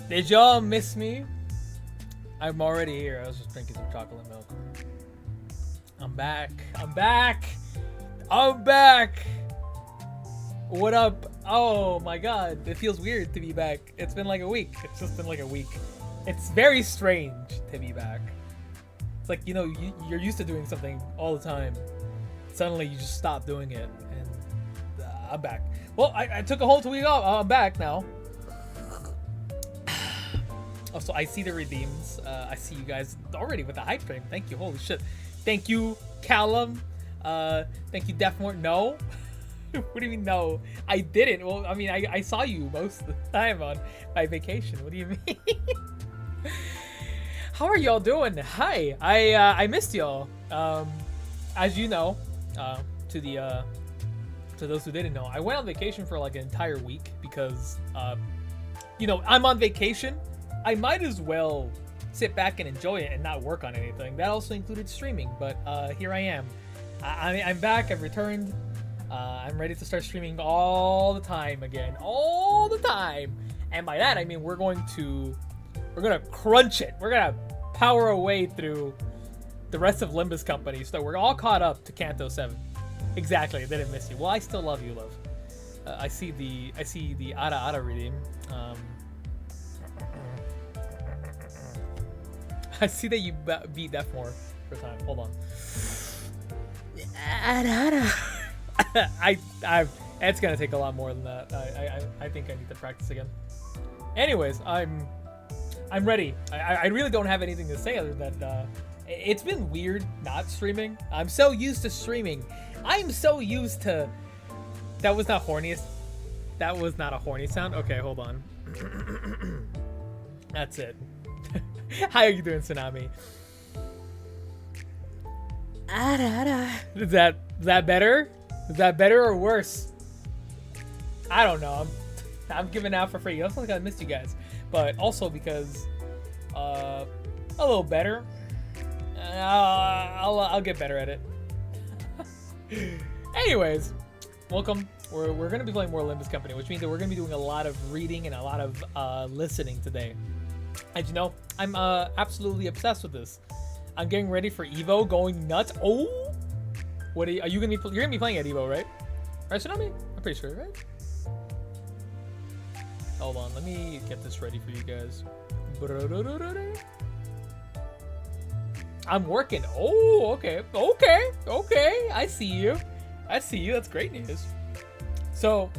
Did y'all miss me? I'm already here. I was just drinking some chocolate milk. I'm back. I'm back. I'm back. What up? Oh my god. It feels weird to be back. It's been like a week. It's just been like a week. It's very strange to be back. It's like, you know, you're used to doing something all the time. Suddenly you just stop doing it. And I'm back. Well, I took a whole 2 weeks off. I'm back now. Oh, so I see the redeems. I see you guys already with the hype train. Thank you. Holy shit. Thank you, Callum. Thank you, Defmore. No. What do you mean no? I didn't. Well, I mean, I saw you most of the time on my vacation. What do you mean? How are y'all doing? Hi. I missed y'all. As you know, to those who didn't know, I went on vacation for like an entire week because, you know, I'm on vacation. I might as well sit back and enjoy it and not work on anything. That also included streaming, but here I am. I'm back. I've returned. I'm ready to start streaming all the time again, all the time. And by that I mean we're gonna crunch it. We're gonna power our way through the rest of Limbus Company, so we're all caught up to Kanto 7. Exactly, I didn't miss you. Well, I still love you, love. I see the Ara redeem. I see that you beat Defmore for time. Hold on. It's gonna take a lot more than that. I think I need to practice again. Anyways, I'm ready. I really don't have anything to say other than it's been weird not streaming. I'm so used to streaming. I'm so used to. That was not horniest. That was not a horny sound. Okay, hold on. That's it. How are you doing, Tsunami? Is that better? Is that better or worse? I don't know. I'm giving out for free. I also think I missed you guys, but also because a little better. I'll get better at it. Anyways, welcome. We're gonna be playing more Limbus Company, which means that we're gonna be doing a lot of reading and a lot of listening today. As you know, I'm absolutely obsessed with this. I'm getting ready for Evo, going nuts. Oh, what are you gonna be? You're gonna be playing at Evo, right? Right, Tsunami? I'm pretty sure, right? Hold on, let me get this ready for you guys. I'm working. Oh, okay. I see you. That's great news. So,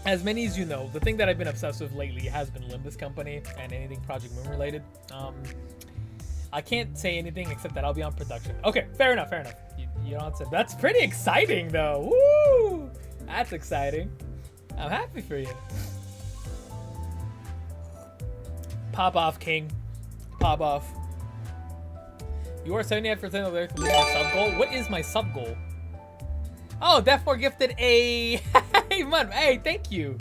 as many as you know, the thing that I've been obsessed with lately has been Limbus Company and anything Project Moon related. I can't say anything except that I'll be on production. Okay, fair enough. You don't have to. That's pretty exciting, though. Woo! That's exciting. I'm happy for you. Pop off, King. Pop off. You are 78% of the sub goal. What is my sub goal? Oh, Death4 gifted a month. Hey, thank you.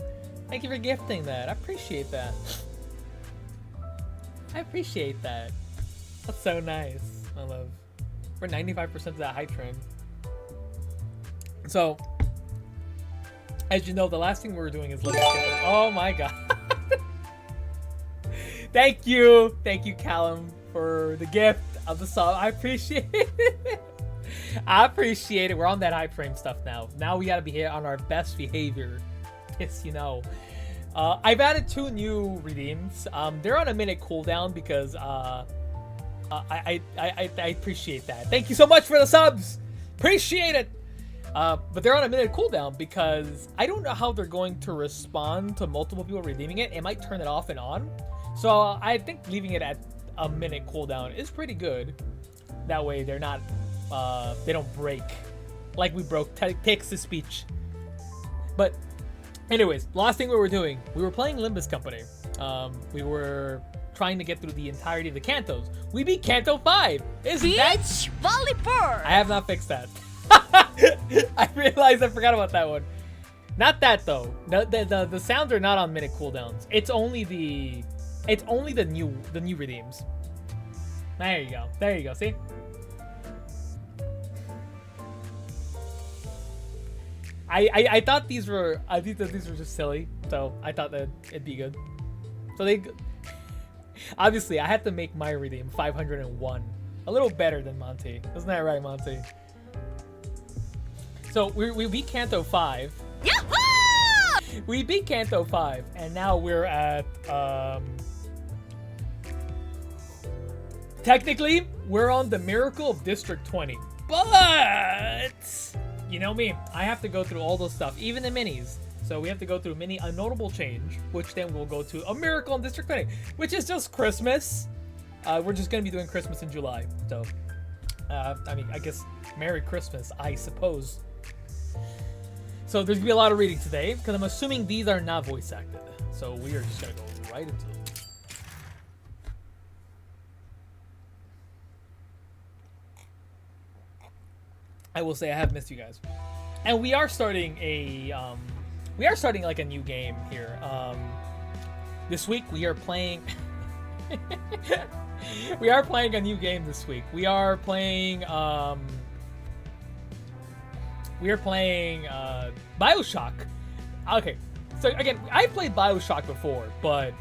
Thank you for gifting that. I appreciate that. That's so nice. I love. We're 95% of that hype train. So, as you know, the last thing we were doing is letting skip. Oh my god. Thank you, Callum, for the gift of the song. I appreciate it. We're on that hype frame stuff now. Now we gotta be here on our best behavior. Yes, you know. I've added 2 new redeems. They're on a minute cooldown because I appreciate that. Thank you so much for the subs. Appreciate it. But they're on a minute cooldown because I don't know how they're going to respond to multiple people redeeming it. It might turn it off and on. So I think leaving it at a minute cooldown is pretty good. That way they're not, they don't break like we broke text-to-speech. But anyways, last thing we were doing, we were playing Limbus Company. We were trying to get through the entirety of the Cantos. We beat Kanto 5. Isn't that? Volleyball. I have not fixed that. I realized I forgot about that one. Not that though. The sounds are not on minute cooldowns. It's only the new redeems. There you go. See? I thought these were just silly, so I thought that it'd be good. So they obviously I had to make my redeem 501, a little better than Monty. Isn't that right, Monty? So we beat Kanto 5. Yahoo! We beat Kanto 5, and now we're at technically we're on the Miracle of District 20, but you know me, I have to go through all those stuff, even the minis. So we have to go through mini a notable change, which then we'll go to a Miracle in District 20, which is just Christmas. We're just gonna be doing Christmas in July. So, I mean, I guess Merry Christmas, I suppose. So there's gonna be a lot of reading today, because I'm assuming these are not voice acted. So we are just gonna go right into them. I will say I have missed you guys, and we are starting like a new game here. This week we are playing. We are playing a new game this week. We are playing BioShock. Okay, so again, I played BioShock before, but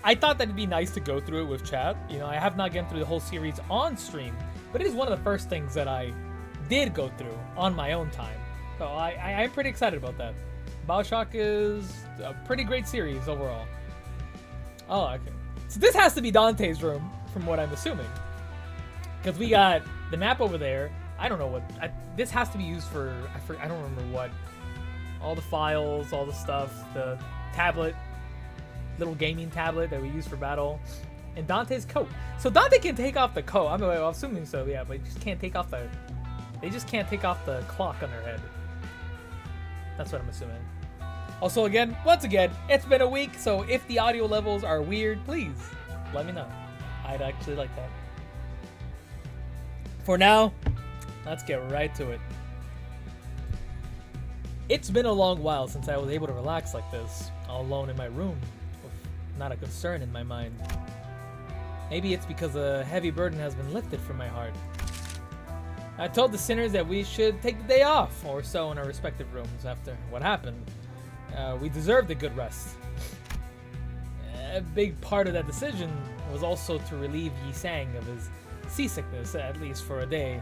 I thought that it'd be nice to go through it with chat. You know, I have not gotten through the whole series on stream, but it is one of the first things that I did go through on my own time. So I'm pretty excited about that. BioShock is a pretty great series overall. Oh, okay. So this has to be Dante's room, from what I'm assuming. Because we got the map over there. I don't know what... this has to be used for... I don't remember what. All the files, all the stuff. The tablet. Little gaming tablet that we use for battle. And Dante's coat. So Dante can take off the coat. I'm assuming so, yeah. But he just can't take off the... They just can't take off the clock on their head. That's what I'm assuming. Also, again, once again, it's been a week, so if the audio levels are weird, please let me know. I'd actually like that. For now, let's get right to it. It's been a long while since I was able to relax like this, all alone in my room, with not a concern in my mind. Maybe it's because a heavy burden has been lifted from my heart. I told the sinners that we should take the day off, or so, in our respective rooms after what happened. We deserved a good rest. A big part of that decision was also to relieve Yi Sang of his seasickness, at least for a day.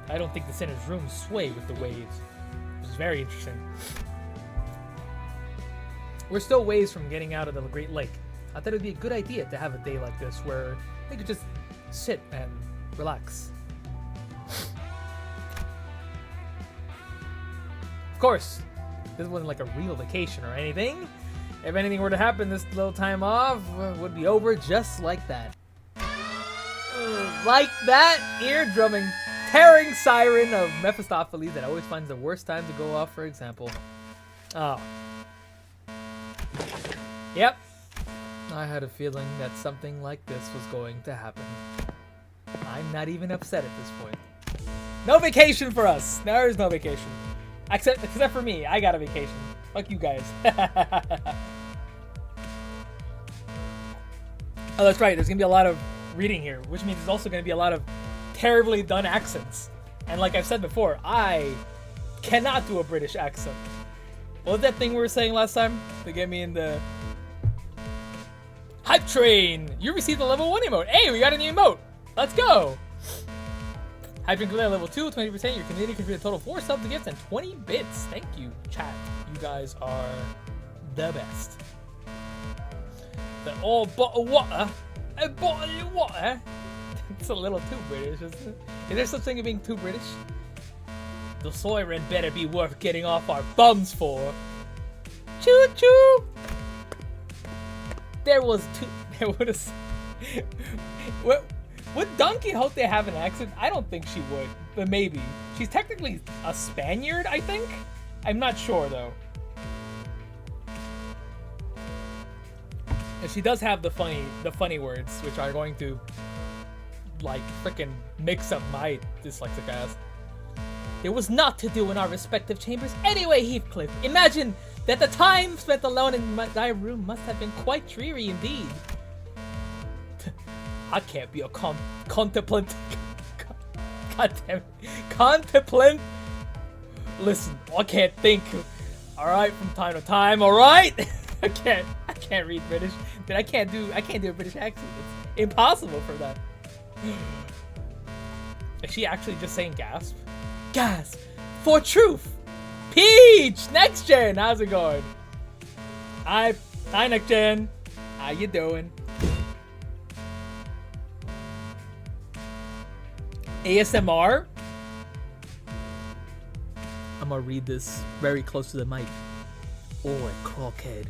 I don't think the sinners' rooms sway with the waves. It was very interesting. We're still ways from getting out of the Great Lake. I thought it would be a good idea to have a day like this where they could just sit and relax. Of course, this wasn't like a real vacation or anything. If anything were to happen, this little time off would be over just like that. Like that ear-drumming, tearing siren of Mephistopheles that always finds the worst time to go off, for example. Oh. Yep. I had a feeling that something like this was going to happen. I'm not even upset at this point. No vacation for us. There's no vacation. Except for me, I got a vacation. Fuck you guys. Oh, that's right. There's going to be a lot of reading here, which means there's also going to be a lot of terribly done accents. And like I've said before, I cannot do a British accent. What was that thing we were saying last time to get me in the... Hype train! You received a level 1 emote. Hey, we got a new emote. Let's go. Hype train level 2, 20%. Your community contributed a total of 4 subs to gifts and 20 bits. Thank you, chat. You guys are the best. The old bottle of water. A bottle of water. It's a little too British, isn't it? Is there such thing as being too British? The siren better be worth getting off our bums for. Choo choo. There was would Don Quixote have an accent? I don't think she would, but maybe. She's technically a Spaniard, I think? I'm not sure, though. And she does have the funny words, which are going to, like, frickin' mix up my dyslexic ass. There was naught to do in our respective chambers anyway, Heathcliff. Imagine that the time spent alone in thy room must have been quite dreary indeed. I can't be a contemplant. God damn it. Contemplant. Listen, I can't think. All right, from time to time. All right. I can't read British. Dude, I can't do a British accent. It's impossible for that. Is she actually just saying gasp? Gasp for truth. Peach, next gen. How's it going? Hi, next gen. How you doing? ASMR. I'm gonna read this very close to the mic. Oi, clockhead.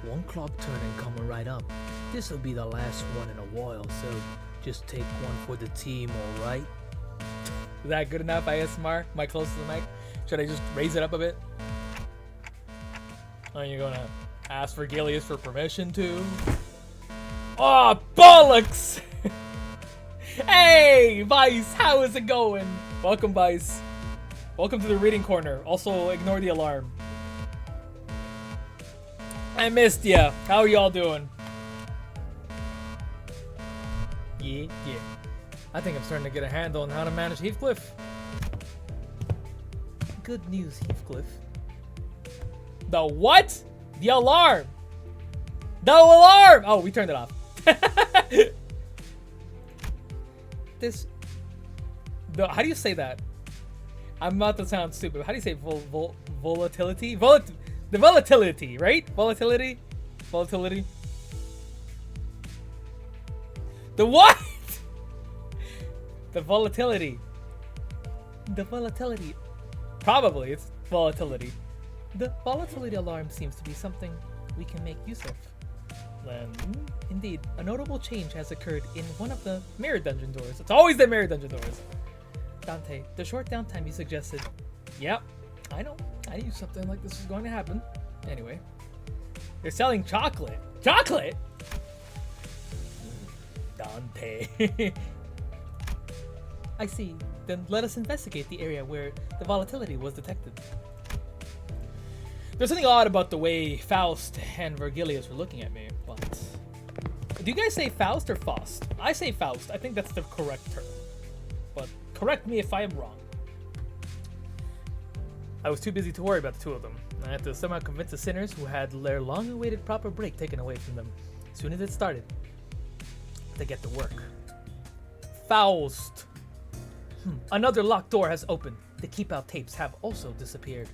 One clock turning coming right up. This'll be the last one in a while, so just take one for the team, alright? Is that good enough, ASMR? Am I close to the mic? Should I just raise it up a bit? Are you gonna ask Vergilius for permission to? Oh, bollocks! Hey, Vice, how is it going? Welcome, Vice. Welcome to the reading corner. Also, ignore the alarm. I missed ya. How are y'all doing? Yeah. I think I'm starting to get a handle on how to manage Heathcliff. Good news, Heathcliff. The what? The alarm! The alarm! Oh, we turned it off. How do you say that? I'm about to sound stupid. How do you say volatility? The volatility, right? Volatility? The what? The volatility. Probably, it's volatility. The volatility alarm seems to be something we can make use of. Then, indeed, a notable change has occurred in one of the mirror dungeon doors. It's always the mirror dungeon doors. Dante, the short downtime you suggested. Yep, I know. I knew something like this was going to happen. Anyway, they're selling chocolate. Chocolate? Dante. I see. Then let us investigate the area where the volatility was detected. There's something odd about the way Faust and Vergilius were looking at me, but... Do you guys say Faust or Faust? I say Faust. I think that's the correct term. But correct me if I am wrong. I was too busy to worry about the two of them. I had to somehow convince the sinners who had their long-awaited proper break taken away from them as soon as it started to get to work. Faust. Another locked door has opened. The keep-out tapes have also disappeared.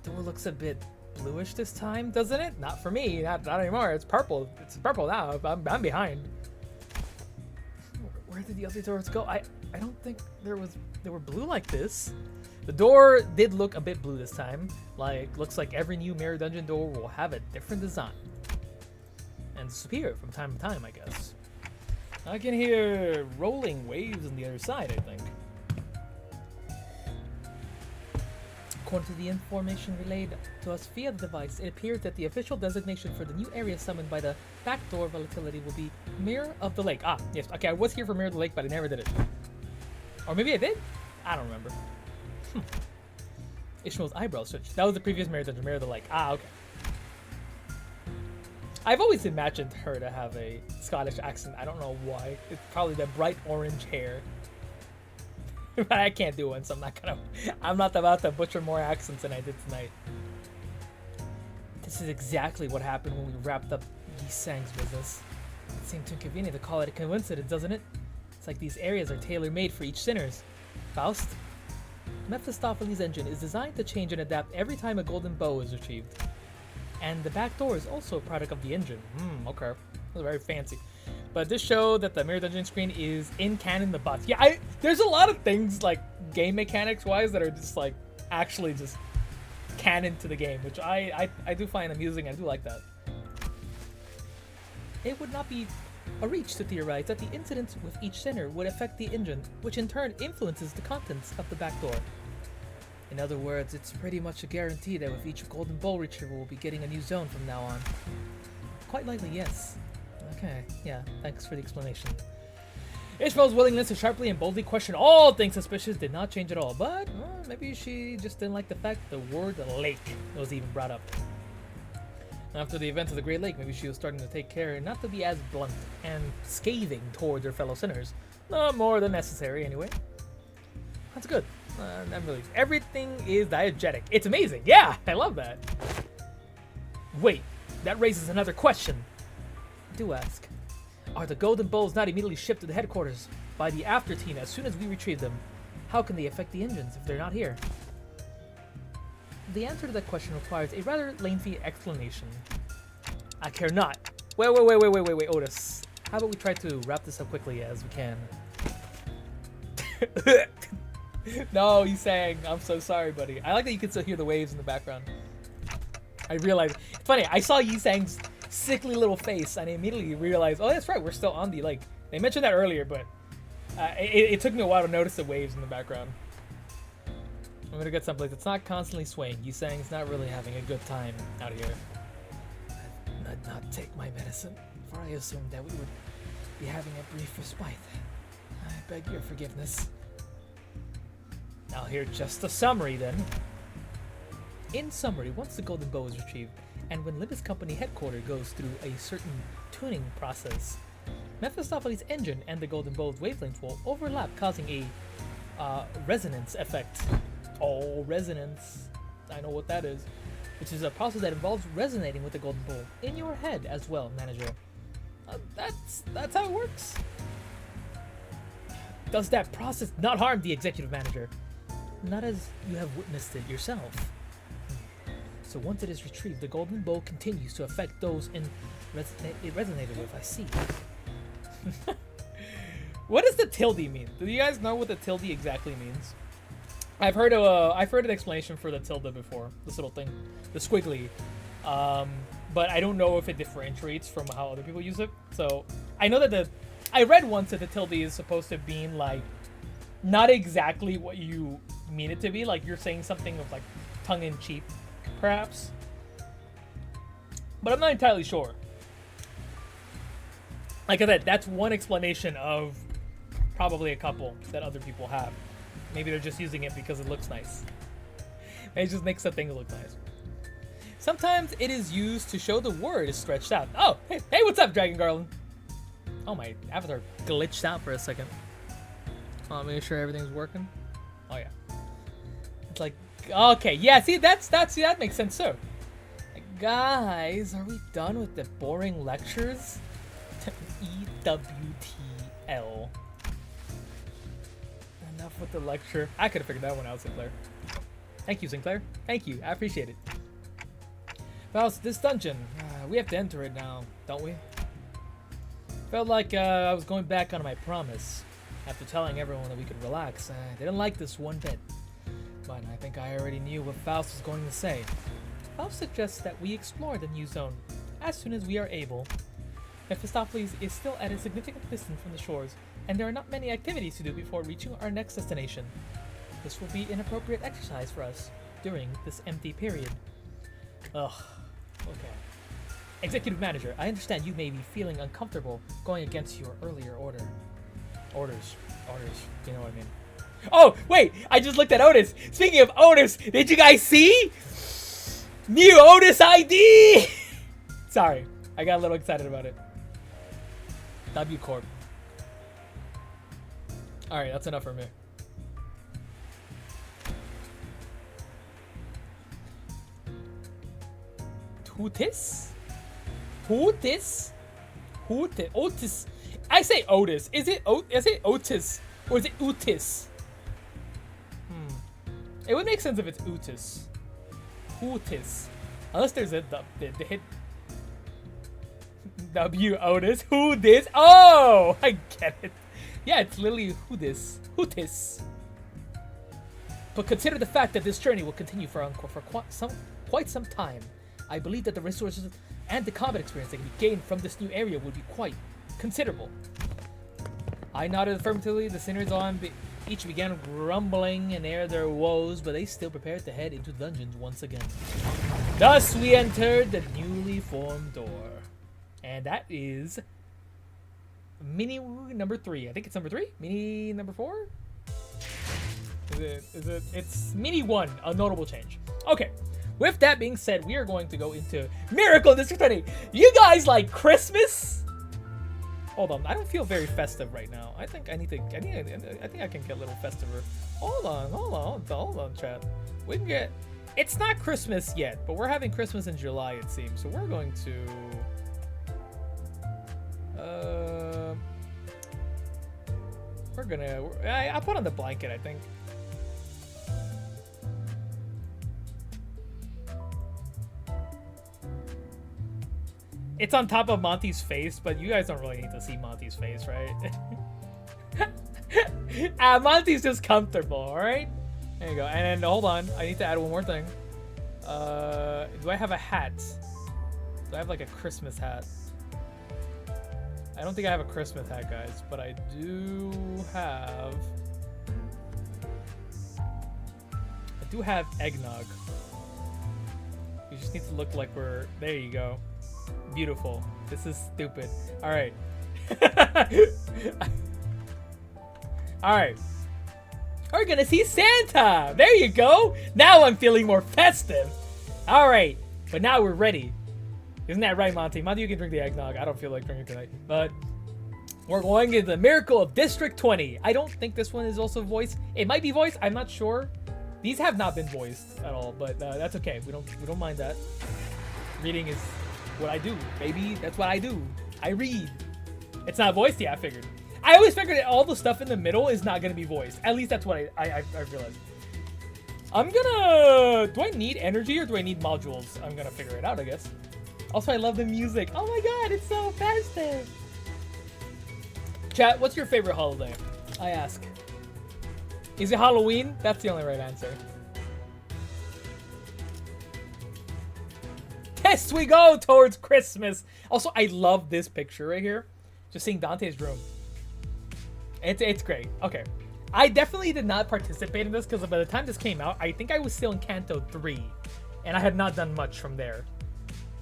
The door looks a bit bluish this time, doesn't it? Not for me. Not anymore. It's purple. It's purple now. I'm behind. Where did the other doors go? I don't think they were blue like this. The door did look a bit blue this time. Looks like every new mirror dungeon door will have a different design. And disappear from time to time, I guess. I can hear rolling waves on the other side, I think. According to the information relayed to us via the device, it appears that the official designation for the new area summoned by the backdoor volatility will be Mirror of the Lake. Ah, yes. Okay, I was here for Mirror of the Lake, but I never did it. Or maybe I did? I don't remember. Ishmael's eyebrows switched. That was the previous Mirror Dungeon, Mirror of the Lake. Ah, okay. I've always imagined her to have a Scottish accent. I don't know why. It's probably the bright orange hair. But I can't do one, so I'm not about to butcher more accents than I did tonight. This is exactly what happened when we wrapped up Yi-Sang's business. It seemed too convenient to call it a coincidence, doesn't it? It's like these areas are tailor-made for each sinners. Faust? Mephistopheles' engine is designed to change and adapt every time a golden bow is retrieved. And the back door is also a product of the engine. Okay. That's very fancy. But this show that the Mirror Dungeon screen is in canon the bots. Yeah, there's a lot of things like game mechanics wise that are just like actually just canon to the game, which I do find amusing. I do like that. It would not be a reach to theorize that the incidents with each sinner would affect the engine, which in turn influences the contents of the back door. In other words, it's pretty much a guarantee that with each golden bowl retriever we'll be getting a new zone from now on. Quite likely, yes. Okay, yeah, thanks for the explanation. Ishmael's willingness to sharply and boldly question all things suspicious did not change at all, but maybe she just didn't like the fact the word lake was even brought up. After the event of the Great Lake, maybe she was starting to take care not to be as blunt and scathing towards her fellow sinners. Not more than necessary, anyway. That's good. I'm really. Everything is diegetic. It's amazing. Yeah, I love that. Wait, that raises another question. Do ask. Are the golden bowls not immediately shipped to the headquarters by the after team as soon as we retrieve them? How can they affect the engines if they're not here? The answer to that question requires a rather lengthy explanation. I care not. Wait, Otis. How about we try to wrap this up quickly as we can? No, he's saying, I'm so sorry, buddy. I like that you can still hear the waves in the background. I realized. It's funny, I saw Yi-Sang's sickly little face and I immediately realized, oh, that's right, we're still on the, like, they mentioned that earlier, but it took me a while to notice the waves in the background. I'm gonna get someplace that's not constantly swaying. Yi-Sang's not really having a good time out here. I'd not take my medicine, for I assumed that we would be having a brief respite. I beg your forgiveness. I'll hear just a summary then. In summary, once the golden bow is retrieved, and when Limbus Company headquarters goes through a certain tuning process, Mephistopheles' engine and the golden bow's wavelengths will overlap, causing a resonance effect. Oh, resonance. I know what that is. Which is a process that involves resonating with the golden bowl in your head as well, manager. That's how it works. Does that process not harm the executive manager? Not as you have witnessed it yourself. So once it is retrieved, the golden bowl continues to affect those it resonated with. I see. What does the tilde mean? Do you guys know what the tilde exactly means? I've heard an explanation for the tilde before. This little thing, the squiggly. But I don't know if it differentiates from how other people use it. So I know that I read once that the tilde is supposed to mean like not exactly what you mean it to be. Like you're saying something of like tongue-in-cheek, perhaps. But I'm not entirely sure. Like I said, that's one explanation of probably a couple that other people have. Maybe they're just using it because it looks nice. It just makes the thing look nice. Sometimes it is used to show the word is stretched out. Oh, hey, what's up, Dragon Garland? Oh, my avatar glitched out for a second. Oh, make sure everything's working. Oh yeah. It's like, okay, yeah. See, that makes sense too. Guys, are we done with the boring lectures? EWTL. Enough with the lecture. I could have figured that one out, Sinclair. Thank you, Sinclair. Thank you. I appreciate it. Well, this dungeon, we have to enter it now, don't we? Felt like I was going back on my promise. After telling everyone that we could relax, I didn't like this one bit. But I think I already knew what Faust was going to say. Faust suggests that we explore the new zone as soon as we are able. Mephistopheles is still at a significant distance from the shores, and there are not many activities to do before reaching our next destination. This will be an appropriate exercise for us during this empty period. Ugh. Okay. Executive Manager, I understand you may be feeling uncomfortable going against your earlier orders. You know what I mean. Oh, wait! I just looked at Otis! Speaking of Otis, did you guys see? New Otis ID! Sorry, I got a little excited about it. W Corp. Alright, that's enough for me. Otis? Otis. I say Otis. Is it Otis or is it Otis? It would make sense if it's Otis. Otis. Unless there's the hit W Otis. Who this? Oh, I get it. Yeah, it's literally who this. Otis. But consider the fact that this journey will continue for quite some time. I believe that the resources and the combat experience that can be gained from this new area would be quite considerable. I nodded affirmatively. The sinners each began grumbling and air their woes, but they still prepared to head into dungeons once again. Thus we entered the newly formed door. And that is mini number 3. I think it's number 3? Mini number 4? It's mini 1, a notable change. Okay. With that being said, we are going to go into Miracle in District 20. You guys like Christmas? Hold on, I don't feel very festive right now. I think I need to. I think I can get a little festiver. Hold on, chat. We can get. It's not Christmas yet, but we're having Christmas in July, it seems. So we're going to. We're gonna. I'll put on the blanket, I think. It's on top of Monty's face, but you guys don't really need to see Monty's face, right? Monty's just comfortable, alright? There you go. And then, hold on. I need to add one more thing. Do I have a hat? Do I have like a Christmas hat? I don't think I have a Christmas hat, guys, but I do have... eggnog. You just need to look like we're... There you go. Beautiful. This is stupid. Alright. Alright. We're gonna see Santa! There you go! Now I'm feeling more festive! Alright. But now we're ready. Isn't that right, Monty? Monty, you can drink the eggnog. I don't feel like drinking tonight. But we're going into the Miracle of District 20. I don't think this one is also voiced. It might be voiced. I'm not sure. These have not been voiced at all, but that's okay. We don't mind that. Reading is what I do, baby. That's what I do. I read. It's not voiced yet, I figured. I always figured that all the stuff in the middle is not going to be voiced. At least that's what I realized. I'm gonna... Do I need energy or do I need modules? I'm gonna figure it out, I guess. Also, I love the music. Oh my god, it's so festive. Chat, what's your favorite holiday? I ask. Is it Halloween? That's the only right answer. Yes, we go towards Christmas. Also, I love this picture right here. Just seeing Dante's room. It's great. Okay. I definitely did not participate in this because by the time this came out, I think I was still in Kanto 3. And I had not done much from there.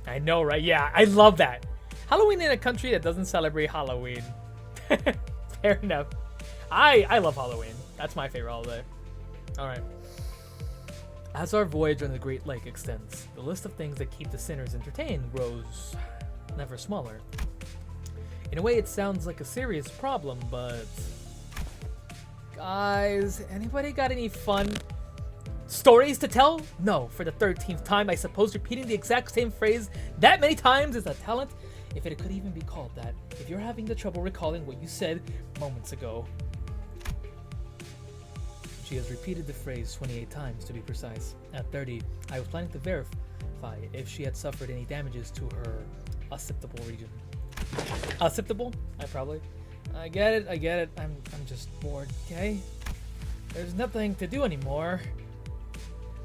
I know, right? Yeah, I love that. Halloween in a country that doesn't celebrate Halloween. Fair enough. I love Halloween. That's my favorite holiday. Alright. As our voyage on the Great Lake extends, the list of things that keep the sinners entertained grows never smaller. In a way, it sounds like a serious problem, but... Guys, anybody got any fun stories to tell? No, for the 13th time, I suppose repeating the exact same phrase that many times is a talent, if it could even be called that. If you're having the trouble recalling what you said moments ago. She has repeated the phrase 28 times, to be precise. At 30, I was planning to verify if she had suffered any damages to her occipital region. Occipital? I get it. I'm just bored, okay? There's nothing to do anymore.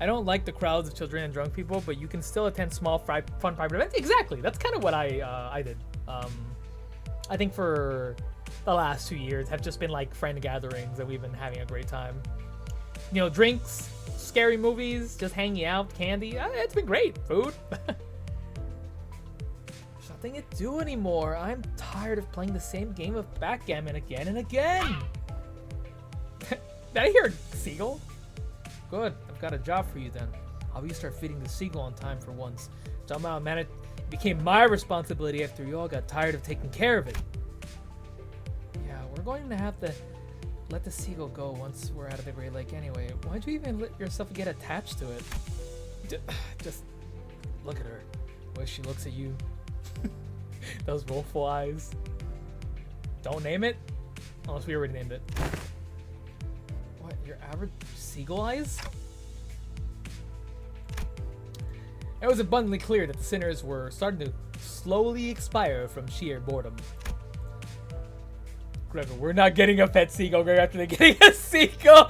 I don't like the crowds of children and drunk people, but you can still attend small, fun private events. Exactly. That's kind of what I did. I think for the last 2 years have just been like friend gatherings, and we've been having a great time. You know, drinks, scary movies, just hanging out, candy. It's been great. Food. There's nothing to do anymore. I'm tired of playing the same game of backgammon again and again. Did I hear a seagull? Good. I've got a job for you then. How about you start feeding the seagull on time for once? Somehow, man, it became my responsibility after you all got tired of taking care of it. Yeah, we're going to have to let the seagull go once we're out of the Great Lake anyway. Why'd you even let yourself get attached to it? Just look at her. The way she looks at you. Those woeful eyes. Don't name it? Unless we already named it. What? Your average seagull eyes? It was abundantly clear that the sinners were starting to slowly expire from sheer boredom. Gregor, we're not getting a pet seagull, Gregor, after they're getting a seagull!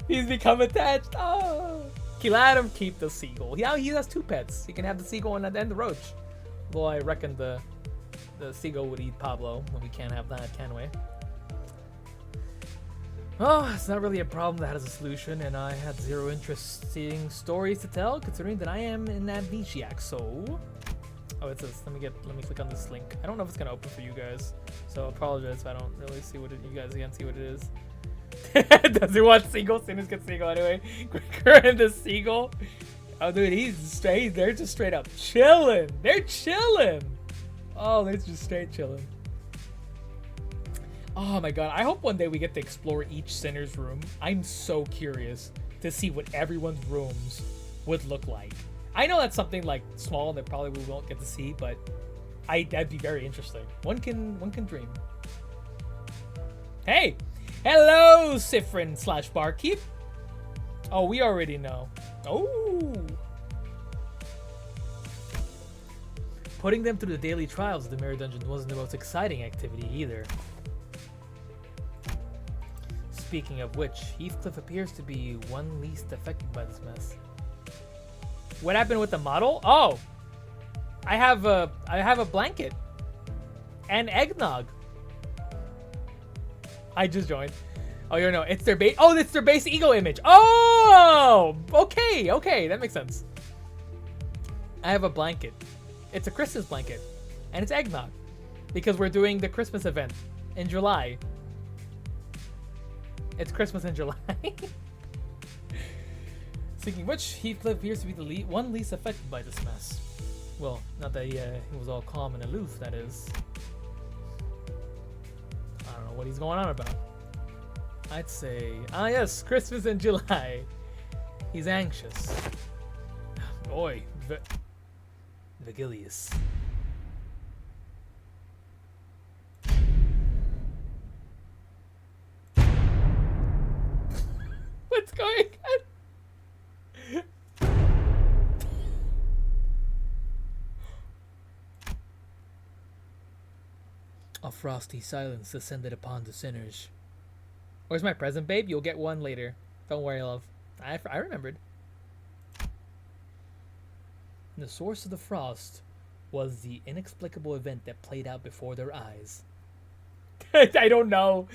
He's become attached. Oh! Let him keep the seagull. Yeah, he has 2 pets. He can have the seagull and the roach. Though I reckon the seagull would eat Pablo, and we can't have that, can we? Oh, it's not really a problem that has a solution, and I had zero interesting stories to tell, considering that I am an amnesiac, so... Oh, it says, let me click on this link. I don't know if it's gonna open for you guys, so I apologize if I don't really see what you guys can't see what it is. Does he want seagull? Sinners get seagull anyway. Gregor and the seagull. Oh, dude, they're just straight up chilling. They're chilling. Oh, they're just straight chilling. Oh my god, I hope one day we get to explore each sinner's room. I'm so curious to see what everyone's rooms would look like. I know that's something like small that probably we won't get to see, but that'd be very interesting. One can dream. Hey! Hello, Sifrin / Barkeep. Oh, we already know. Oh! Putting them through the daily trials of the Mirror Dungeon wasn't the most exciting activity either. Speaking of which, Heathcliff appears to be one least affected by this mess. What happened with the model? Oh! I have a blanket. And eggnog. I just joined. Oh, you know, it's their base. Oh, it's their base ego image. Oh! Okay, that makes sense. I have a blanket. It's a Christmas blanket. And it's eggnog. Because we're doing the Christmas event in July. It's Christmas in July. Speaking of which, Heathcliff appears to be the one least affected by this mess. Well, not that he was all calm and aloof, that is. I don't know what he's going on about. I'd say, yes, Christmas in July. He's anxious. Boy, Vigilius. What's going on? A frosty silence descended upon the sinners. Where's my present, babe? You'll get one later. Don't worry, love. I remembered. The source of the frost was the inexplicable event that played out before their eyes. I don't know.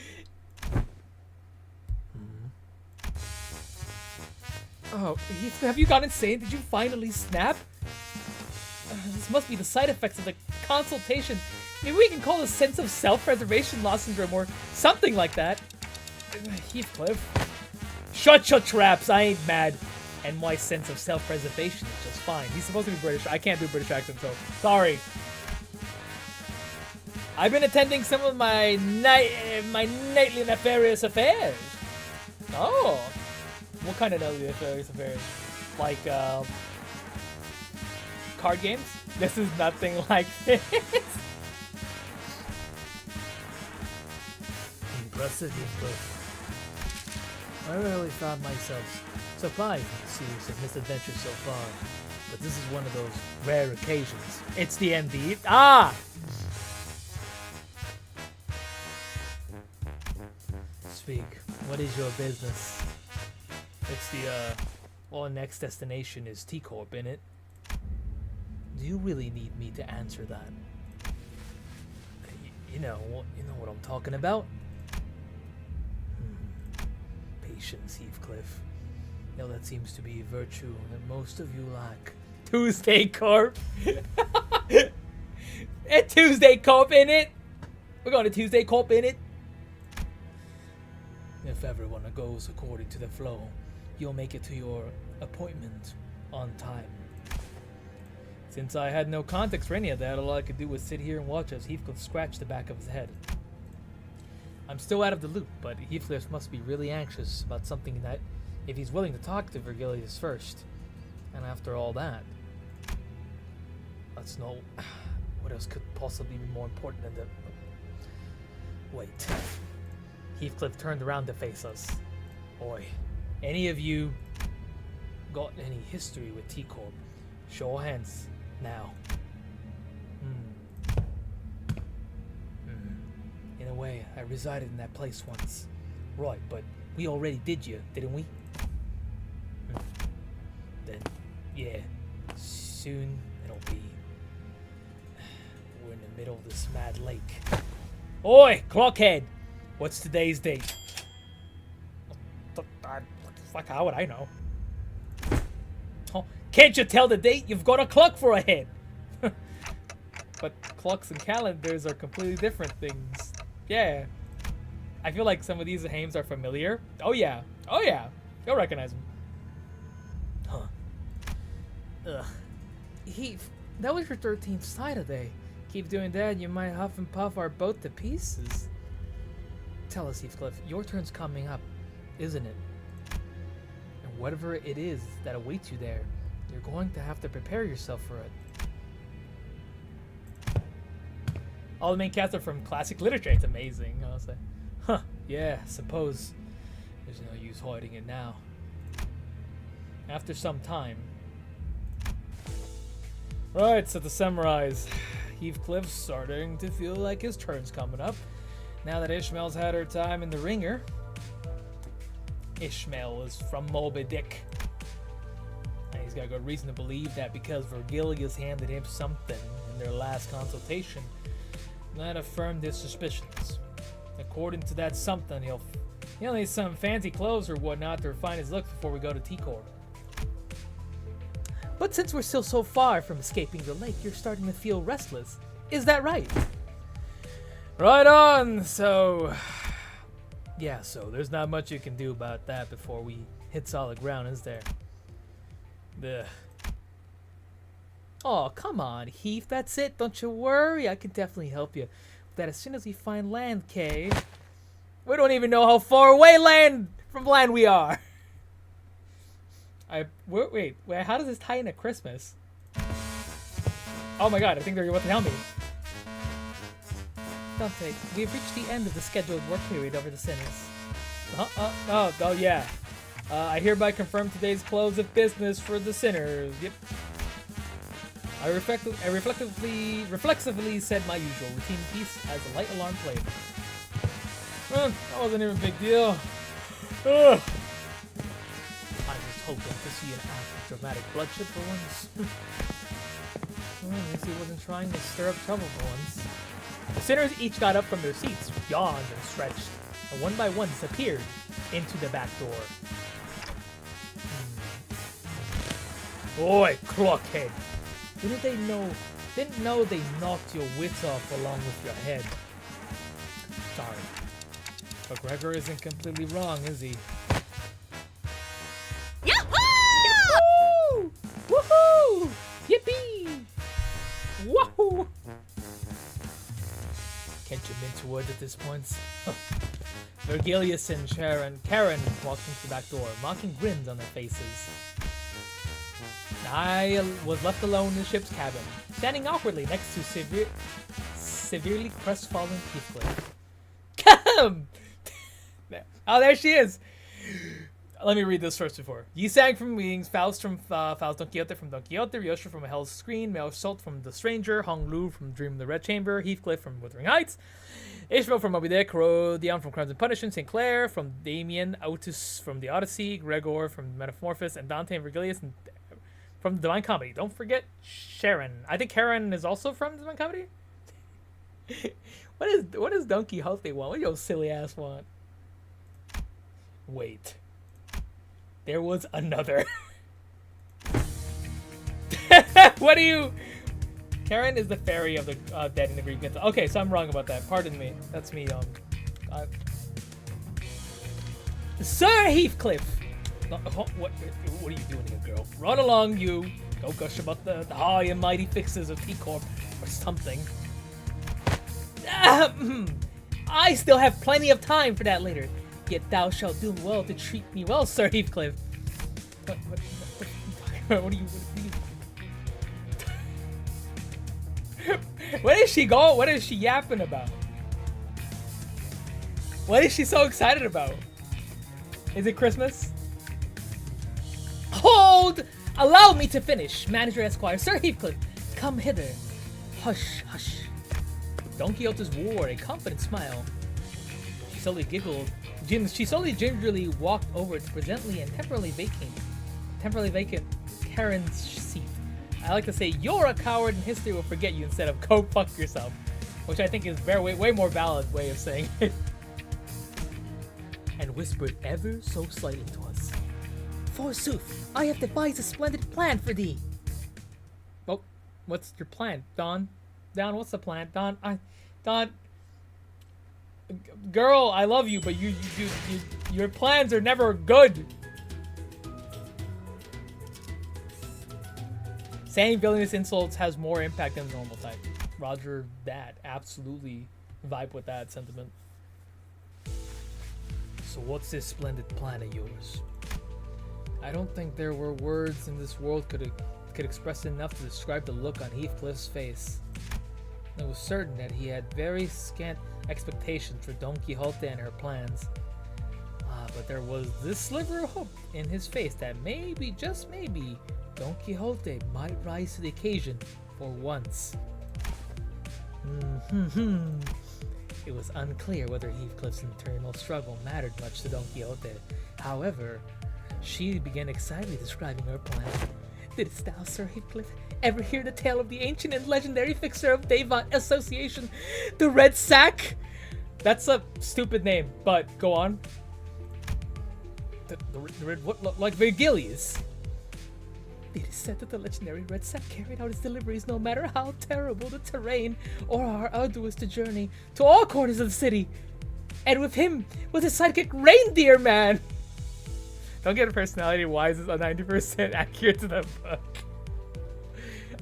Oh, have you gone insane? Did you finally snap? This must be the side effects of the consultation. Maybe we can call this sense of self-preservation loss syndrome or something like that. Heathcliff. Shut your traps, I ain't mad. And my sense of self-preservation is just fine. He's supposed to be British. I can't do British accent, so sorry. I've been attending some of my nightly nefarious affairs. Oh. What kind of nightly nefarious affairs? Like, card games? This is nothing like this. Impressive, Heathcliff. I really found myself surprised at the series of misadventures so far, but this is one of those rare occasions. It's the MD. Ah! Speak. What is your business? It's the, well, next destination is T-Corp, innit? Do you really need me to answer that? You know what I'm talking about? Patience, Heathcliff. No, that seems to be a virtue that most of you lack. Tuesday Corp. A Tuesday Corp in it. We're going to Tuesday Corp in it. If everyone goes according to the flow, you'll make it to your appointment on time. Since I had no context for any of that, all I could do was sit here and watch as Heathcliff scratched the back of his head. I'm still out of the loop, but Heathcliff must be really anxious about something that, if he's willing to talk to Virgilius first, and after all that, let's know what else could possibly be more important than the... Wait. Heathcliff turned around to face us. Boy, any of you got any history with T-Corp? Show of hands, now. In a way, I resided in that place once. Right, but we already did you, didn't we? Then, yeah, soon it'll be... We're in the middle of this mad lake. Oi, clockhead! What's today's date? Fuck, how would I know? Oh, can't you tell the date? You've got a clock for a head! But clocks and calendars are completely different things. Yeah. I feel like some of these names are familiar. Oh yeah. Oh yeah. You'll recognize them. Huh. Ugh. Heath, that was your 13th Saturday. Keep doing that, you might huff and puff our boat to pieces. Tell us, Heathcliff, your turn's coming up, isn't it? And whatever it is that awaits you there, you're going to have to prepare yourself for it. All the main cast are from classic literature. It's amazing. I was like, huh, yeah, suppose there's no use hiding it now. After some time. Right, so to summarize, Heathcliff's starting to feel like his turn's coming up. Now that Ishmael's had her time in the ringer. Ishmael is from Moby Dick. And he's got good reason to believe that because Virgilius handed him something in their last consultation, that affirmed his suspicions. According to that something, he'll need some fancy clothes or whatnot to refine his look before we go to T-Corp. But since we're still so far from escaping the lake, you're starting to feel restless. Is that right? Right on! So there's not much you can do about that before we hit solid ground, is there? Ugh. Oh, come on, Heath, that's it. Don't you worry, I can definitely help you with that as soon as we find land, Kay. We don't even know how far away from land we are. Wait, how does this tie into Christmas? Oh my god, I think they're about to tell me. Dante, we've reached the end of the scheduled work period over the sinners. Oh yeah. I hereby confirm today's close of business for the sinners. Yep. I reflexively said my usual routine piece as the light alarm played. That wasn't even a big deal. Ugh. I was hoping to see an act of dramatic bloodshed for once. At least he wasn't trying to stir up trouble for once. The sinners each got up from their seats, yawned and stretched, and one by one disappeared into the back door. Oi, clockhead! Didn't know they knocked your wits off along with your head. Sorry. But Gregor isn't completely wrong, is he? Yahoo! Woohoo! Yippee! Wahoo! Can't you mince words at this point? Virgilius and Karen walked into the back door, mocking grins on their faces. I was left alone in the ship's cabin, standing awkwardly next to severely crestfallen Heathcliff. Come! Oh, there she is! Let me read this first before. Ye sang from Wings, Faust from Faust, Don Quixote from Don Quixote, Ryosha from Hell's Screen, Mel Salt from The Stranger, Hong Lu from Dream of the Red Chamber, Heathcliff from Wuthering Heights, Ishmael from Moby Dick, Rodion from Crimes and Punishment, St. Clair from Damien, Otis from The Odyssey, Gregor from Metamorphosis, and Dante and Virgilius from the Divine Comedy. Don't forget Sharon. I think Karen is also from the Divine Comedy. What does Don Quixote want? What do your silly ass want? Wait. There was another. What do you... Karen is the fairy of the dead in the Greek myth. Okay, so I'm wrong about that. Pardon me. That's me. Sir Heathcliff! What are you doing here, girl? Run along, you. Go gush about the high and mighty fixes of T-Corp or something. I still have plenty of time for that later. Yet thou shalt do well to treat me well, Sir Heathcliff. What are you... What is she going? What is she yapping about? What is she so excited about? Is it Christmas? Hold! Allow me to finish, Manager Esquire. Sir Heathcliff, come hither. Hush, hush. Don Quixote wore a confident smile. She slowly giggled. She slowly gingerly walked over to presently and temporarily vacant Karen's seat. I like to say, you're a coward and history will forget you instead of go fuck yourself. Which I think is way more valid way of saying it. And whispered ever so slightly to us. Forsooth, I have devised a splendid plan for thee. Oh, what's your plan, Don? Don, what's the plan? Don, girl, I love you, but your plans are never good. Saying villainous insults has more impact than the normal type. Roger that. Absolutely vibe with that sentiment. So what's this splendid plan of yours? I don't think there were words in this world could express enough to describe the look on Heathcliff's face. It was certain that he had very scant expectations for Don Quixote and her plans. But there was this sliver of hope in his face that maybe, just maybe, Don Quixote might rise to the occasion for once. It was unclear whether Heathcliff's internal struggle mattered much to Don Quixote. However, she began excitedly describing her plan. Didst thou, Sir Heathcliff, ever hear the tale of the ancient and legendary fixer of Devon Association, the Red Sack? That's a stupid name, but go on. The red, what, like Virgilius? It is said that the legendary Red Sack carried out his deliveries no matter how terrible the terrain or how arduous the journey to all corners of the city. And with him was his sidekick Reindeer Man. Don't get a personality-wise is a 90% accurate to the book.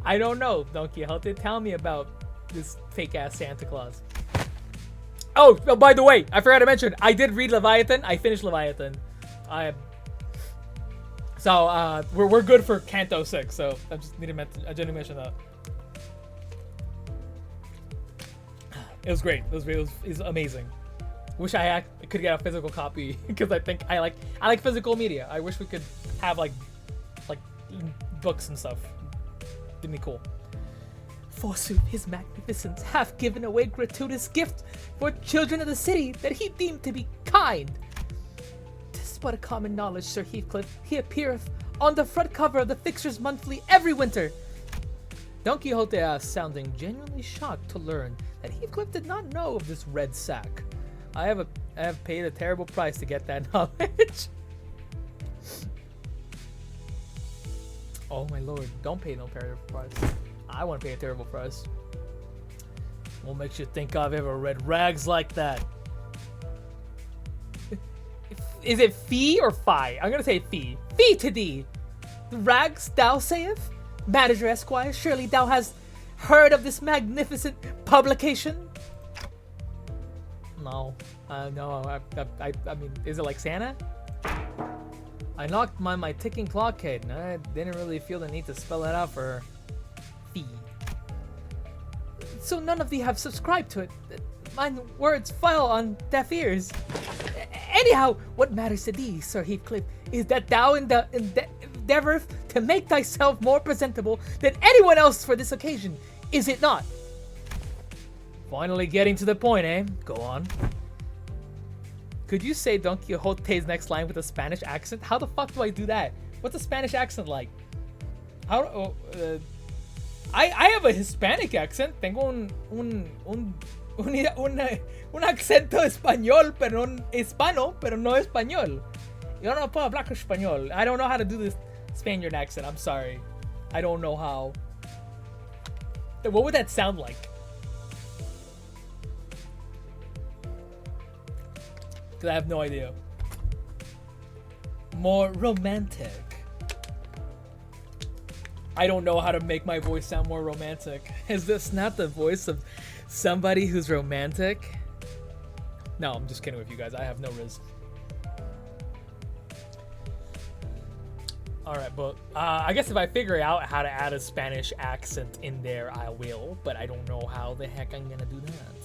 I don't know, Don Quixote. Tell me about this fake-ass Santa Claus. Oh, by the way, I forgot to mention, I did read Leviathan. I finished Leviathan. We're good for Canto 6, so I just need to genuinely mention that. It was great. It was amazing. Wish I could get a physical copy because I think I like physical media. I wish we could have like books and stuff. It'd be cool. Forsooth, his magnificence hath given away gratuitous gift for children of the city that he deemed to be kind. 'Tis but a common knowledge, Sir Heathcliff, he appeareth on the front cover of the Fixer's Monthly every winter. Don Quixote asked, sounding genuinely shocked to learn that Heathcliff did not know of this Red Sack. I have paid a terrible price to get that knowledge. Oh my lord, don't pay no terrible price. I want to pay a terrible price. What makes you think I've ever read rags like that? Is it fee or fi? I'm gonna say fee. Fee to thee. The rags thou sayest? Manager Esquire, surely thou hast heard of this magnificent publication? No. No. I mean, is it like Santa? I knocked my ticking clock head, and I didn't really feel the need to spell it out for her. Fee. So none of thee have subscribed to it. Mine words fell on deaf ears. Anyhow, what matters to thee, Sir Heathcliff, is that thou endeavoureth to make thyself more presentable than anyone else for this occasion, is it not? Finally getting to the point, eh? Go on. Could you say Don Quixote's next line with a Spanish accent? How the fuck do I do that? What's a Spanish accent like? I have a Hispanic accent. Tengo un acento español, pero no hispano, pero no español. Yo no puedo hablar español. I don't know how to do this Spaniard accent. I'm sorry. I don't know how. What would that sound like? Because I have no idea. More romantic. I don't know how to make my voice sound more romantic. Is this not the voice of somebody who's romantic? No, I'm just kidding with you guys. I have no riz. Alright, but I guess if I figure out how to add a Spanish accent in there, I will. But I don't know how the heck I'm gonna do that.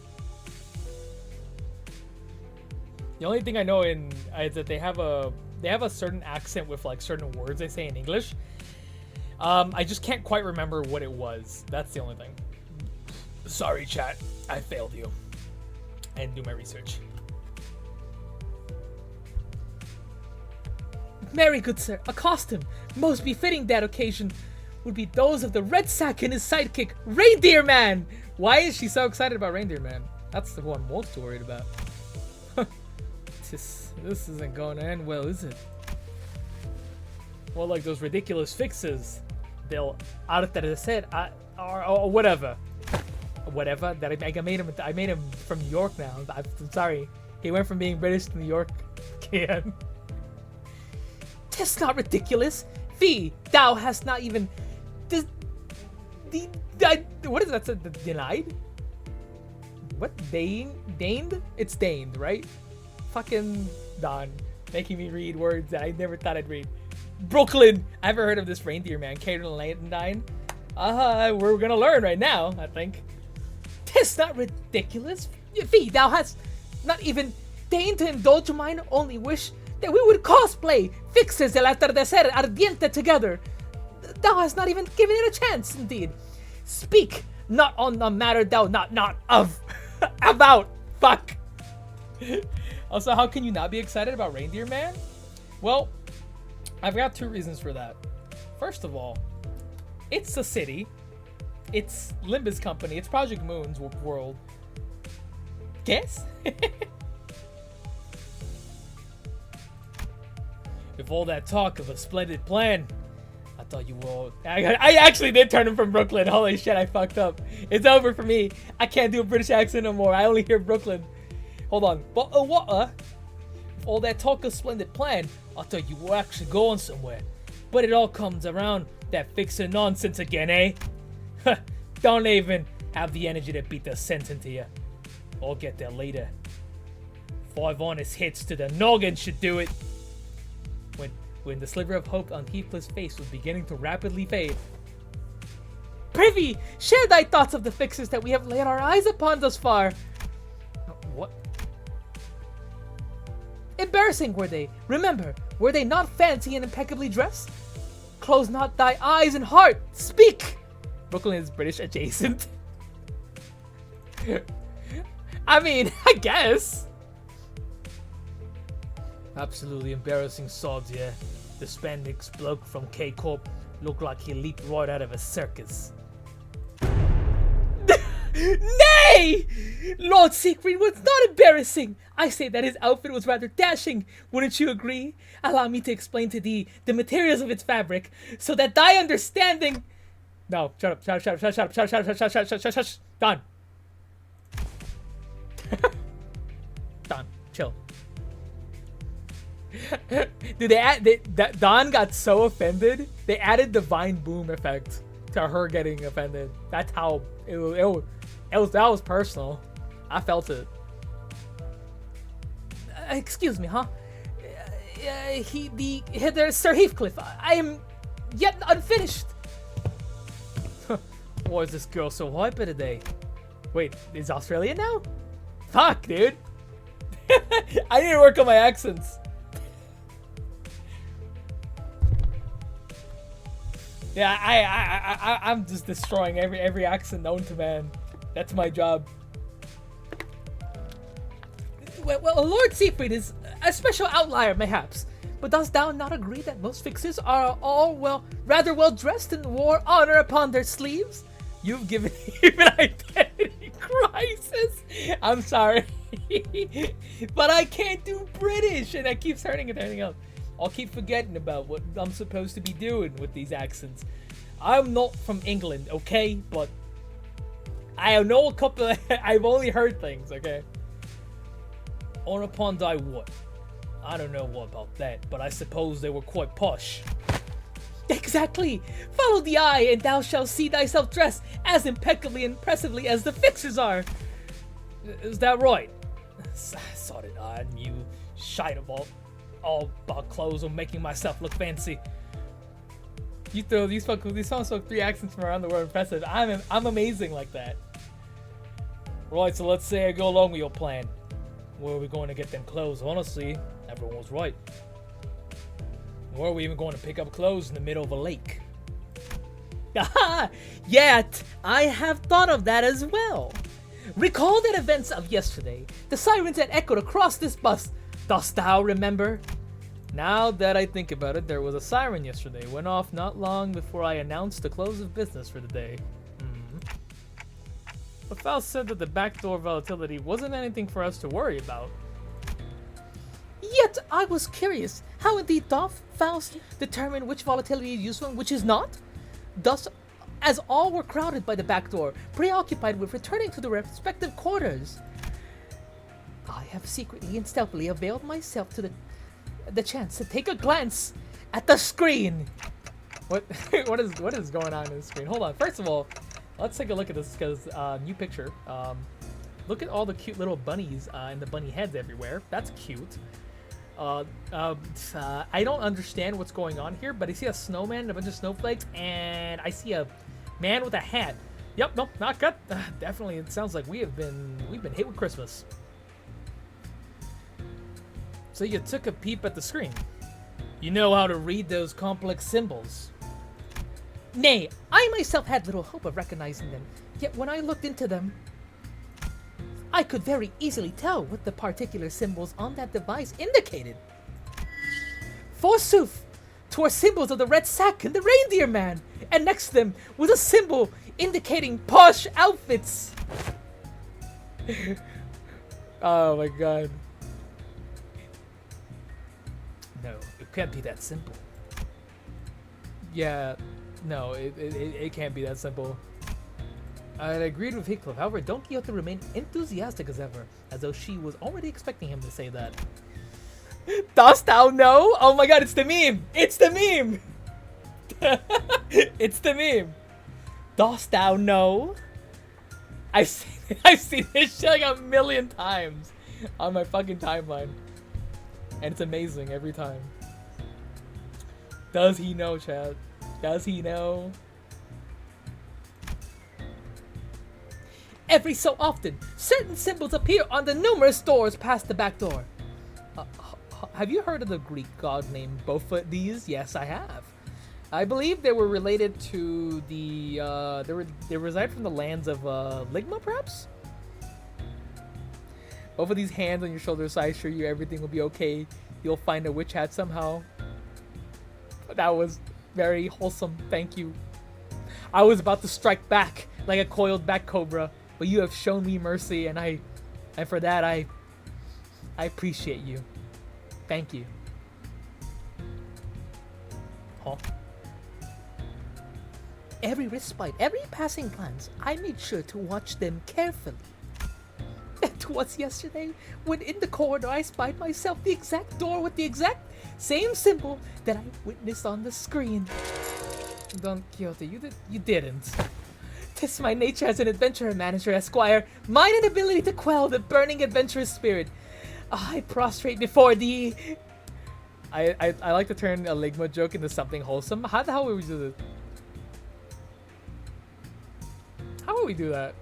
The only thing I know is that they have a certain accent with like certain words they say in English. I just can't quite remember what it was. That's the only thing. Sorry, chat. I failed you. I didn't do my research. Marry, good sir, accost him. Most befitting that occasion would be those of the Red Sack and his sidekick, Reindeer Man. Why is she so excited about Reindeer Man? That's who I'm most worried about. This isn't going to end well, is it? Well, like those ridiculous fixes. They'll atardecer or whatever. Whatever. That I made him from New York now. I'm sorry. He went from being British to New York again. 'Tis not ridiculous. Fee, thou hast not even what is that? Denied? What? Deigned? It's deigned, right? Fucking Don. Making me read words that I never thought I'd read. Brooklyn! I ever heard of this reindeer man, Caden Landine? We're gonna learn right now, I think. 'Tis not ridiculous. Fee, thou hast not even deigned to indulge mine only wish that we would cosplay Fixes el atardecer ardiente together. Thou hast not even given it a chance, indeed. Speak not on the matter thou not of. About. Fuck. Also, how can you not be excited about Reindeer Man? Well, I've got two reasons for that. First of all, it's a city. It's Limbus company. It's Project Moon's world. Guess? With all that talk of a splendid plan, I thought you were all... I actually did turn him from Brooklyn. Holy shit, I fucked up. It's over for me. I can't do a British accent no more. I only hear Brooklyn. Hold on. But what? With all that talk of splendid plan, I thought you were actually going somewhere. But it all comes around that fixer nonsense again, eh? Don't even have the energy to beat the sense into you. I'll get there later. 5 honest hits to the noggin should do it. When the sliver of hope on Heath's face was beginning to rapidly fade. Privy, share thy thoughts of the fixers that we have laid our eyes upon thus far. What? Embarrassing were they. Remember, were they not fancy and impeccably dressed? Close not thy eyes and heart. Speak! Brooklyn is British adjacent. I mean, I guess. Absolutely embarrassing sods, yeah. The Spandex bloke from K-Corp looked like he leaped right out of a circus. Nay! Lord Siegfried was not embarrassing. I say that his outfit was rather dashing. Wouldn't you agree? Allow me to explain to thee the materials of its fabric, so that thy understanding... No, shut up, shut up. Done. Done. Chill. Dude, Don got so offended, they added the Vine Boom effect to her getting offended. That's how that was personal. I felt it. Excuse me, huh? There's Sir Heathcliff. I am yet unfinished. Why is this girl so hyper today? Wait, is Australia now? Fuck, dude. I need to work on my accents. Yeah, I'm just destroying every accent known to man. That's my job. Well, Lord Siegfried is a special outlier, mayhaps. But dost thou not agree that most fixers are all, rather well dressed and wore honor upon their sleeves? You've given him an identity crisis. I'm sorry. But I can't do British, and that keeps turning into anything else. I'll keep forgetting about what I'm supposed to be doing with these accents. I'm not from England, okay? But I know a couple of... I've only heard things, okay? On upon thy what? I don't know what about that, but I suppose they were quite posh. Exactly! Follow the eye, and thou shalt see thyself dressed as impeccably and impressively as the fixers are. Is that right? Sod it on, you shite of all about clothes or making myself look fancy. You throw these songs spoke 3 accents from around the world. Impressive. I'm amazing like that. Right, so let's say I go along with your plan. Where are we going to get them clothes? Honestly, everyone was right. Where are we even going to pick up clothes in the middle of a lake? Aha! Yet, I have thought of that as well. Recall the events of yesterday. The sirens had echoed across this bus. Dost thou remember? Now that I think about it, there was a siren yesterday. Went off not long before I announced the close of business for the day. But Faust said that the backdoor volatility wasn't anything for us to worry about. Yet I was curious, how indeed doth Faust determine which volatility is useful and which is not? Thus, as all were crowded by the back door, preoccupied with returning to their respective quarters, I have secretly and stealthily availed myself to the chance to take a glance at the screen. What what is going on the screen? Hold on. First of all, let's take a look at this because new picture. Look at all the cute little bunnies and the bunny heads everywhere. That's cute. I don't understand what's going on here, but I see a snowman and a bunch of snowflakes, and I see a man with a hat. Yep, nope, not good. Definitely, it sounds like we've been hit with Christmas. So you took a peep at the screen. You know how to read those complex symbols. Nay, I myself had little hope of recognizing them, yet when I looked into them, I could very easily tell what the particular symbols on that device indicated. Forsooth, 'twere symbols of the red sack and the reindeer man, and next to them was a symbol indicating posh outfits. Oh my god. No, it can't be that simple. Yeah, no, it can't be that simple. I agreed with Heath. However, Don Quixote remained enthusiastic as ever, as though she was already expecting him to say that. Dost thou know? Oh my god, it's the meme! It's the meme! It's the meme! Dost thou know? I've seen this shit like a million times on my fucking timeline. And it's amazing every time. Does he know, Chad? Does he know? Every so often, certain symbols appear on the numerous doors past the back door. Have you heard of the Greek god named Bophades? Yes, I have. I believe they were related to the, they reside from the lands of, Ligma, perhaps? Both of these hands on your shoulders, so I assure you everything will be okay. You'll find a witch hat somehow. That was very wholesome, thank you. I was about to strike back like a coiled back cobra, but you have shown me mercy, and for that I appreciate you. Thank you. Huh? Every respite, every passing glance, I made sure to watch them carefully. It was yesterday when in the corridor I spied myself the exact door with the exact same symbol that I witnessed on the screen. Don Quixote, you didn't. 'Tis my nature as an adventurer manager, Esquire, mine inability to quell the burning adventurous spirit. I prostrate before thee. I like to turn a Ligma joke into something wholesome. How the hell would we do this? How would we do that?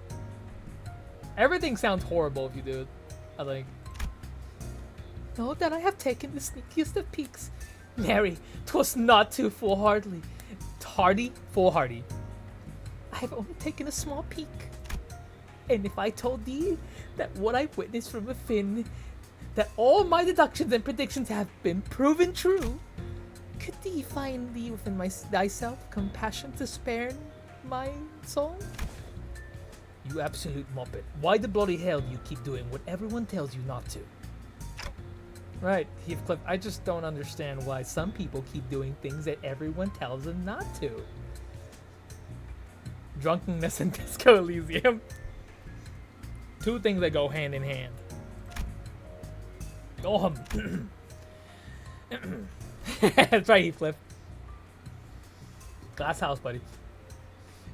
Everything sounds horrible if you do it, I think. Know that I have taken the sneakiest of peeks. Marry, 'twas not too foolhardy. Foolhardy. I have only taken a small peek. And if I told thee that what I witnessed from within, that all my deductions and predictions have been proven true, could thee find thee within thyself compassion to spare my soul? You absolute muppet. Why the bloody hell do you keep doing what everyone tells you not to? Right, Heathcliff, I just don't understand why some people keep doing things that everyone tells them not to. Drunkenness and Disco Elysium. Two things that go hand in hand. Oh, that's right, Heathcliff. Glass house, buddy.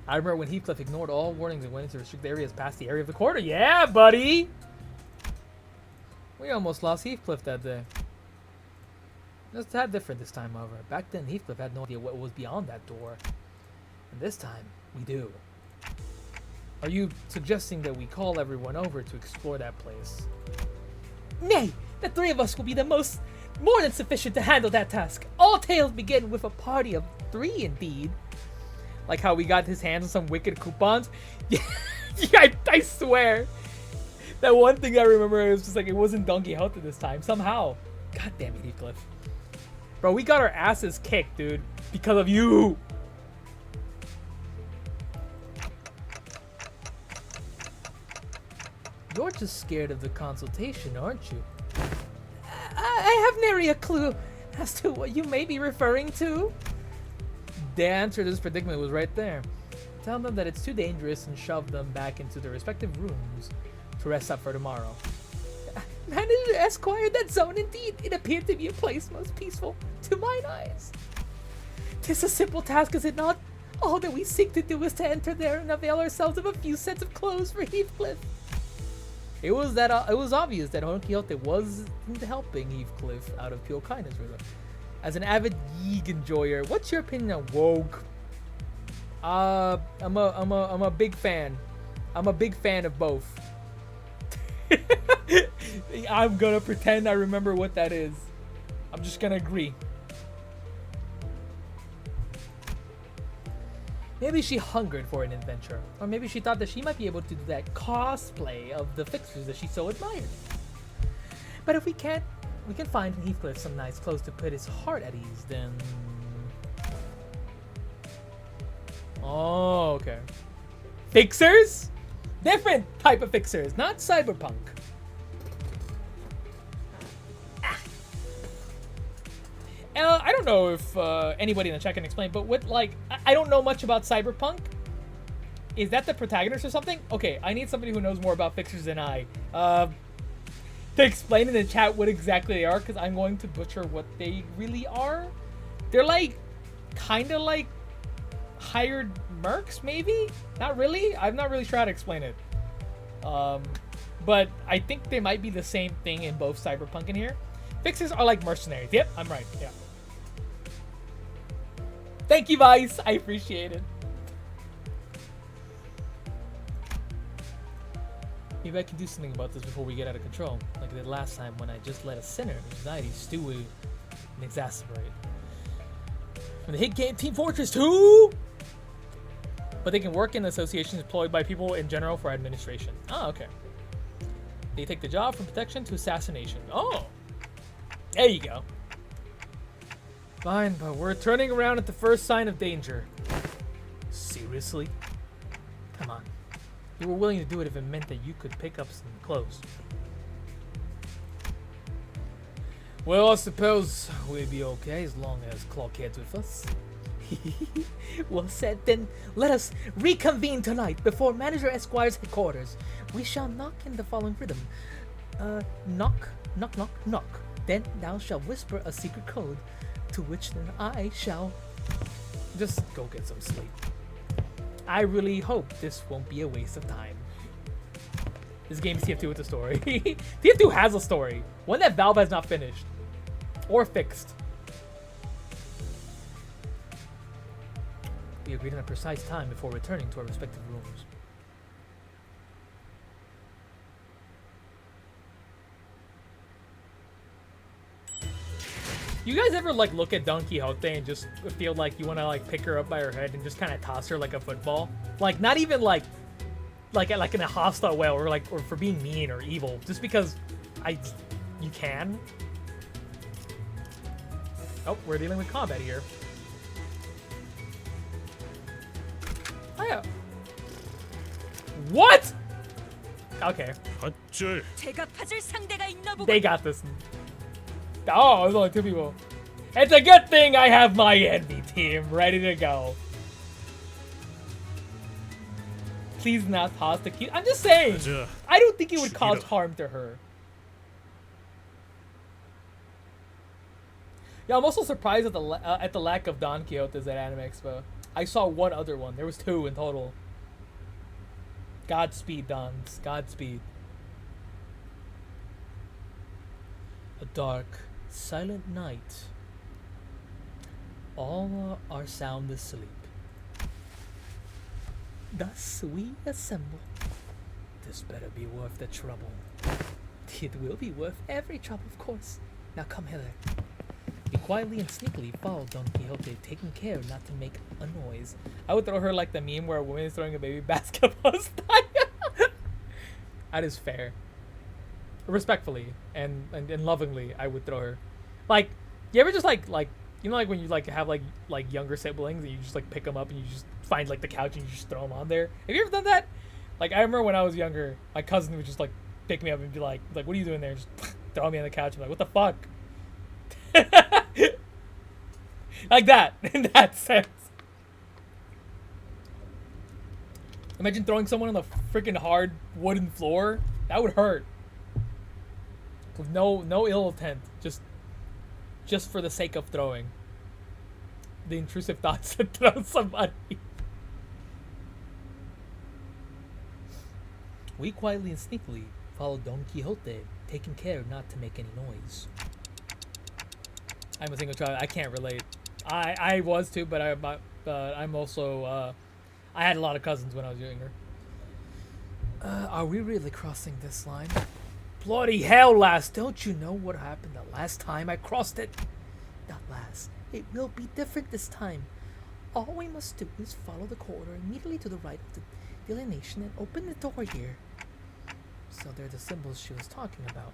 I remember when Heathcliff ignored all warnings and went into restricted areas past the area of the corridor. Yeah, buddy! We almost lost Heathcliff that day. It's a tad different this time, however. Back then, Heathcliff had no idea what was beyond that door. And this time, we do. Are you suggesting that we call everyone over to explore that place? Nay! The three of us will be more than sufficient to handle that task. All tales begin with a party of three, indeed. Like how we got his hands on some wicked coupons. Yeah, I swear. That one thing I remember, it was just like, it wasn't Don Quixote this time, somehow. God damn it, Heathcliff. Bro, we got our asses kicked, dude. Because of you. You're just scared of the consultation, aren't you? I have nary a clue as to what you may be referring to. The answer to this predicament was right there. Tell them that it's too dangerous and shove them back into their respective rooms to rest up for tomorrow. Manager Esquire, that zone indeed. It appeared to be a place most peaceful to mine eyes. 'Tis a simple task, is it not? All that we seek to do is to enter there and avail ourselves of a few sets of clothes for Heathcliff. It was obvious that Don Quixote wasn't helping Heathcliff out of pure kindness for them. As an avid Yeeg enjoyer, what's your opinion on woke? I'm a big fan. I'm a big fan of both. I'm gonna pretend I remember what that is. I'm just gonna agree. Maybe she hungered for an adventure, or maybe she thought that she might be able to do that cosplay of the fixtures that she so admired. But if we can find Heathcliff some nice clothes to put his heart at ease, then... Oh, okay. Fixers? Different type of fixers, not cyberpunk. I don't know if anybody in the chat can explain, but what, like, I don't know much about cyberpunk. Is that the protagonist or something? Okay, I need somebody who knows more about fixers than I. To explain in the chat what exactly they are, because I'm going to butcher what they really are. They're like, kind of like hired mercs, maybe? Not really? I'm not really sure how to explain it. But I think they might be the same thing in both cyberpunk and here. Fixers are like mercenaries. Yep, I'm right. Yeah. Thank you, Vice. I appreciate it. Maybe I can do something about this before we get out of control, like I did last time when I just let a sinner in anxiety stew and exasperate. From the hit game Team Fortress 2! But they can work in associations employed by people in general for administration. Oh, okay. They take the job from protection to assassination. Oh! There you go. Fine, but we're turning around at the first sign of danger. Seriously? Come on. You were willing to do it if it meant that you could pick up some clothes. Well, I suppose we'd be okay as long as Clockhead's with us. Well said, then let us reconvene tonight before Manager Esquire's headquarters. We shall knock in the following rhythm. Knock, knock, knock, knock. Then thou shalt whisper a secret code, to which then I shall... Just go get some sleep. I really hope this won't be a waste of time. This game is TF2 with a story. TF2 has a story. One that Valve has not finished. Or fixed. We agreed on a precise time before returning to our respective rooms. You guys ever like look at Don Quixote and just feel like you want to like pick her up by her head and just kind of toss her like a football? Like not even like in a hostile way or like or for being mean or evil, just because you can. Oh, we're dealing with combat here. Oh yeah. What? Okay. They got this. Oh, there's only 2 people. It's a good thing I have my envy team ready to go. Please not toss the key. I'm just saying. I don't think it would cause harm to her. Yeah, I'm also surprised at the lack of Don Quixotes at Anime Expo. I saw one other one. There was 2 in total. Godspeed, Dons. Godspeed. A dark, silent night. All are sound asleep. Thus we assemble. This better be worth the trouble. It will be worth every trouble, of course. Now come hither. We quietly and sneakily followed Don Quixote, taking care not to make a noise. I would throw her like the meme where a woman is throwing a baby basketball style. That is fair. Respectfully and lovingly, I would throw her. Like, you ever just like you know, like when you like have like younger siblings and you just like pick them up and you just find like the couch and you just throw them on there. Have you ever done that? Like, I remember when I was younger, my cousin would just like pick me up and be like what are you doing there? Just throw me on the couch. I'm like, what the fuck? Like that, in that sense. Imagine throwing someone on the freaking hard wooden floor. That would hurt. With no ill intent, just for the sake of throwing. the intrusive thoughts to throw somebody. We quietly and sneakily followed Don Quixote, taking care not to make any noise. I'm a single child. I can't relate. I was too, but I'm also I had a lot of cousins when I was younger. Are we really crossing this line? Bloody hell, lass! Don't you know what happened the last time I crossed it? Not lass. It will be different this time. All we must do is follow the corridor immediately to the right of the delineation and open the door here. So they're the symbols she was talking about.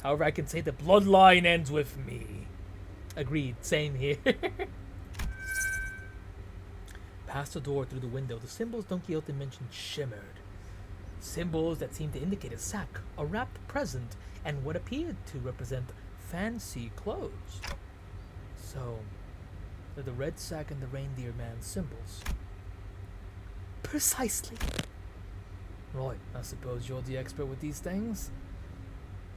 However, I can say the bloodline ends with me. Agreed. Same here. Past the door through the window, the symbols Don Quixote mentioned shimmered. Symbols that seemed to indicate a sack, a wrapped present, and what appeared to represent fancy clothes. So, they're the red sack and the reindeer man symbols. Precisely. Right, I suppose you're the expert with these things?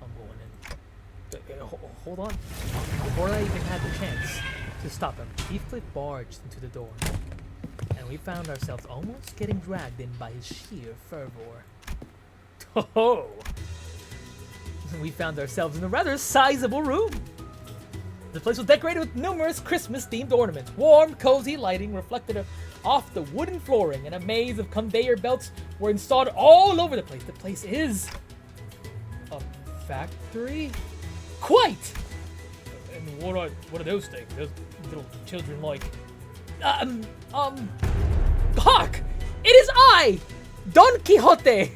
I'm going in. Hold on. Before I even had the chance to stop him, Heath barged into the door. And we found ourselves almost getting dragged in by his sheer fervor. Oh! We found ourselves in a rather sizable room. The place was decorated with numerous Christmas-themed ornaments. Warm, cozy lighting reflected off the wooden flooring, and a maze of conveyor belts were installed all over the place. The place is a factory? Quite! And what are those things? Those little children like... Hark! It is I! Don Quixote!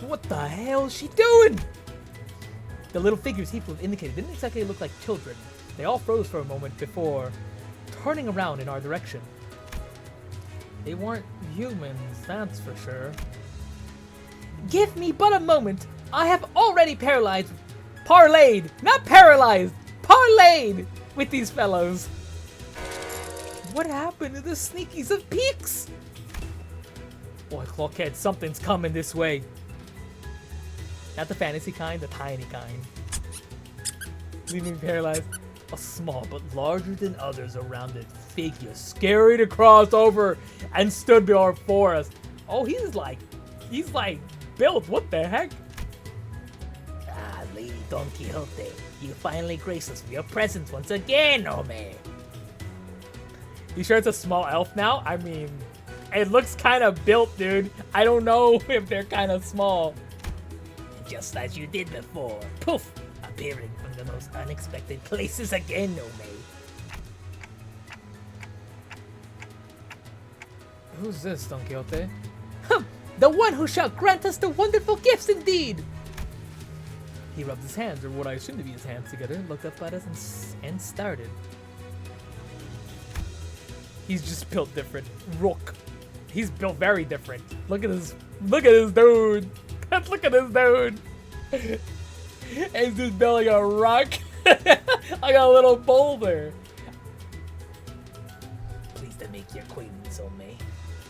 What the hell is she doing? The little figures Heath indicated didn't exactly look like children. They all froze for a moment before turning around in our direction. They weren't humans, that's for sure. Give me but a moment. I have already parlayed with these fellows. What happened to the sneakies of peaks? Boy, Clockhead, something's coming this way. Not the fantasy kind, the tiny kind. Leaving paralyzed. A small but larger than others around it figure scurried across over and stood before us. Oh, he's like built. What the heck? Ah, Lady Don Quixote, you finally grace us with your presence once again, oh man. You sure it's a small elf now? I mean, it looks kind of built, dude. I don't know if they're kind of small. Just as you did before. Poof! Appearing from the most unexpected places again, Omei. Who's this, Don Quixote? The one who shall grant us the wonderful gifts indeed! He rubbed his hands, or what I assume to be his hands together, looked up at us and started. He's just built different. Rook. He's built very different. Look at this dude. Look at this dude. He's just building a rock. I got a little boulder. Pleased to make your acquaintance, Omei.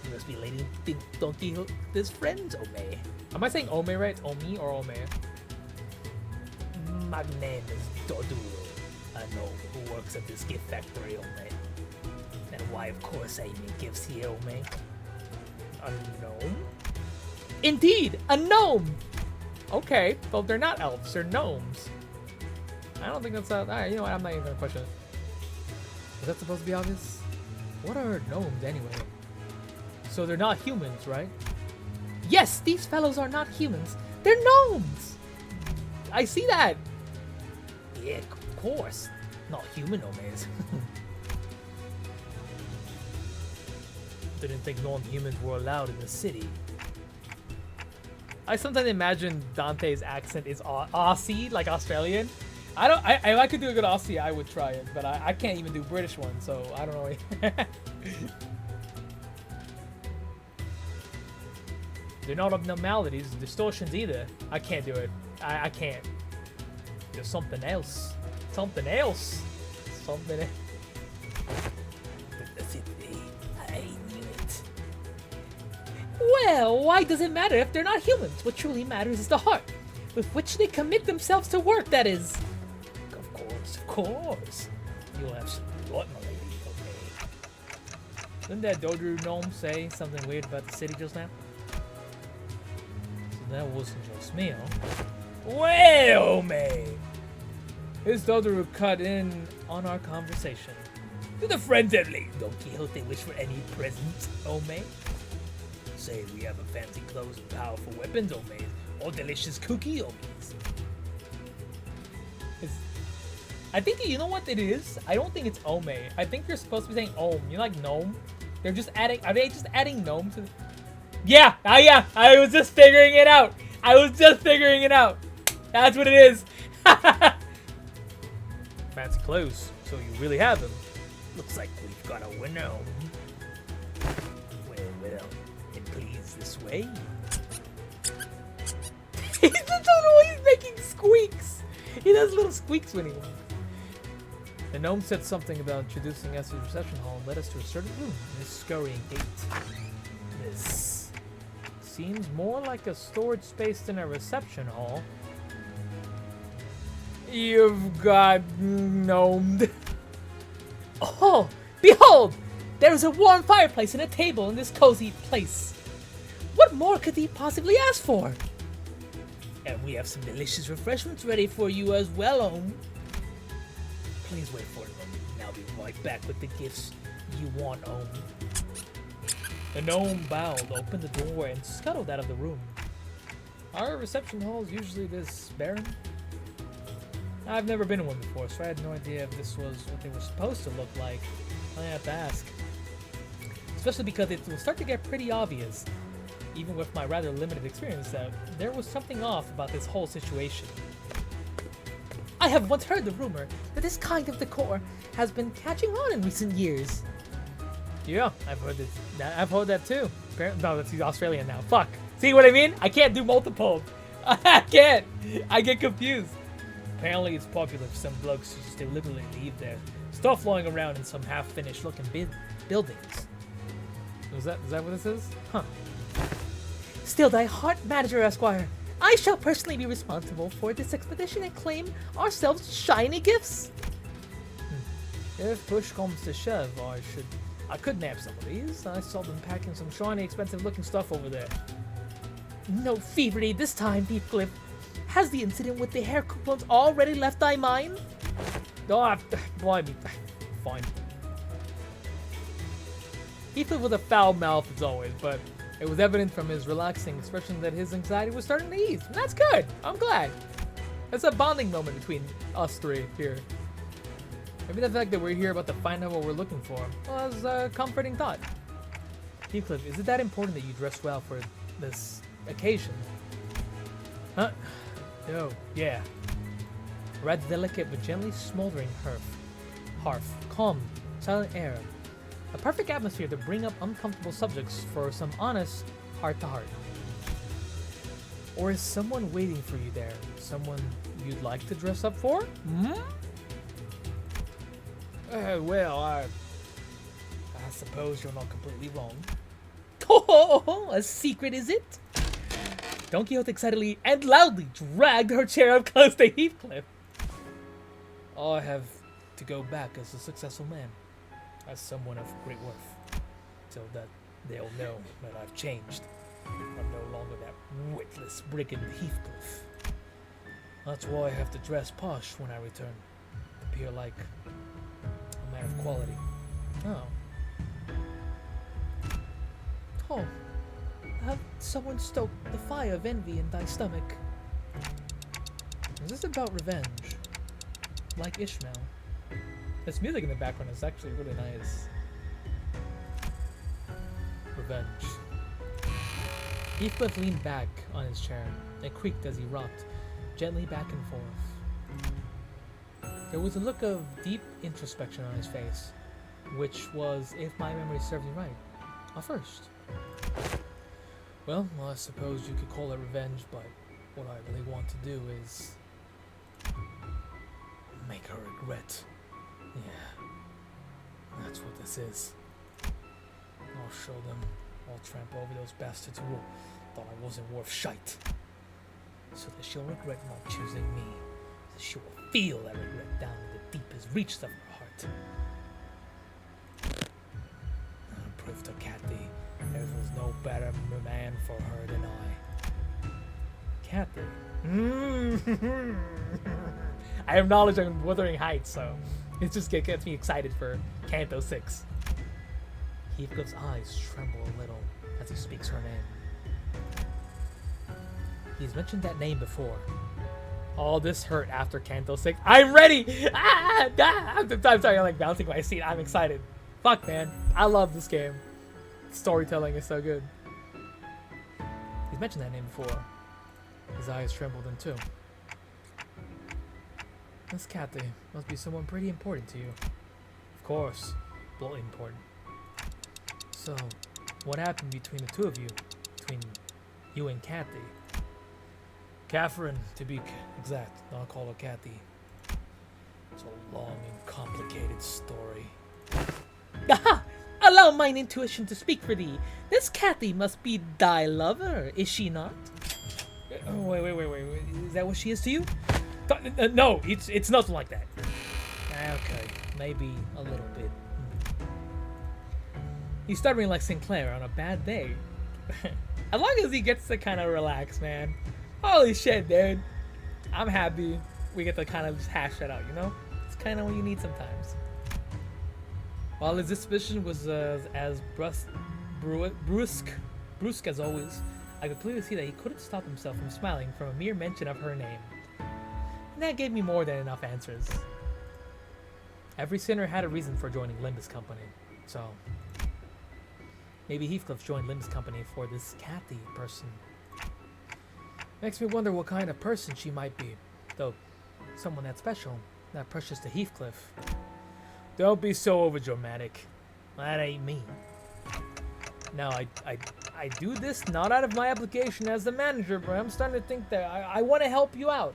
You must be Lady Don Quixote's friends, Omei. Am I saying Omei right? It's Omi or Omei? My name is Doduro. I know who works at this gift factory, Omei. And why, of course, I make gifts here, Omei. A gnome? Indeed, a gnome! Okay, well, they're not elves, they're gnomes. I don't think that's that. Alright, you know what? I'm not even gonna question it. Is that supposed to be obvious? What are gnomes anyway? So they're not humans, right? Yes, these fellows are not humans. They're gnomes! I see that! Yeah, of course. Not human gnomes. Didn't think non-humans were allowed in the city. I sometimes imagine Dante's accent is Aussie, like Australian. If I could do a good Aussie, I would try it, but I can't even do British one, so I don't know. They're not abnormalities, distortions either. I can't do it. I can't. There's something else. Something else. Something else. I knew it. Well, why does it matter if they're not humans? What truly matters is the heart with which they commit themselves to work, that is. Of course. You'll have some what, my lady? Okay. Didn't that Dodru gnome say something weird about the city just now? So that wasn't just me, huh? Well, May! His Dodru cut in on our conversation. Do the friends at Lady Don Quixote wish for any presents, Ome? Say we have a fancy clothes and powerful weapons, Ome, or delicious cookie, Omes. I think, you know what it is? I don't think it's Ome. I think you're supposed to be saying Om. You know, like gnome? They're just adding, are they just adding gnome to the... Yeah, I was just figuring it out. That's what it is. Fancy clothes, so you really have them. Looks like we've got a winner. Well, and please this way. He's always making squeaks. He does little squeaks when he wants. The gnome said something about introducing us to the reception hall and led us to a certain room in his scurrying gait. This seems more like a storage space than a reception hall. You've got gnomed. Oh, behold! There is a warm fireplace and a table in this cozy place. What more could he possibly ask for? And we have some delicious refreshments ready for you as well, Om. Please wait for a moment, and I'll be right back with the gifts you want, Om. The gnome bowed, opened the door, and scuttled out of the room. Are reception halls usually this barren? I've never been in one before, so I had no idea if this was what they were supposed to look like. I have to ask. Especially because it will start to get pretty obvious, even with my rather limited experience, that there was something off about this whole situation. I have once heard the rumor that this kind of decor has been catching on in recent years. Yeah, I've heard this. I've heard that too. No, that's Australian now. Fuck. See what I mean? I can't do multiple. I can't. I get confused. Apparently it's popular for some blokes to just deliberately leave their stuff lying around in some half-finished looking buildings. Is that what this is? Huh. Still thy heart, Manager Esquire. I shall personally be responsible for this expedition and claim ourselves shiny gifts. If push comes to shove, I could nab some of these. I saw them packing some shiny, expensive-looking stuff over there. No thievery this time, Heathcliff. Has the incident with the hair coupons already left thy mind? Oh, blimey. Fine. Heathcliff with a foul mouth as always, but it was evident from his relaxing expression that his anxiety was starting to ease. And that's good. I'm glad. That's a bonding moment between us three here. Maybe the fact that we're here about to find out what we're looking for was a comforting thought. Heathcliff, is it that important that you dress well for this occasion? Huh? No, yeah. A rather delicate but gently smoldering hearth. Calm, silent air. A perfect atmosphere to bring up uncomfortable subjects for some honest heart-to-heart. Or is someone waiting for you there? Someone you'd like to dress up for? Hmm? Well, I suppose you're not completely wrong. Oh, a secret is it? Don Quixote excitedly and loudly dragged her chair up close to Heathcliff. I have to go back as a successful man, as someone of great worth, so that they'll know that I've changed. I'm no longer that witless brigand Heathcliff. That's why I have to dress posh when I return, appear like a man of quality. Oh, have someone stoke the fire of envy in thy stomach. Is this about revenge? Like Ishmael. This music in the background is actually really nice. Revenge. Heathcliff leaned back on his chair and creaked as he rocked gently back and forth. There was a look of deep introspection on his face, which was, if my memory serves me right, a first. Well, I suppose you could call it revenge, but what I really want to do is make her regret. Yeah, that's what this is. I'll show them. I'll trample over those bastards who thought I wasn't worth shite. So that she'll regret not choosing me. So she will feel that regret down in the deepest reaches of her heart. better man for her than I. Kathy. I have knowledge on Wuthering Heights, so it just gets me excited for Kanto 6. Heathcliff's eyes tremble a little as he speaks her name. He's mentioned that name before. All this hurt after Kanto 6. I'm ready! I'm sorry, I'm like bouncing my seat. I'm excited. Fuck, man. I love this game. Storytelling is so good. He's mentioned that name before. His eyes trembled then too. This Kathy must be someone pretty important to you. Of course. Bloody important. So, what happened between the two of you? Between you and Kathy? Catherine, to be exact. I'll call her Kathy. It's a long and complicated story. Aha! Allow mine intuition to speak for thee. This Kathy must be thy lover, is she not? Wait. Is that what she is to you? No, it's nothing like that. Okay, maybe a little bit. He's stuttering like Sinclair on a bad day. As long as he gets to kind of relax, man. Holy shit, dude. I'm happy we get to kind of just hash that out, you know? It's kind of what you need sometimes. While his disposition was as brusque as always, I could clearly see that he couldn't stop himself from smiling from a mere mention of her name. And that gave me more than enough answers. Every sinner had a reason for joining Limbus Company, so maybe Heathcliff joined Limbus Company for this Kathy person. Makes me wonder what kind of person she might be, though someone that special, that precious to Heathcliff. Don't be so overdramatic. That ain't me. No, I do this not out of my obligation as the manager, but I'm starting to think that I want to help you out,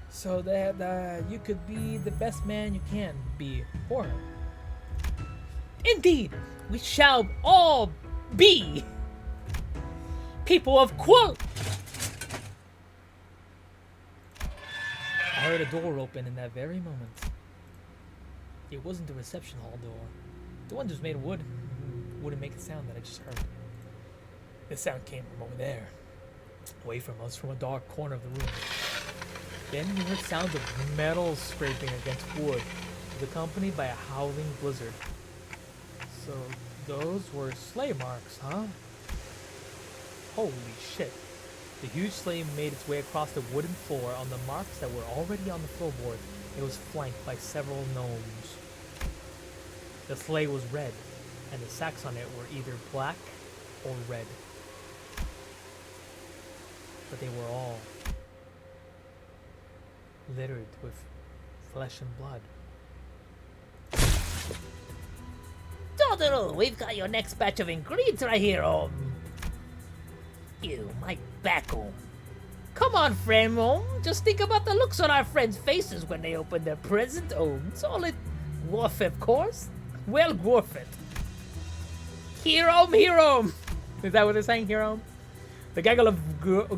so that you could be the best man you can be for her. Indeed, we shall all be people of quote. I heard a door open in that very moment. It wasn't the reception hall door. The one just made of wood. Wouldn't make a sound that I just heard. The sound came from over there, away from us, from a dark corner of the room. Then we heard sounds of metal scraping against wood, accompanied by a howling blizzard. So those were sleigh marks, huh? Holy shit. The huge sleigh made its way across the wooden floor on the marks that were already on the floorboard. It was flanked by several gnomes. The sleigh was red, and the sacks on it were either black or red. But they were all littered with flesh and blood. Totoro, we've got your next batch of ingredients right here, You, my back, Come on, friend, Just think about the looks on our friends' faces when they open their present, It's all it worth, of course. Well worth it. Hero! Is that what they're saying, hero? The gaggle of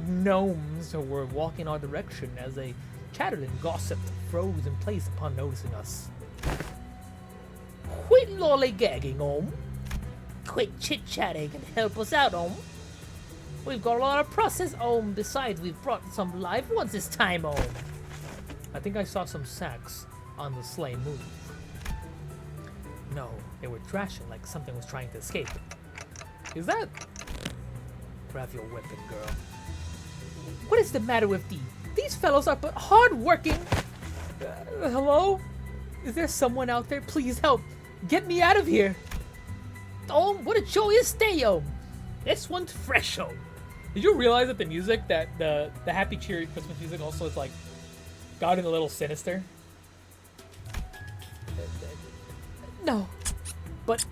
gnomes were walking our direction as they chattered and gossiped, froze in place upon noticing us. Quit lollygagging, Quit chit-chatting and help us out, We've got a lot of process, Besides, we've brought some live ones this time, I think I saw some sacks on the sleigh move. No, they were thrashing like something was trying to escape. Is that... Grab your weapon, girl. What is the matter with thee? These fellows are but hard-working. Hello? Is there someone out there? Please help. Get me out of here. What a joyous day, This one's fresh, Did you realize that the music, that the happy, cheery Christmas music also is like gotten a little sinister? No, but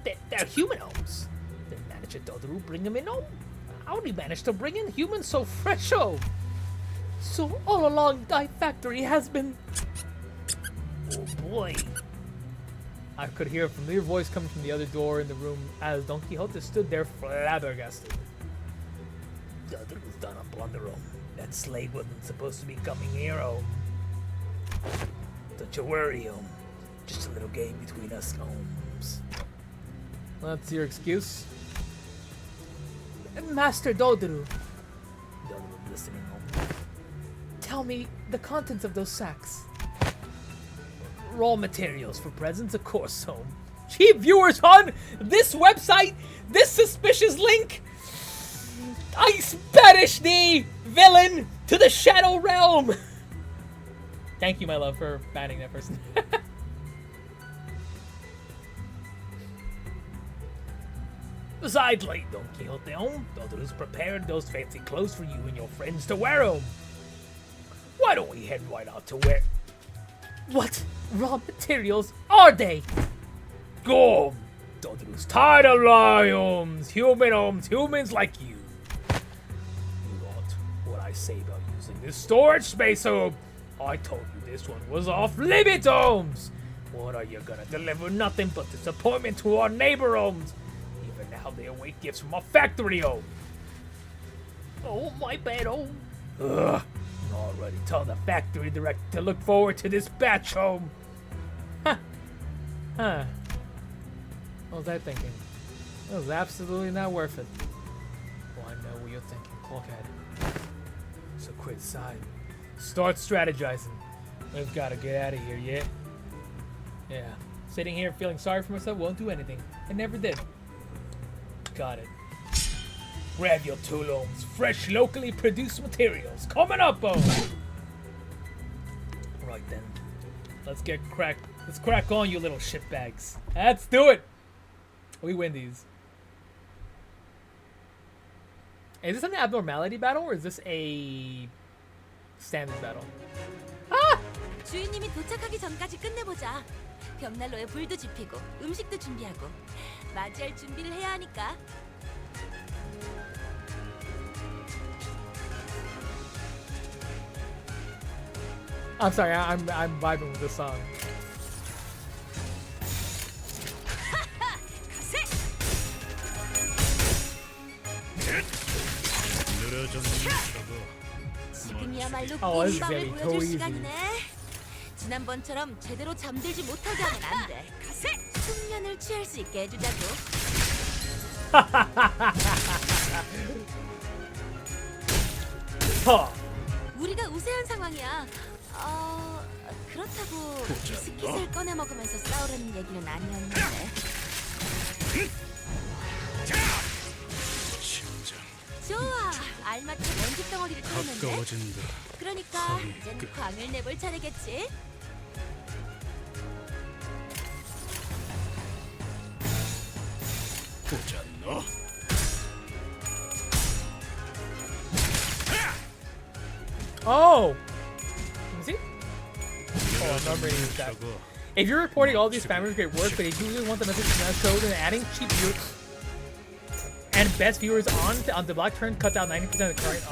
they're human homes. They managed to bring them in home. How do you manage to bring in humans so fresh, So all along, thy factory has been... Oh boy. I could hear a familiar voice coming from the other door in the room as Don Quixote stood there flabbergasted. Dodoru's done a blunder, That slave wasn't supposed to be coming here, Don't you worry, Just a little game between us, That's your excuse? Master Dodoru, Dodoru listening. tell me the contents of those sacks. Raw materials for presents, of course, home. Cheap viewers on this website, this suspicious link. I banish thee, villain, to the Shadow Realm. Thank you, my love, for banning that person. Besides, like Don Quixote, Dodoru's prepared those fancy clothes for you and your friends to wear them. Why don't we head right out to where? What raw materials are they? Go! Dodoru's tired of lions, humans like you. You want what I say about using this storage space, home? I told you this one was off limit, homes. What are you gonna deliver? Nothing but disappointment to our neighbor homes. Even now they await gifts from our factory, home. Oh, my bad, oh. Ugh. Already tell the factory director to look forward to this batch, home. Huh. What was I thinking? It was absolutely not worth it. Well, I know what you're thinking, Clockhead. So quit sighing. Start strategizing. We've got to get out of here, yeah? Yeah. Sitting here feeling sorry for myself won't do anything. I never did. Got it. Grab your toolhomes, fresh, locally produced materials. Coming up, Right then. Let's crack on, you little shitbags. Let's do it. We win these. Is this an abnormality battle or is this a standard battle? 아! 주인님이 도착하기 전까지 끝내보자. 벽난로에 불도 지피고 음식도 준비하고 맞이할 준비를 해야 하니까. I'm sorry, I'm vibing with this song. 지금이야말로 Oh, this is 꿀밤을 gonna be 보여줄 too easy. 시간이네. 지난번처럼 제대로 잠들지 못하게 하면 안 돼. 숙면을 취할 수 있게 해주자고. 우리가 우세한 상황이야. 그렇다고 비스킷을 꺼내 먹으면서 싸우려는 얘기는 아니었는데. 좋아, 알맞게 먼지 덩어리를 털었는데. 그러니까 이젠 광을 내볼 차례겠지. 보지 않나? Oh! Let me see. Oh, I'm not reading this chat. If you're reporting all these spammers, great work, but if you really want the message to not show, then adding cheap viewers and best viewers on the black turn cuts out 90% of the current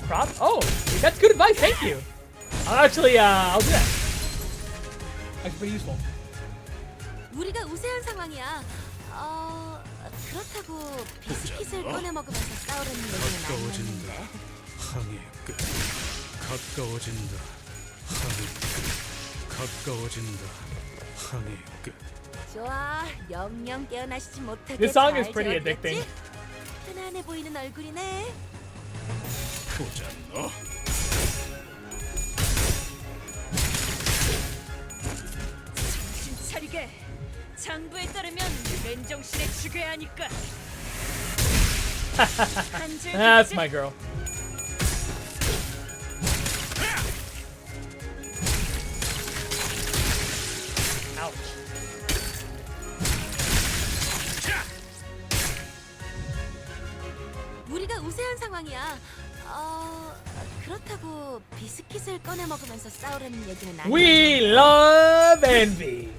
crop. Oh, that's good advice. Thank you. I'll do that. That's pretty useful. 우리가 우세한 상황이야. 그렇다고 비스킷을 꺼내 먹으면서 싸우려는 얘기는 아니었는데. 항해 끝. 가까워진다. 항해 끝. 가까워진다. 항해 끝. 좋아, 영영 깨어나시지 못하게 This song 잘 is pretty 재웠겠지? addicting. 편안해 보이는 얼굴이네. 보지 않나? 정신 차리게. 장부에 따르면 맨정신에 죽여야 하니까. That's my girl. Ouch. 우리가 우세한 상황이야. 그렇다고 비스킷을 꺼내 먹으면서 싸우려는 얘기는 아니야. We love envy.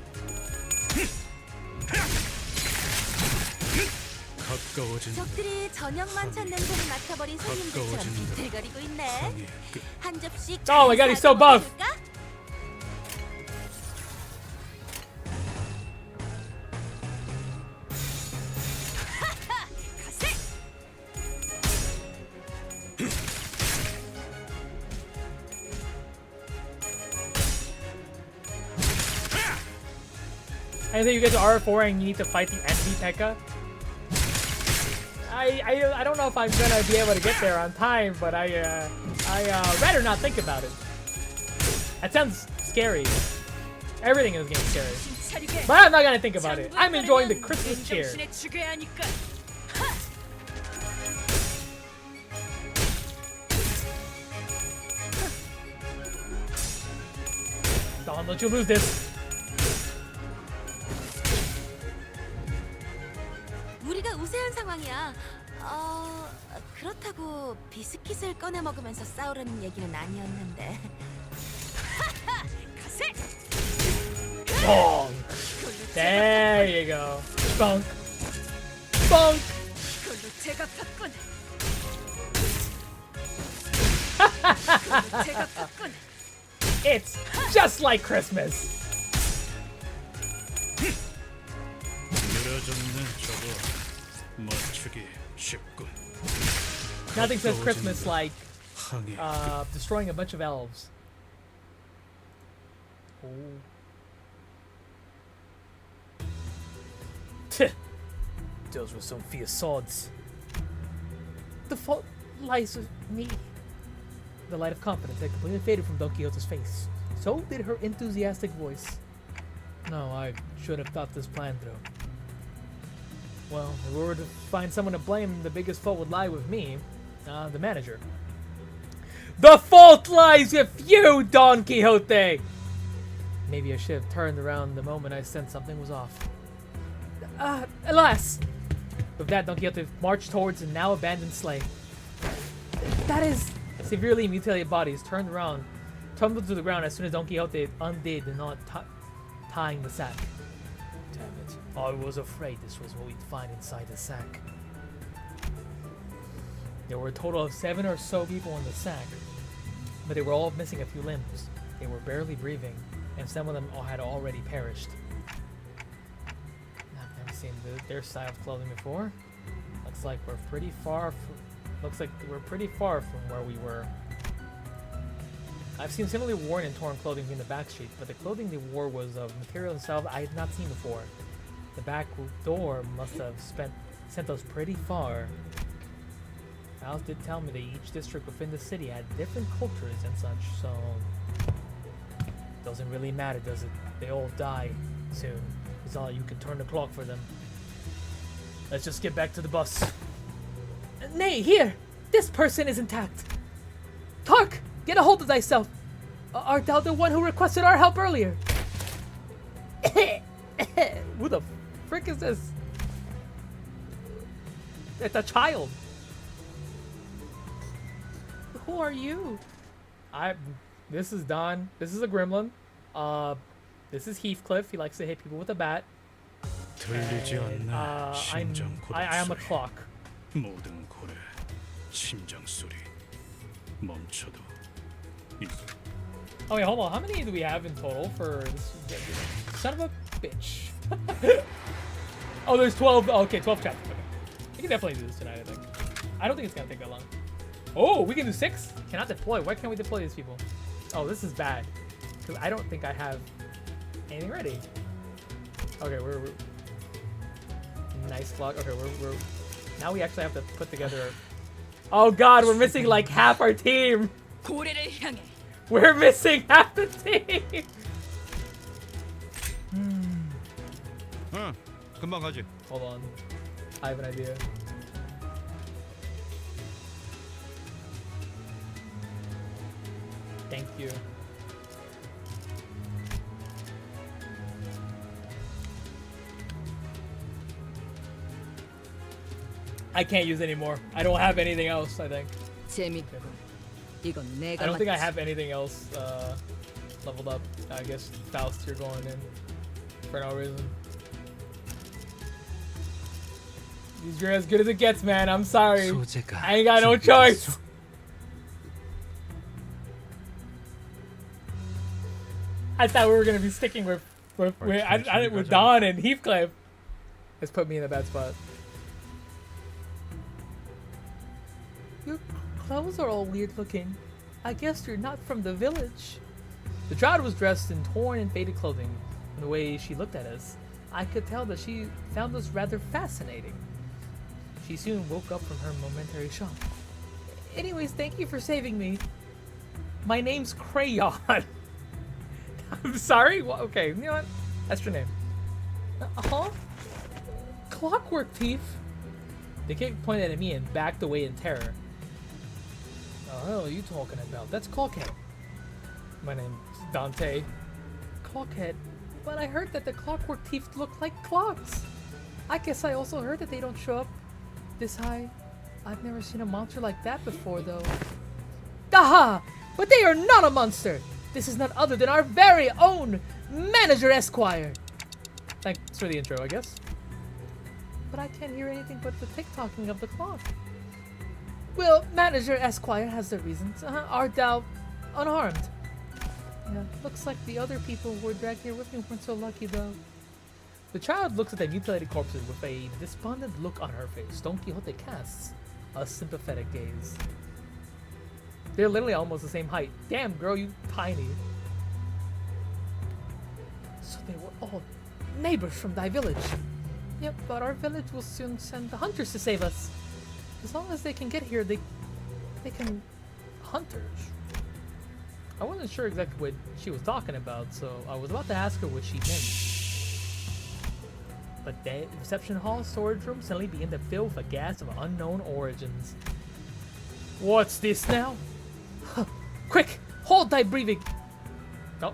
가까워진다. 적들이 저녁만 찬 냄새를 맡아버린 손님들처럼 가까워진다. 비틀거리고 있네. 항해 끝. 한 접시. Oh my God, he's so buff. 먹어볼까? And then you get to R4 and you need to fight the envy P.E.K.K.A. I don't know if I'm gonna be able to get there on time, but I rather not think about it. That sounds scary. Everything is getting scary. But I'm not gonna think about it. I'm enjoying the Christmas cheer. Don't you lose this. 우리가 우세한 상황이야. 그렇다고 비스킷을 꺼내 먹으면서 싸우려는 얘기는 아니었는데. 가세! Bonk. There you go. Bonk. Bonk. 이걸로 제가 받군. 제가 받군. It's just like Christmas. 느려졌네 저거. 맞추기 쉽군. Nothing says Christmas like 항해 destroying a bunch of elves. Oh. Those were some fierce swords. The fault lies with me. The light of confidence had completely faded from Don Quixote's face. So did her enthusiastic voice. No, I should have thought this plan through. Well, if we were to find someone to blame, the biggest fault would lie with me, the manager. The fault lies with you, Don Quixote! Maybe I should have turned around the moment I sensed something was off. Alas! With that, Don Quixote marched towards the now abandoned sleigh. That is... Severely mutilated bodies turned around, tumbled to the ground as soon as Don Quixote undid the knot tying the sack. Damn it. I was afraid this was what we'd find inside the sack. There were a total of 7 or so people in the sack, but they were all missing a few limbs. They were barely breathing, and some of them had already perished. I've never seen their style of clothing before. Looks like we're pretty far from where we were. I've seen similarly worn and torn clothing in the back street, but the clothing they wore was of material itself I had not seen before. The back door must have sent us pretty far. Alice did tell me that each district within the city had different cultures and such, so... Doesn't really matter, does it? They all die soon. It's not like you can turn the clock for them. Let's just get back to the bus. Nay, here! This person is intact! Tark! Get a hold of thyself! Art thou the one who requested our help earlier? Who the frick is this? It's a child! Who are you? This is Don. This is a gremlin. This is Heathcliff. He likes to hit people with a bat. 들리지 않나 심장 I am a 소리. clock. 모든 고래 심장 소리 멈춰도 Oh wait, hold on. How many do we have in total for this? Son of a bitch. Oh, there's 12. Oh, okay, 12 chapters. Okay. We can definitely do this tonight, I think. I don't think it's gonna take that long. Oh, we can do 6? Cannot deploy. Why can't we deploy these people? Oh, this is bad. Because I don't think I have anything ready. Okay, we're nice clock. Okay, we're now we actually have to put together. Oh God, we're missing like half our team. 고래를 향해. We're missing half the team. 응, 금방 가지. Hold on, I have an idea. Thank you. I can't use anymore. I don't have anything else, I think. 재밌고. 이건 내가 I don't think I have anything else leveled up. I guess Faust, you're going in for no reason. You're as good as it gets, man. I'm sorry. I ain't got no choice. I thought we were gonna be sticking with Don and Heathcliff. It's put me in a bad spot. Your clothes are all weird looking. I guess you're not from the village. The child was dressed in torn and faded clothing. In the way she looked at us, I could tell that she found us rather fascinating. She soon woke up from her momentary shock. Anyways, thank you for saving me. My name's Crayon. I'm sorry? Well, okay, you know what? That's your name. Huh? Clockwork Thief? The kid pointed at me and backed away in terror. Oh, hell are you talking about? That's Clockhead. My name's Dante. Clockhead? But I heard that the Clockwork Thief look like clocks. I guess I also heard that they don't show up this high. I've never seen a monster like that before, though. Aha! But they are not a monster! This is none other than our very own Manager Esquire! Thanks for the intro, I guess. But I can't hear anything but the tick-tocking of the clock. Well, Manager Esquire has their reasons. Art thou unharmed? Yeah, looks like the other people who were dragged here with me weren't so lucky, though. The child looks at the mutilated corpses with a despondent look on her face. Don Quixote casts a sympathetic gaze. They're literally almost the same height. Damn, girl, you tiny. So they were all neighbors from thy village. Yep, but our village will soon send the hunters to save us. As long as they can get here, they can... Hunters? I wasn't sure exactly what she was talking about, so I was about to ask her what she meant. But the reception hall storage room suddenly began to fill with a gas of unknown origins. What's this now? Quick! Hold thy breathing! Oh.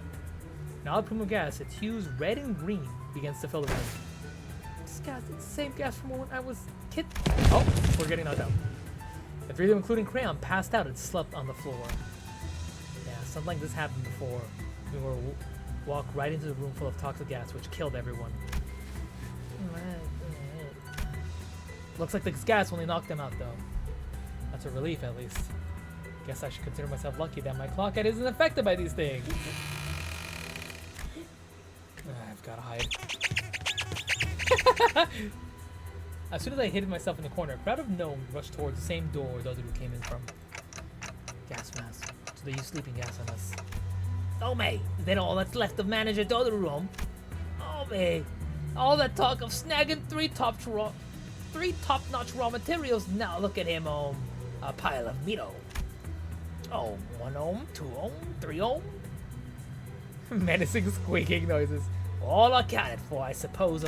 Now the plume of gas, its hues red and green, begins to fill the room. This gas is the same gas from when I was a kid. Oh, we're getting knocked out. The three of them, including Crayon, passed out and slept on the floor. Yeah, something like this happened before. We were walked right into the room full of toxic gas, which killed everyone. Looks like this gas only knocked them out, though. That's a relief, at least. Guess I should consider myself lucky that my clockhead isn't affected by these things. I've gotta hide. As soon as I hid myself in the corner, a crowd of gnomes rushed towards the same door Dodoru came in from. Gas mask. So they use sleeping gas on us. Oh, mate, is that all that's left of Manager Dodoru? Oh, mate. All that talk of snagging three top-notch raw materials. Now look at him, a pile of meat. Oh, 1 ohm, 2 ohm, 3 ohm. Menacing squeaking noises. All accounted for, I suppose,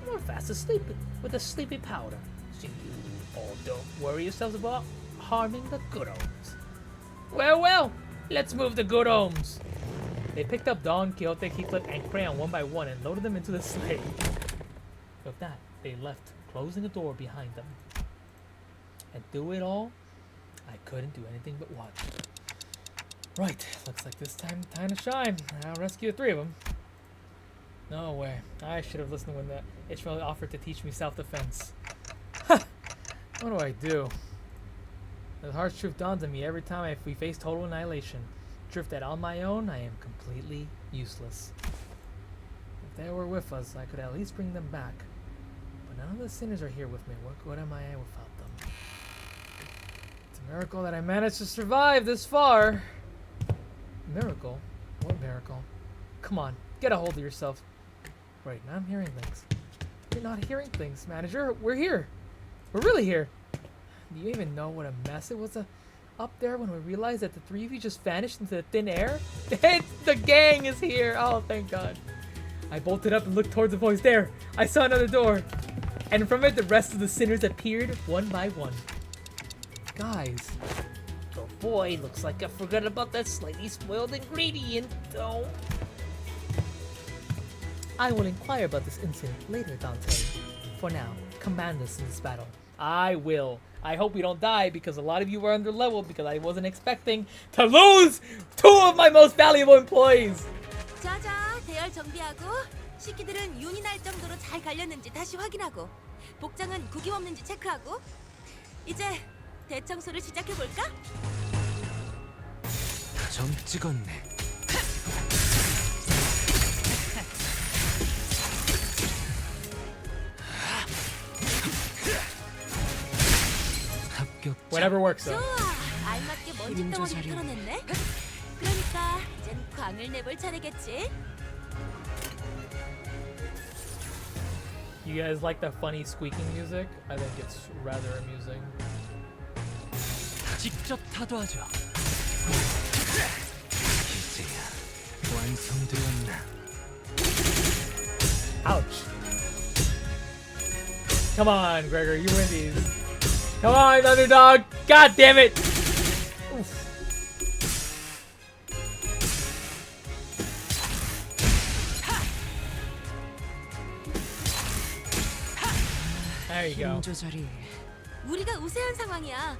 We're fast asleep with a sleepy powder. So you all don't worry yourselves about harming the good ohms. Well, well, let's move the good ohms. They picked up Don Quixote, Heath, and Crayon one by one and loaded them into the sleigh. With that, they left, closing the door behind them. And through it all, I couldn't do anything but watch. Right, looks like this time to shine. I'll rescue the three of them. No way. I should have listened when Ishmael offered to teach me self-defense. What do I do? The harsh truth dawns on me every time we face total annihilation. Truth that on my own, I am completely useless. If they were with us, I could at least bring them back. But none of the sinners are here with me. What good am I without them? It's a miracle that I managed to survive this far. Miracle? What miracle? Come on, get a hold of yourself. Right, now I'm hearing things. You're not hearing things, Manager. We're here. We're really here. Do you even know what a mess it was up there when we realized that the three of you just vanished into the thin air? The gang is here. Oh, thank God. I bolted up and looked towards the voice. There, I saw another door. And from it, the rest of the sinners appeared one by one. Guys. Oh boy, looks like I forgot about that slightly spoiled ingredient, though. I will inquire about this incident later, Dante. For now, command us in this battle. I will. I hope we don't die because a lot of you are under level because I wasn't expecting to lose 2 of my most valuable employees. 자자, 대열 정비하고 식기들은 윤이 날 정도로 잘 갈렸는지 다시 확인하고 복장은 구김 없는지 체크하고 이제 대청소를 시작해 볼까? 점 찍었네. Whatever works, though. 좋아, 알맞게 먼지 덩어리 털어냈네. 그러니까 이젠 광을 내볼 차례겠지. You guys like the funny squeaking music? I think it's rather amusing. 직접 타도하죠. 이제야 완성되었나? Ouch. Come on, Gregor, you win these. Come on, underdog. God damn it. Oof. There you go. 힘 조절이 우리가 우세한 상황이야.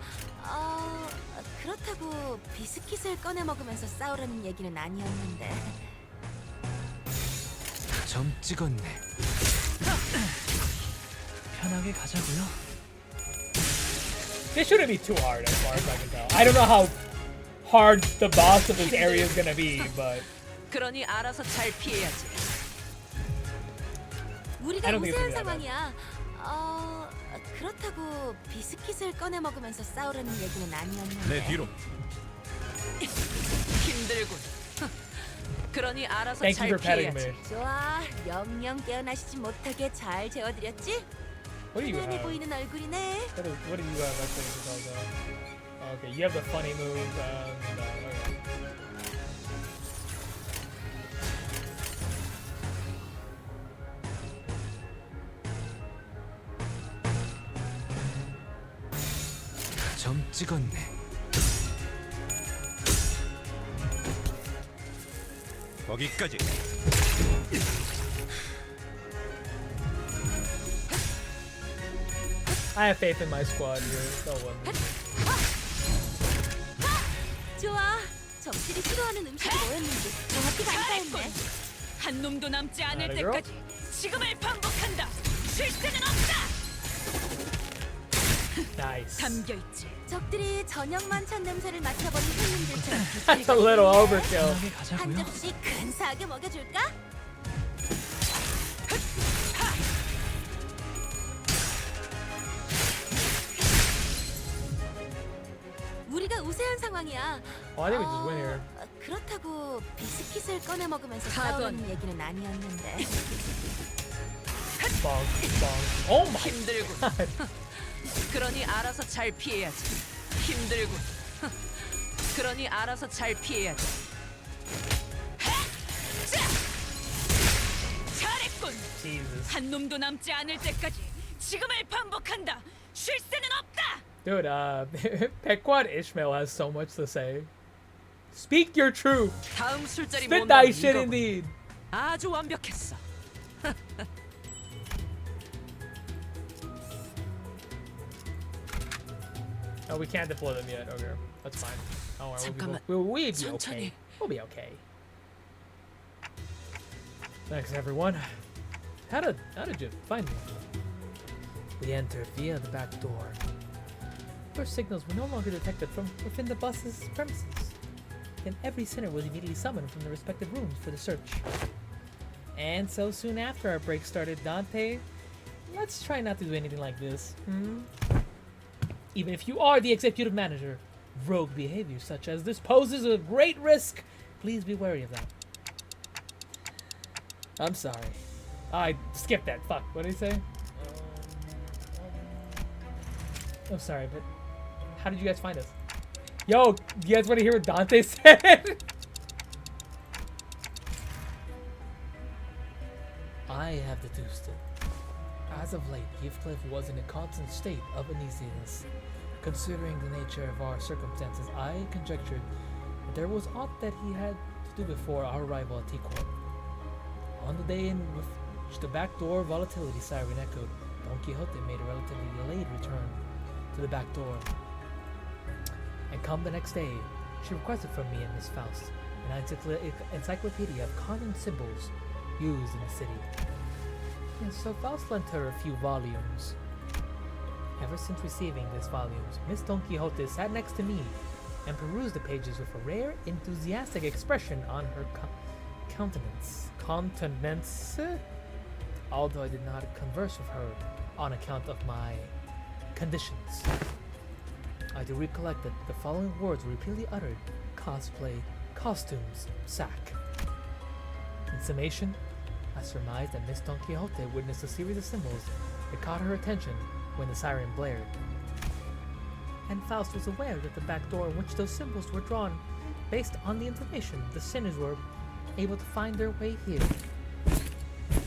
그렇다고 비스킷을 꺼내 먹으면서 싸우라는 얘기는 아니었는데. 점 찍었네. 편하게 가자고요. This shouldn't be too hard as far as I can tell. I don't know how hard the boss of this area is gonna be, but 그러니 알아서 잘 피해야지. 우리가 I don't think it's 우세한 gonna be that 상황이야. 그렇다고 비스킷을 꺼내 먹으면서 싸우라는 얘기는 아니었는데. 내 뒤로. 힘들군. 그러니 알아서 thank you 잘 for patting 피해야지. me. 좋아, 영영 깨어나시지 못하게 잘 재워드렸지? What do you 편안해 have? 보이는 얼굴이네. What do you have actually to tell them? Okay, you have the funny move and okay. 점 찍었네. 거기까지. I have faith in my squad here. They'll win. 좋아, 적들이 싫어하는 음식이 뭐였는지 정확히 간파했네. 한 놈도 남지 않을 Atta girl. 때까지 지금을 반복한다. 쉴 새는 없다. Nice. 담겨 있지. 적들이 저녁 만찬 냄새를 맡아버린 손님들처럼 That's a little overkill. 편하게 한 가자고요. 접시 근사하게 먹여줄까? 우리가 우세한 상황이야. Oh, I think we just win here. 그렇다고 비스킷을 꺼내 먹으면서 가건. 싸우라는 얘기는 아니었는데. Bonk, bonk. Oh my 힘들군. god. 그러니 알아서 잘 피해야지. 힘들군. 그러니 알아서 잘 피해야지. 자! 잘했군. Jesus. 한 놈도 남지 않을 때까지 지금을 반복한다. 쉴 새는 없다. Dude, Pequod Ishmael has so much to say. Speak your truth. 다음 술자리 Spit 못 thy 나온 shit 이거군. indeed. 아주 완벽했어. Oh, we can't deploy them yet. Okay, that's fine. Don't worry, 잠깐만. we'll be okay. 천천히. We'll be okay. Thanks, everyone. How did you find me? We entered via the back door. Your signals were no longer detected from within the bus's premises. Then every sinner was immediately summoned from their respective rooms for the search. And so soon after our break started, Dante, let's try not to do anything like this. Even if you are the executive manager, rogue behavior such as this poses a great risk. Please be wary of that. I'm sorry. I skipped that. Fuck. What did he say? I'm sorry, but how did you guys find us? Yo, you guys want to hear what Dante said? I have deduced it. As of late, Heathcliff was in a constant state of uneasiness. Considering the nature of our circumstances, I conjectured that there was aught that he had to do before our arrival at T-Court. On the day in which the backdoor volatility siren echoed, Don Quixote made a relatively delayed return to the back door. And come the next day, she requested from me and Miss Faust an encyclopedia of common symbols used in the city. And so Faust lent her a few volumes. Ever since receiving these volumes, Miss Don Quixote sat next to me and perused the pages with a rare, enthusiastic expression on her countenance. Although I did not converse with her on account of my conditions. I do recollect that the following words were repeatedly uttered: cosplay, costumes, sack. In summation, I surmised that Miss Don Quixote witnessed a series of symbols that caught her attention when the siren blared. And Faust was aware that the back door in which those symbols were drawn, based on the information the sinners were able to find their way here.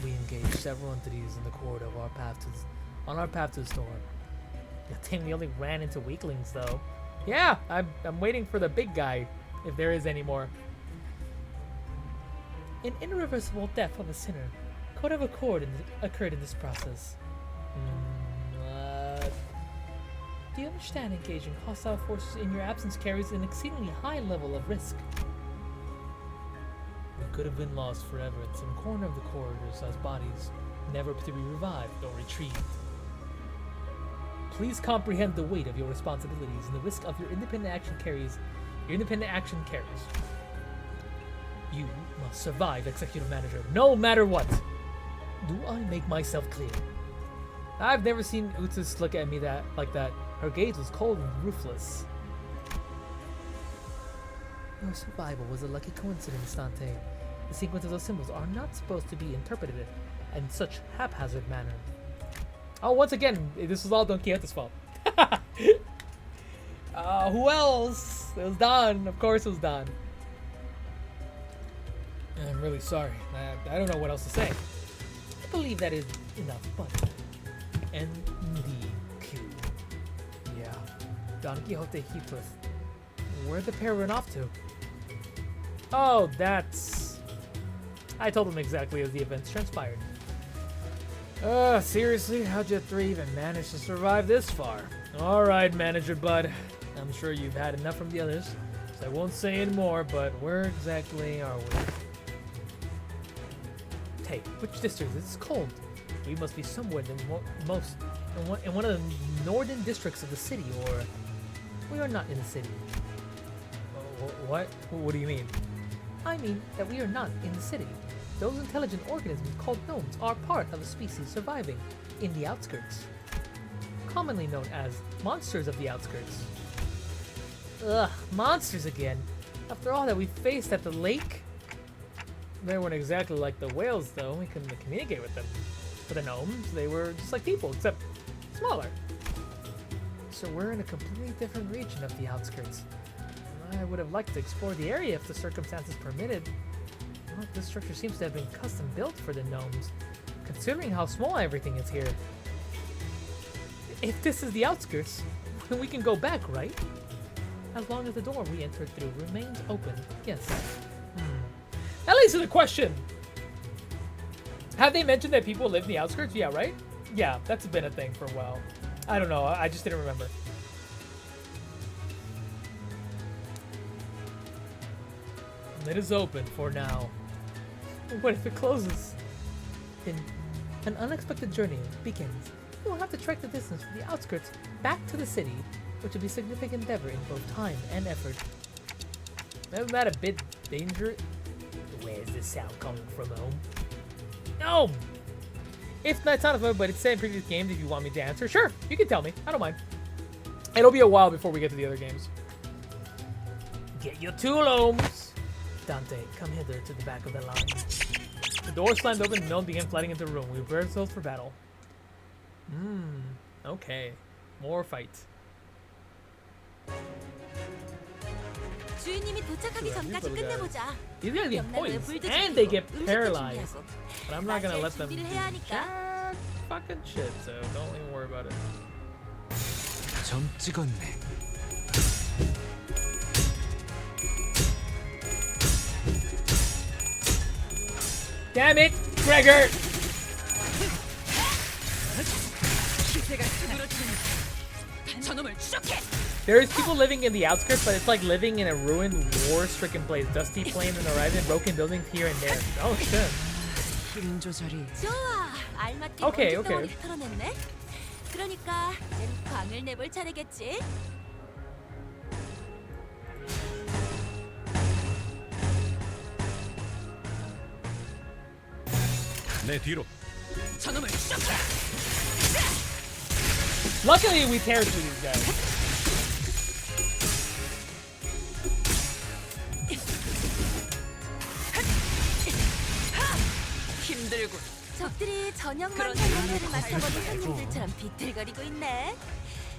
We engaged several entities in the corridor of on our path to the storm. Good thing we only ran into weaklings, though. Yeah, I'm waiting for the big guy, if there is any more. An irreversible death of a sinner could have occurred in this process. Do you understand engaging hostile forces in your absence carries an exceedingly high level of risk? We could have been lost forever in some corner of the corridors as bodies, never to be revived or retrieved. Please comprehend the weight of your responsibilities and the risk of your independent action carries. You must survive, Executive Manager, no matter what. Do I make myself clear? I've never seen Utis look at me like that. Her gaze was cold and ruthless. Your survival was a lucky coincidence, Dante. The sequence of those symbols are not supposed to be interpreted in such haphazard manner. Oh, once again, this was all Don Quixote's fault. Who else? It was Don. Of course it was Don. I'm really sorry. I don't know what else to say. I believe that is enough, but... NDQ. Yeah. Don Quixote Heath. Where'd the pair run off to? Oh, that's... I told them exactly as the events transpired. Seriously? How'd you three even manage to survive this far? Alright, Manager Bud. I'm sure you've had enough from the others, so I won't say any more, but where exactly are we? Hey, which district? It's cold. We must be somewhere in one of the northern districts of the city, or... We are not in the city. What? What do you mean? I mean that we are not in the city. Those intelligent organisms called gnomes are part of a species surviving in the outskirts, commonly known as monsters of the outskirts. Ugh, monsters again. After all that we faced at the lake? They weren't exactly like the whales, though. We couldn't communicate with them. For the gnomes, they were just like people, except smaller. So we're in a completely different region of the outskirts. I would have liked to explore the area if the circumstances permitted. Well, this structure seems to have been custom built for the gnomes, considering how small everything is here. If this is the outskirts, then we can go back, right? As long as the door we entered through remains open, yes. That leads to the question. Have they mentioned that people live in the outskirts? Yeah, right? Yeah, that's been a thing for a while. I don't know. I just didn't remember. It is open for now. What if it closes? Then an unexpected journey begins. You will have to trek the distance from the outskirts back to the city, which will be a significant endeavor in both time and effort. Isn't that a bit dangerous? Where's this sound coming from, home? No! If not, it's not a but it said in previous games if you want me to answer. Sure, you can tell me. I don't mind. It'll be a while before we get to the other games. Get your tool, Holmes! Dante, come hither to the back of the line. The door slammed open and Gnome began flooding into the room. We prepared ourselves for battle. Okay. More fights. 주인님이 도착하기 전까지 끝내보자. These guys get 옆날로의 points 불도 and 지피고 they get 음식도 paralyzed. 준비하고. But I'm not gonna 마실 let them 준비를 do 해야 하니까. jack fucking shit, so don't even worry about it. 점 찍었네. Damn it, Gregor! 기세가 스물어지는 저놈을 추적해. There's people living in the outskirts, but it's like living in a ruined, war-stricken place. Dusty plains on the horizon, broken buildings here and there. Oh shit. 힘 조절이 좋아. 알맞게 오케이, 먼지 오케이. 덩어리 털어냈네. 그러니까 이젠 광을 내볼 차례겠지. 내 뒤로. 저놈을 추적해. Luckily, we tear through these guys. 힘 힘들군. 적들이 저녁만 그런 해먹이를 맡아버린 손님들처럼 비틀거리고 있네.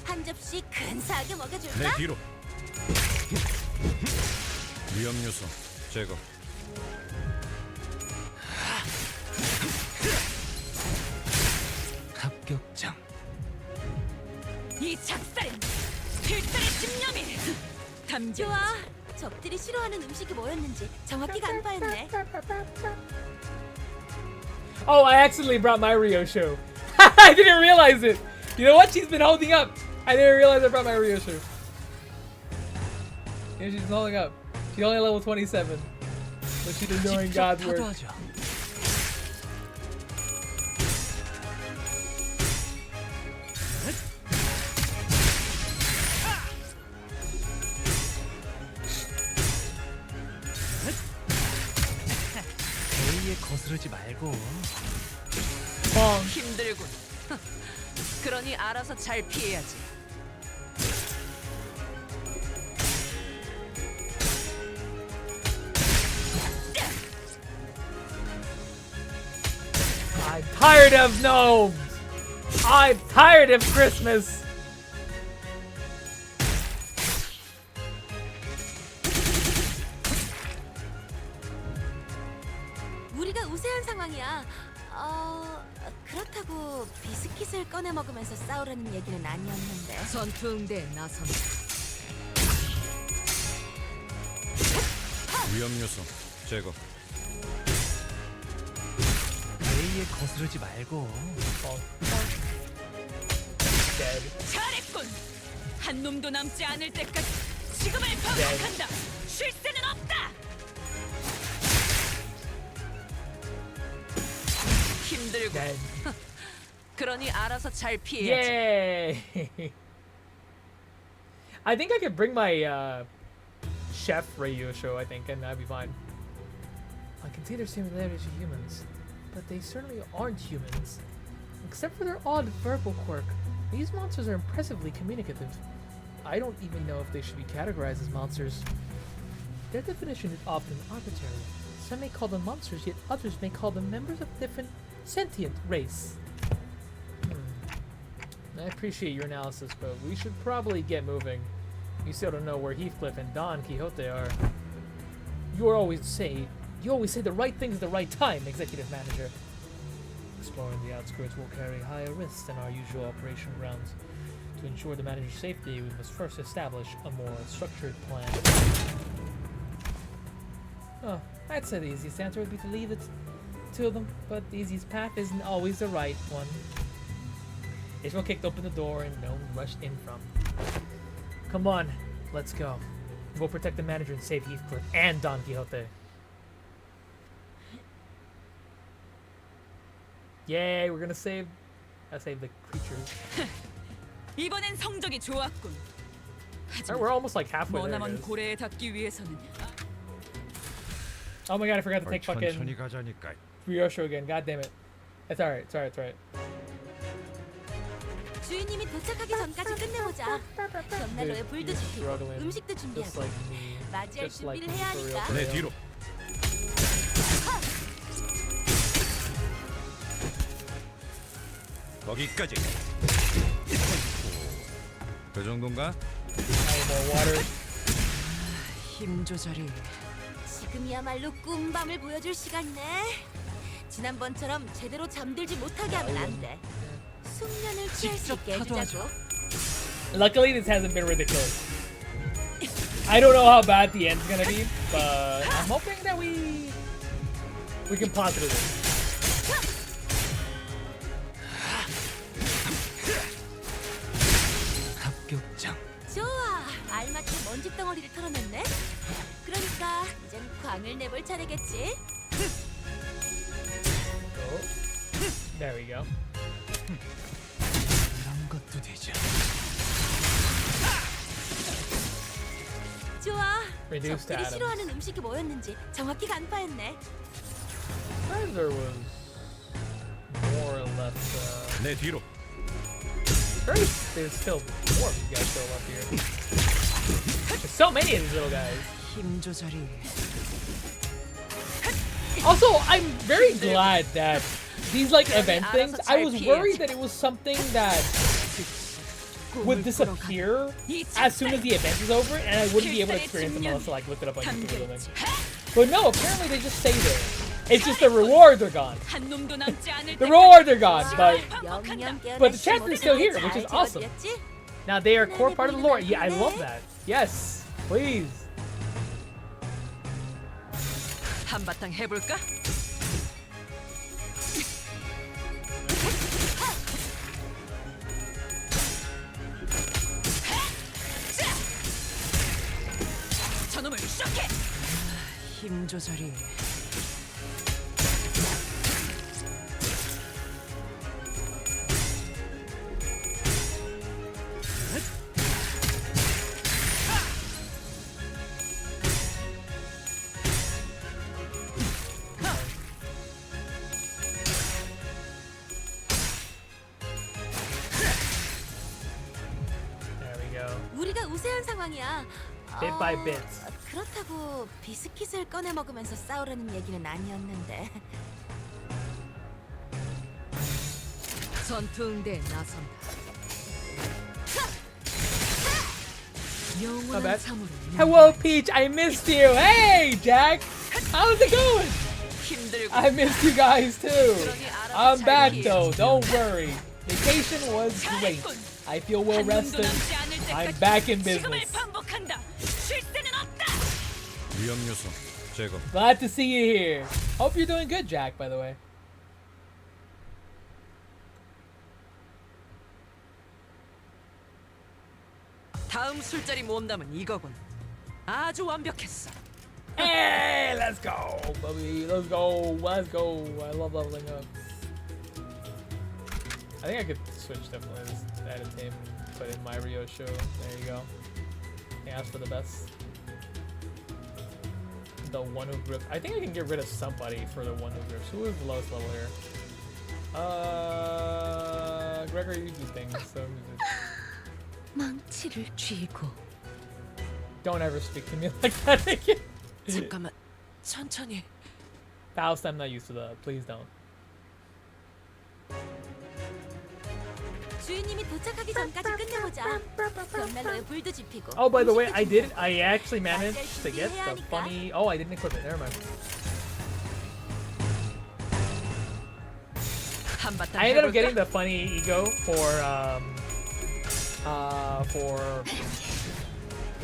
한 접시 근사하게 먹여줄까? 내 뒤로. 위험 요소 제거. 합격장. 이 작살엔 필살의 집념이 담겨. 좋아. 적들이 싫어하는 음식이 뭐였는지 정확히 간파했네. Oh, I accidentally brought my Rio show. I didn't realize it. You know what? She's been holding up. I didn't realize I brought my Rio show. Yeah, she's been holding up. She's only level 27. But she's been doing God's work. 파도하자. A에 거스르지 말고. Bong. 힘들군. 그러니 알아서 잘 피해야지. I'm tired of gnomes. I'm tired of Christmas. 우리가 우세한 상황이야. 그렇다고 비스킷을 꺼내 먹으면서 싸우라는 얘기는 아니었는데. 전투응대에 나선. 위험 요소 제거. A에 거스르지 말고. Dead. 잘했군. 한 놈도 남지 않을 때까지 지금을 반복한다. 쉴 새는 없다. 힘들군. Dead. 그러니 알아서 잘 피해야지. Yay! I think I could bring my chef radio show, I think, and that'd be fine. I can see their similarities to humans, but they certainly aren't humans. Except for their odd verbal quirk, these monsters are impressively communicative. I don't even know if they should be categorized as monsters. Their definition is often arbitrary. Some may call them monsters, yet others may call them members of different sentient race. I appreciate your analysis, but we should probably get moving. You still don't know where Heathcliff and Don Quixote are. You always say the right things at the right time, Executive Manager. Exploring the outskirts will carry higher risks than our usual operation grounds. To ensure the manager's safety, we must first establish a more structured plan. Oh, I'd say the easiest answer would be to leave it to them, but the easiest path isn't always the right one. Israel kicked open the door and Gnome rushed in from. Come on, let's go. We'll protect the manager and save Heathcliff and Don Quixote. Yay, we're gonna save the creatures. 이번엔 성적이 좋았군. Alright, 하지만 we're almost like halfway there. 머나먼 guys. 고래에 닿기 위해서는 Oh my god, I forgot to take 천천히 fucking 가자니까. Ryosho again. God damn it. It's alright, it's alright, it's alright. 주인님이 도착하기 전까지 끝내보자. 벽난로에 불도 지피고 struggling. 음식도 Just 준비하고 like me. 맞이할 Just like 준비를 me 해야 for real. 하니까. 내 뒤로. 거기까지. 그 정도인가? More water. 힘 조절이 지금이야말로 꿈밤을 보여줄 시간이네. 지난번처럼 제대로 잠들지 못하게 하면 안 돼. 숙면을 취할 수 있게 해주자고. Luckily, this hasn't been ridiculous. I don't know how bad the end's gonna be, but I'm hoping that we can pause through this. 합격장. 좋아, 알맞게 먼지 덩어리를 털어냈네. 그러니까 이젠 광을 내볼 차례겠지. Oh. There we go. 이런 것도 되죠. 좋아, Reduced 적들이 atoms. 싫어하는 음식이 뭐였는지 정확히 간파했네. Surprised there was more or less. 내 뒤로. There's still more of these guys still up here. There's so many of these little guys. 힘 조절이 Also, I'm very glad that these like event things. I was worried that it was something that would disappear as soon as the event is over, and I wouldn't be able to experience them unless I like looked it up on YouTube or something. But no, apparently they just stay there. It's just the rewards are gone. 한 놈도 남지 않을 The 때까지 rewards are gone, but 영영 but the chapter is still here, which is awesome. 재워드렸지? now they are core part of the lore. Yeah, I love that. Yes, please. 한바탕 해볼까? 저놈을 쇼케! 힘 조절이 There we go. 우리가 우세한 상황이야. Bit by 어, bit. 그렇다고 비스킷을 꺼내 먹으면서 싸우라는 얘기는 아니었는데. 전투 응대에 나선다. Not 영원한 bad. 참으로 Hello, Peach. I missed you. Hey, Jack. How's it going? 힘들고 I missed you guys too. 그러니 알아서 I'm 잘 back 피해. though. Don't worry. Vacation was great. I feel well 한 놈도 rested. 남지 않을 I'm 때까지 back in 지금을 business. 반복한다. 쉴 새는 없다. 위험 요소 제거. Glad to see you here. Hope you're doing good, Jack. By the way. 다음 술자리 모험담은 이거군. 아주 완벽했어. Hey, let's go, baby. Let's go. Let's go. I love leveling up. I think I could switch definitely this add a team, put in my Rio show. There you go. Yeah, ask for the best. The one who grips. I think I can get rid of somebody for the one who grips. Who is the lowest level here? Gregor, you do things. So 망치를 쥐고. don't ever speak to me like that again. 잠깐만. 천천히. Faust, I'm not used to that. Please don't. 주인님이 도착하기 전까지 끝내보자. 벽난로에 불도 지피고. Oh, by the way, I actually managed to get the funny. Oh, I didn't equip it. Never mind. 한바탕 I ended up 해볼까? getting the funny ego for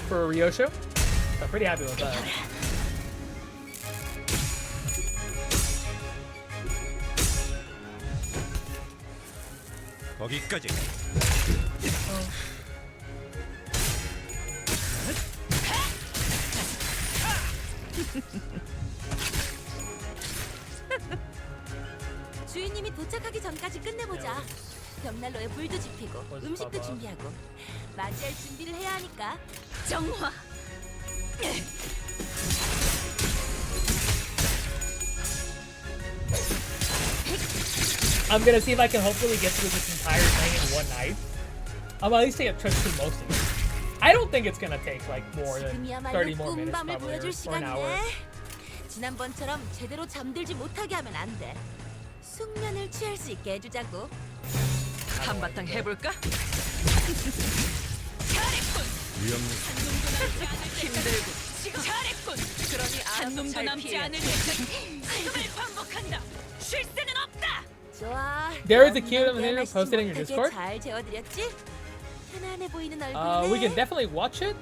Ryosho. So I'm pretty happy with that. 거기까지. 주인님이 도착하기 전까지 끝내보자. 벽난로에 불도 지피고 음식도 봐봐. 준비하고 맞이할 준비를 해야 하니까. 정화. I'm gonna see if I can hopefully get through this entire thing in one night. I'll at least take a trip through most of it. I don't think it's gonna take like more than 30 지금이야말로 more minutes, 꿈밤을 probably, 보여줄 or an hour. 시간이네. 지난번처럼 제대로 잠들지 못하게 하면 안 돼. 숙면을 취할 수 있게 해주자고. 한바탕 해볼까? 위험 요소 힘들고 지금 잘했군. 그러니 한 놈도 남지 않을 때까지 지금을 반복한다. 쉴 새는 없다. 좋아. There is a cute 너무 video 깨어나시지 posted in your 못하게 Discord. 잘 재워드렸지? 편안해 보이는 얼굴이네. We can definitely watch it.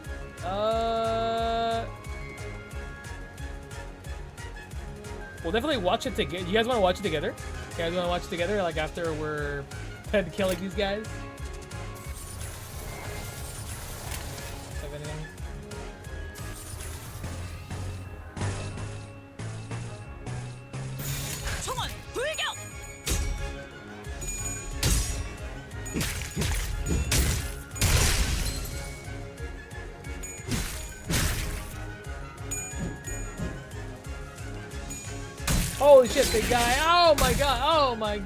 We'll definitely watch it together. You guys want to watch it together? You guys want to watch it together, like after we're done killing these guys? Have anything? 총원 불격. Holy shit, big guy! Oh my god! Oh my!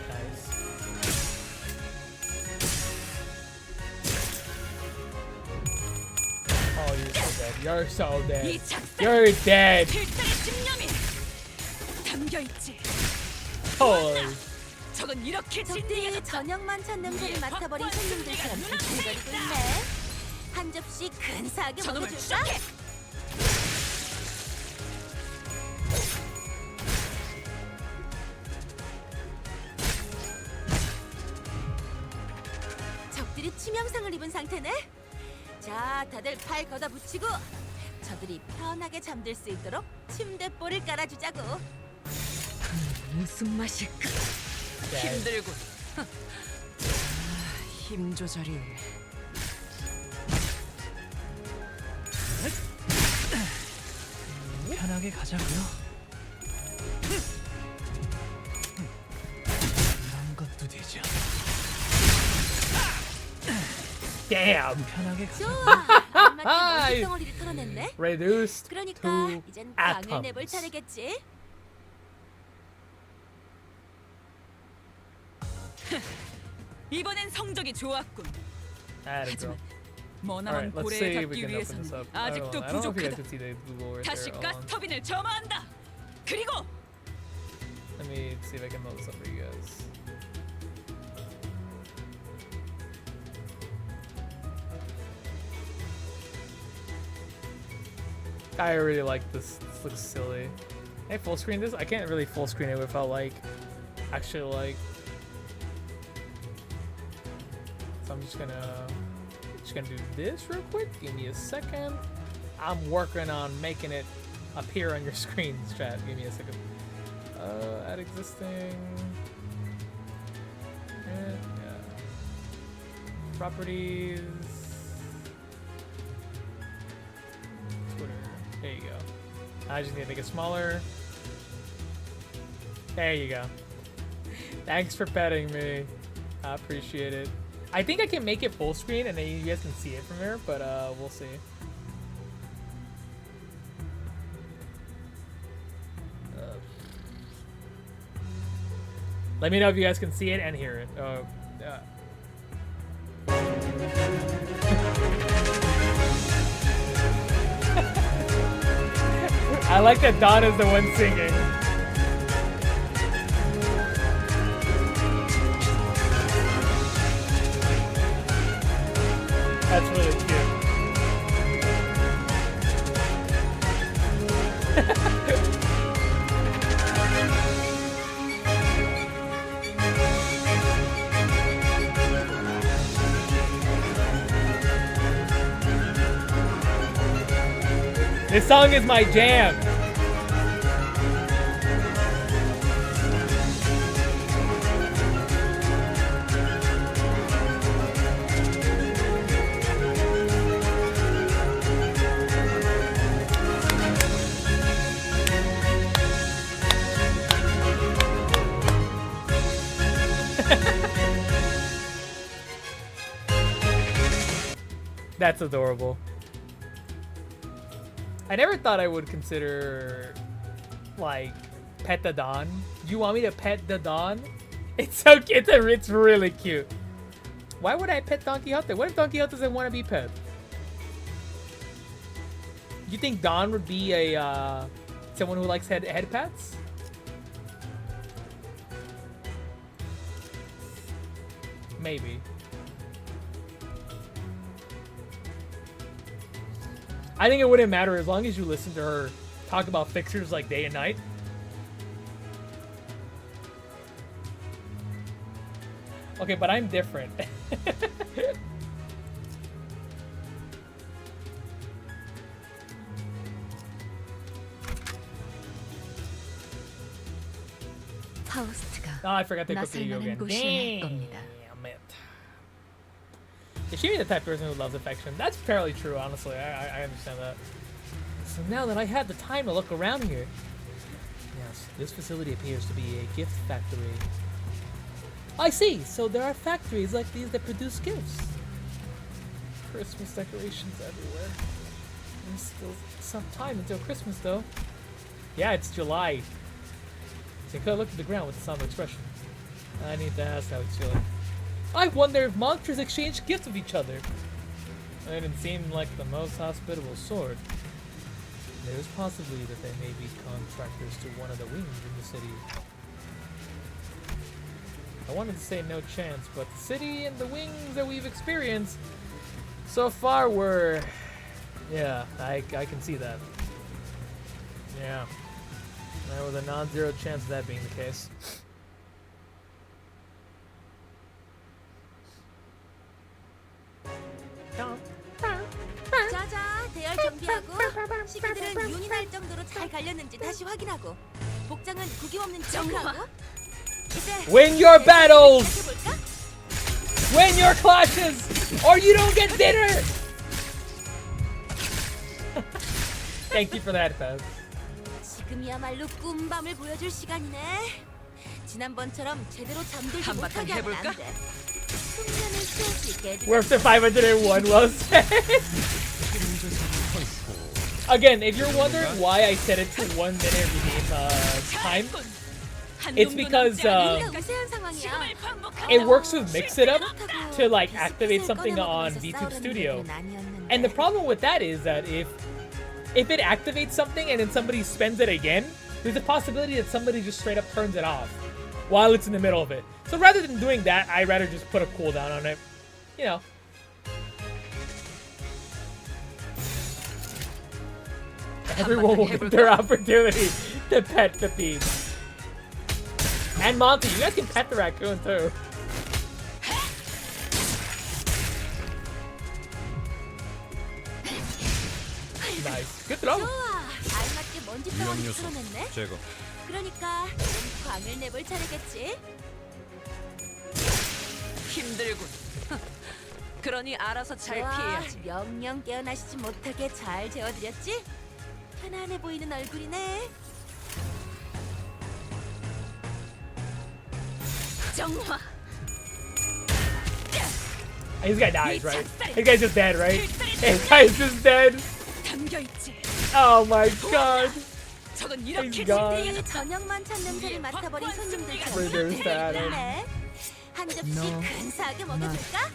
Nice. dead. You're so dead. 이 작살 You're dead. 필살의 집념이 담겨 있지. Holy. 저건 이렇게 적들이 진리해졌다. 저녁만 찬 냄새를 맡아버린 손님들처럼 빈둥거리고 있네. 한 접시 근사하게 저놈을 먹어줄까? 추적해. 적들이 치명상을 입은 상태네. 자, 다들 팔 걷어 붙이고 저들이 편하게 잠들 수 있도록 침대볼을 깔아주자고. 무슨 맛일까? 힘들군. 힘 조절이. 편하게 가자고요. 이런 것도 되죠. Damn. 편하게 가자. 좋아. 알맞게 먼지 덩어리를 털어냈네. Reduced 그러니까 to 이젠 방을 atoms. 내볼 차례겠지. 이번엔 성적이 좋았군. Atta girl. 머나먼 Alright, let's 고래에 see if we 닿기 can open 위해서는 this up. 아직도 I don't know if you guys 부족하다. can see the Google right 다시 there. Hold on. 가스터빈을 점화한다. 그리고 Let me see if I can load this up for you guys. I really like this. This looks silly. Can I full screen this? I can't really full screen it without like actually like. So I'm just gonna do this real quick. Give me a second. I'm working on making it appear on your screens, chat. Give me a second. Add existing. Yeah. Properties. Twitter. There you go. I just need to make it smaller. There you go. Thanks for petting me. I appreciate it. I think I can make it full screen and then you guys can see it from here, but we'll see. Let me know if you guys can see it and hear it. I like that Don is the one singing. That's really cute. This song is my jam. That's adorable. I never thought I would consider, like, pet the Don. You want me to pet the Don? It's so cute. It's really cute. Why would I pet Don Quixote? What if Don Quixote doesn't want to be pet? You think Don would be a someone who likes head pats? Maybe. I think it wouldn't matter as long as you listen to her talk about fixers like day and night. Okay, but I'm different. 파우스트가 Oh, I forgot to equip the ego 나설만한 again. 곳이어야 할 겁니다. Damn it. Is she the type of person who loves affection? That's fairly true, honestly. I understand that. So now that I had the time to look around here. Yes, this facility appears to be a gift factory. I see. So there are factories like these that produce gifts. Christmas decorations everywhere. There's still some time until Christmas, though. Yeah, it's July. Take a look at the ground with the somber expression. I need to ask how he's feeling. I wonder if monsters exchange gifts with each other. They didn't seem like the most hospitable sort. There's possibly that they may be contractors to one of the wings in the city. I wanted to say no chance, but the city and the wings that we've experienced so far were... Yeah, I can see that. Yeah. There was a non-zero chance of that being the case. 자자, 대열 정비하고 시키들은 윤이 날 정도로 잘 갈렸는지 다시 확인하고 복장은 구김 없는지 체크하고 이제 Win your battles! 시작해볼까? Win your clashes! Or you don't get dinner! Thank you for that, Fez. 지금이야말로 꿈밤을 보여줄 시간이네. 지난번처럼 제대로 잠들지 한바탕 못하게 하면 해볼까? 안 돼. 숙면을 취할 수 있게 해주자. Where the 501 was. Again, if you're wondering why I set it to 1 minute time, it's because 우리가 우세한 상황이야. it works with Mix It Up to like activate something on VTube Studio. And the problem with that is that if it activates something and then somebody spends it again, there's a possibility that somebody just straight up turns it off while it's in the middle of it. So rather than doing that, I'd rather just put a cooldown on it. You know. Everyone will get their opportunity to pet the thieves. And Monty, you guys can pet the raccoon too. Nice. Good throw. 좋아. 알맞게 먼지 덩어리 위험 요소 풀어냈네. 제거. 그러니까 좀 광을 내볼 차례겠지. 힘들군. 그러니 알아서 잘 좋아. 피해야지. 명령 깨어나시지 못하게 잘 재워드렸지? 편안해 보이는 얼굴이네. 정화. This guy dies, right? This guy's just dead, right? This guy's just dead. 담겨 있지. Oh my god. 저건 He's 이렇게 gone. 이 저녁 만찬 냄새를 맡아버린 손님들처럼 Further sad. 네. 한 접시 No. 근사하게 먹여줄까?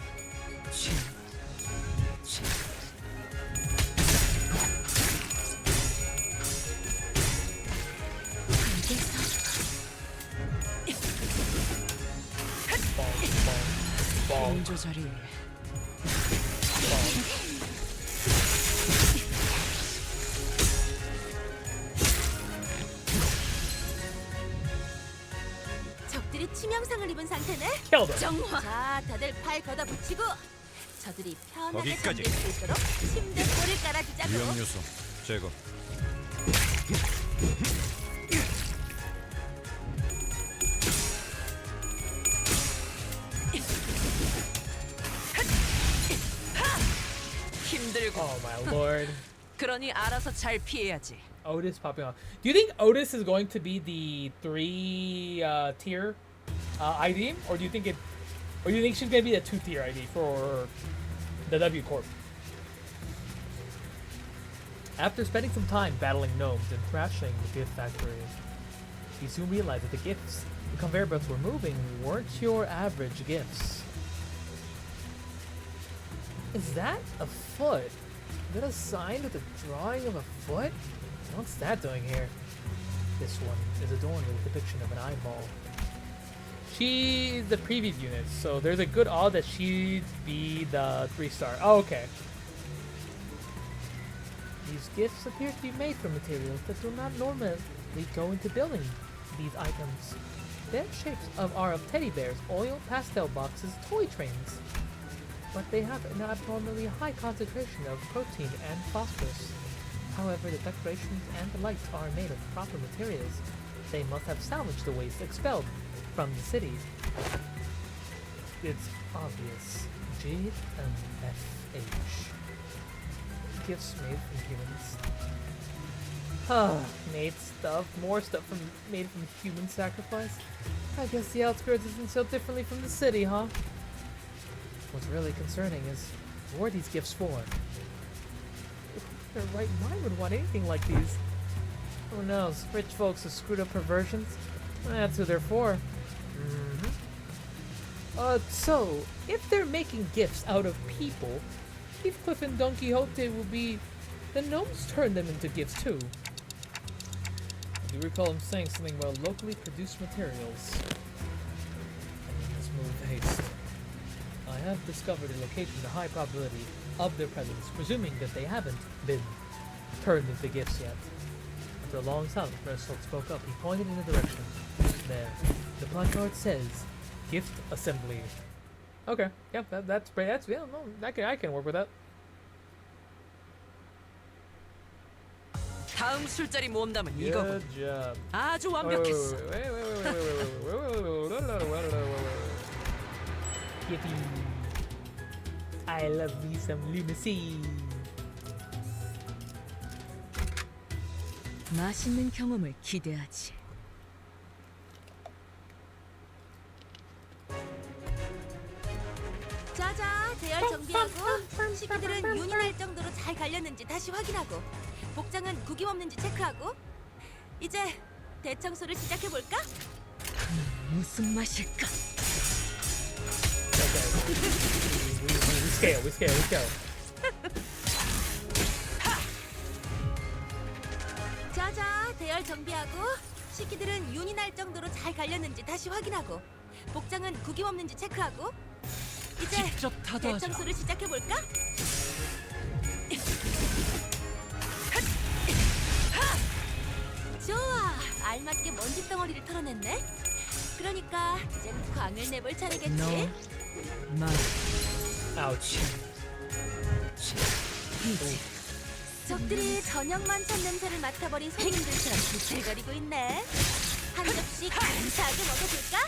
Bong. 조절이 적들이 치명상을 입은 상태네. Killed him. 정화. 자, 다들 팔 걷어붙이고 저들이 편하게 거기까지. 잠들 수 있도록 침대 볼을 깔아주자고. 위험 요소 제거. 힘들고. Oh my lord. 그러니 알아서 잘 피해야지. Otis popping off. Do you think Otis is going to be the 3-tier ID, or do you think she's gonna be the 2-tier ID for the W Corp? After spending some time battling gnomes and thrashing the gift factory, you soon realized that the gifts the conveyor belts were moving weren't your average gifts. Is that a foot? Is that a sign with a drawing of a foot? What's that doing here? This one is adorned with a depiction of an eyeball. She's the preview unit, so there's a good odd that she'd be the 3-star. Oh, okay. These gifts appear to be made from materials that do not normally go into building these items. Their shapes are of teddy bears, oil, pastel boxes, toy trains. But they have an abnormally high concentration of protein and phosphorus. However, the decorations and the lights are made of proper materials. They must have salvaged the waste expelled from the city. It's obvious. G and FH. Gifts made from humans. Made stuff. More stuff made from human sacrifice. I guess the outskirts isn't so differently from the city, huh? What's really concerning is, who are these gifts for? Their right mind would want anything like these. Who knows? Rich folks with screwed up perversions? That's who they're for. So, if they're making gifts out of people, Heathcliff and Don Quixote will be... The gnomes turn them into gifts too. I do recall him saying something about locally produced materials. Let's move haste. I have discovered a location with a high probability of their presence, presuming that they haven't been turned into gifts yet. After a long silence, Restolt spoke up. He pointed in the direction. There. The placard says, Gift Assembly. Okay, yeah, that's great. Yeah, no, I can work with that. 다음 술자리 몸담은 Good 이거군. job. 아주 Wait, 완벽했어. Yippee. I love me some lunacy. 맛있는 경험을 기대하지. 자자, 대열 정비하고 식기들은 윤이 날 정도로 잘 갈렸는지 다시 확인하고 복장은 구김 없는지 체크하고 이제 대청소를 시작해 볼까? 무슨 맛일까? We scale. 자자, 대열 정비하고 식기들은 윤이 날 정도로 잘 갈렸는지 다시 확인하고 복장은 구김 없는지 체크하고 이제 직접 타도하자. 대청소를 시작해 볼까? 좋아, 알맞게 먼지 덩어리를 털어냈네. 그러니까 이젠 광을 내볼 차례겠지. No. 맛. Ouch. 적들이 저녁만 찬 냄새를 맡아버린 손님들처럼 비틀거리고 있네. 한 접시 감사하게 먹어줄까?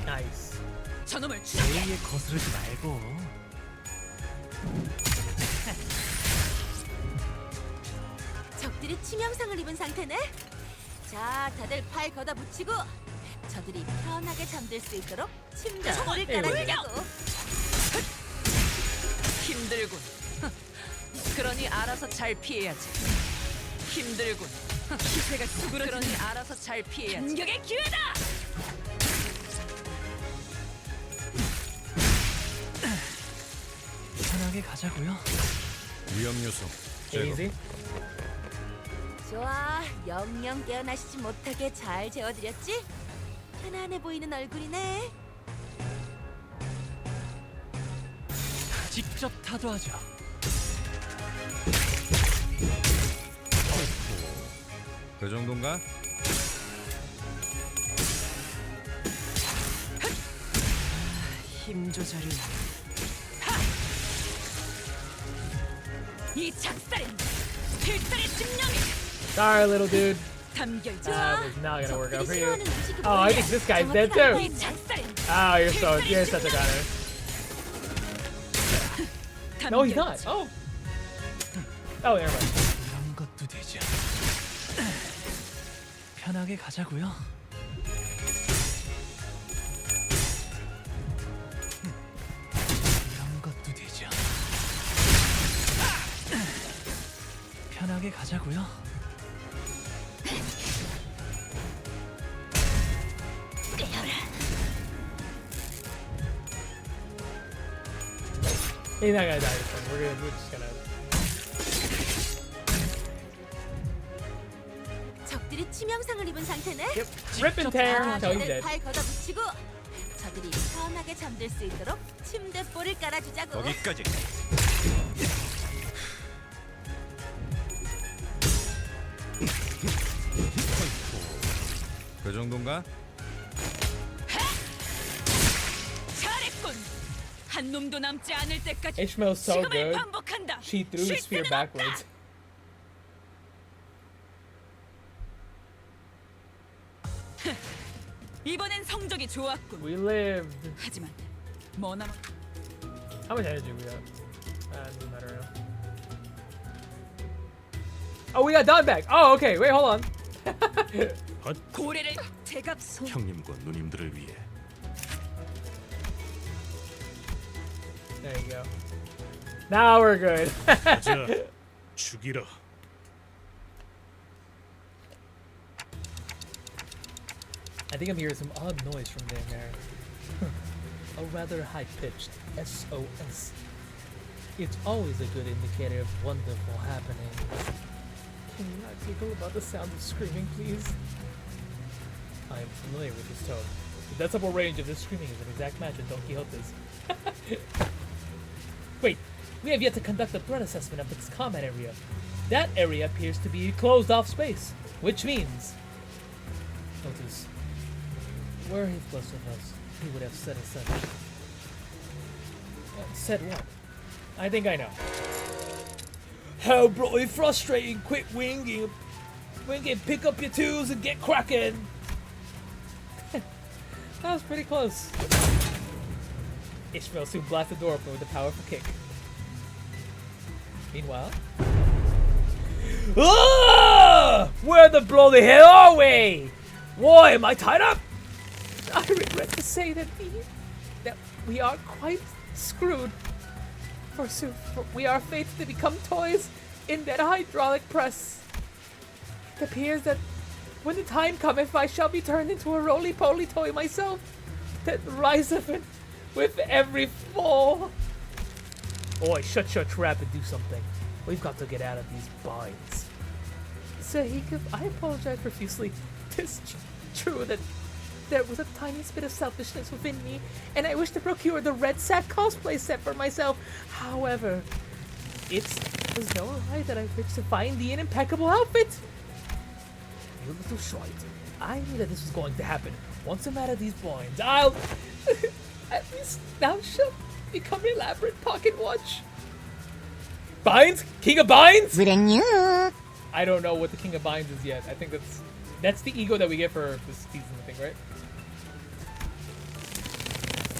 Nice. 저놈을 추적해. 예의에 거스르지 말고. 적들이 치명상을 입은 상태네. 자, 다들 팔 걷어 붙이고 저들이 편하게 잠들 수 있도록 침대 볼을 깔아주자고. 힘들군. 그러니 알아서 잘 피해야지. 힘들군. 기세가 수그러지니 그러니 알아서 잘 피해야지. 공격의 기회다. 편하게 가자고요. 위험 요소 제거. Easy. 좋아, 영영 깨어나시지 못하게 잘 재워드렸지? 편안해 보이는 얼굴이네. 직접 타도하죠. 그 정도인가? 힘 조절이. 이 작살은 필살의 집념이 Sorry, little dude. 담겨 있지. That was not gonna work out for 적들이 you. 싫어하는 음식이 Oh, I 뭐냐? think this guy's 정확히 dead too. 이 작살은 Oh, you're such a gunner. No, he's not. Oh. Oh, never mind. 이런 것도 되죠. 편하게 가자고요. 이런 것도 되죠. 편하게 가자고요. He's not gonna die this time. We're just gonna. 적들이 치명상을 입은 상태네. Yep. Rip and tear 자, until he's 다들 dead. 팔 걷어 붙이고 저들이 편하게 잠들 수 있도록 침대 볼을 깔아주자고. 거기까지. 그 정도인가? 잘했군. 한 놈도 남지 않을 때까지 It smells so 지금을 good. 반복한다. She threw the spear 실수는 backwards. 없다. 이번엔 성적이 좋았군. We lived. 하지만 뭐 남아? How much energy we got? It doesn't matter now. Oh, we got Don back. Oh, okay. Wait, hold on. 고래를 제가 형님과 누님들을 위해 There you go. Now we're good. 자, 죽이라. I think I'm hearing some odd noise from down there. a rather high-pitched SOS. It's always a good indicator of wonderful happenings. Can you not giggle about the sound of screaming, please? I am familiar with this tone. The decibel range of this screaming is an exact match with Don Quixote's. Wait, we have yet to conduct a threat assessment of this combat area. That area appears to be closed-off space, which means... Notice, were Heath close with us, he would have said as such. Said what? I think I know. How bloody frustrating! Quit winging! Pick up your tools and get cracking! That was pretty close. Ishmael soon blasted the door open with a powerful kick. Meanwhile... Ah! Where the bloody hell are we? Why am I tied up? I regret to say that we are quite screwed. Forsooth, we are fated to become toys in that hydraulic press. It appears that when the time cometh, I shall be turned into a roly-poly toy myself that riseth with every fall. Oi, shut your trap and do something. We've got to get out of these binds. Sir Heath, I apologize profusely. 'Tis true that there was a tiny bit of selfishness within me, and I wish to procure the Red Sack cosplay set for myself. However, it was no lie that I wished to find the impeccable outfit. You little shite. I knew that this was going to happen. Once I'm out of these binds, I'll... At least thou shalt become an elaborate pocket watch. Binds? King of Binds? I don't know what the King of Binds is yet. I think that's the ego that we get for this season, I think, right?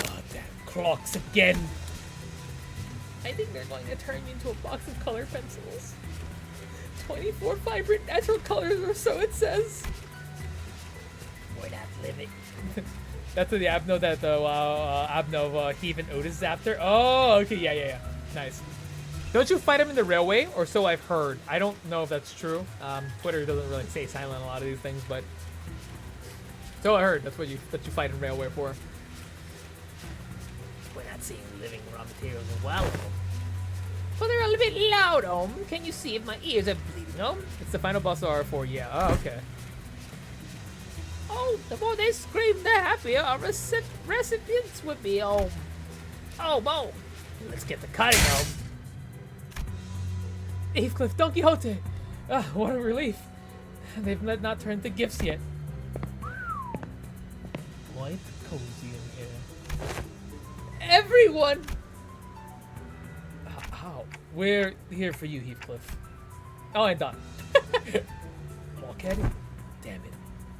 Oh, damn clocks again. I think they're going to turn me into a box of color pencils. 24 vibrant natural colors or so it says. We're not living. That's the Abno that the Abno Heath and Otis is after. Oh, okay, yeah. Nice. Don't you fight him in the railway, or so I've heard. I don't know if that's true. Twitter doesn't really stay silent on a lot of these things, but so I heard. That's what you fight in railway for. We're not seeing living raw materials in Wallow. Well, they're a little bit loud, Can you see if my ears are bleeding, It's the final boss of R4, yeah. Oh, okay. Oh, the more they scream, the happier our recipients would be, Oh, let's get the cutting, Heathcliff, Don Quixote! Ah, what a relief. They've not turned to gifts yet. Quite cozy in here. Everyone! How? We're here for you, Heathcliff. Oh, and Don. Look at it. Damn it.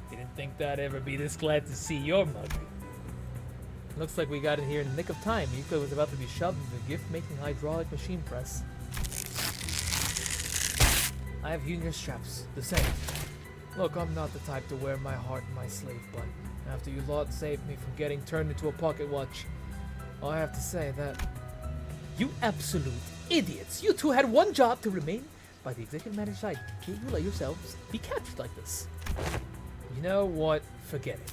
Didn't think that I'd ever be this glad to see your mug. Looks like we got in here in the nick of time. Heathcliff was about to be shoved into the gift-making hydraulic machine press. I have union straps, the same. Look, I'm not the type to wear my heart in my sleeve, but after you lot saved me from getting turned into a pocket watch, I have to say that... You absolute idiots! You two had one job to remain by the executive manager's side. Can't you let yourselves be captured like this? You know what? Forget it.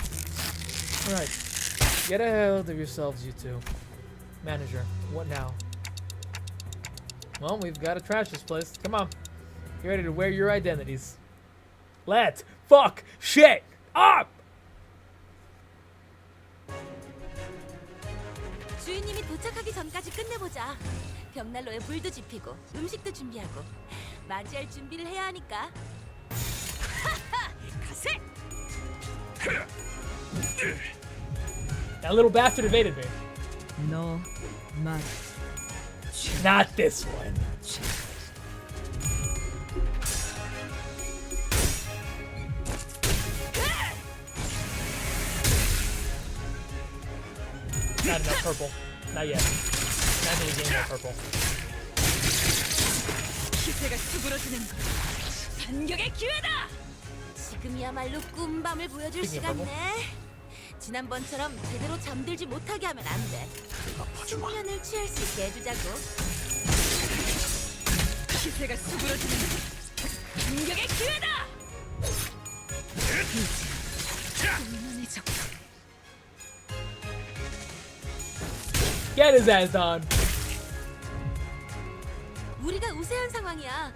Alright. Get a hold of yourselves, you two. Manager, what now? Well, we've got to trash this place. Come on. Get ready to wear your identities. Let's fuck shit up! 주인님이 도착하기 전까지 끝내보자. 벽난로에 불도 지피고 음식도 준비하고 맞이할 준비를 해야 하니까. 가세! That little bastard evaded me. 너 말. Not this one. Not enough purple. Not yet. Not in the game of purple. 기세가 수그러지는 반격의 기회다. 지금이야말로 꿈밤을 보여줄 시간이네. 지난번처럼 제대로 잠들지 못하게 하면 안 돼. 숙면을 취할 수 있게 해주자고. 기세가 수그러지는 반격의 기회다. 운명해졌고 Get his ass on. 우리가 우세한 상황이야.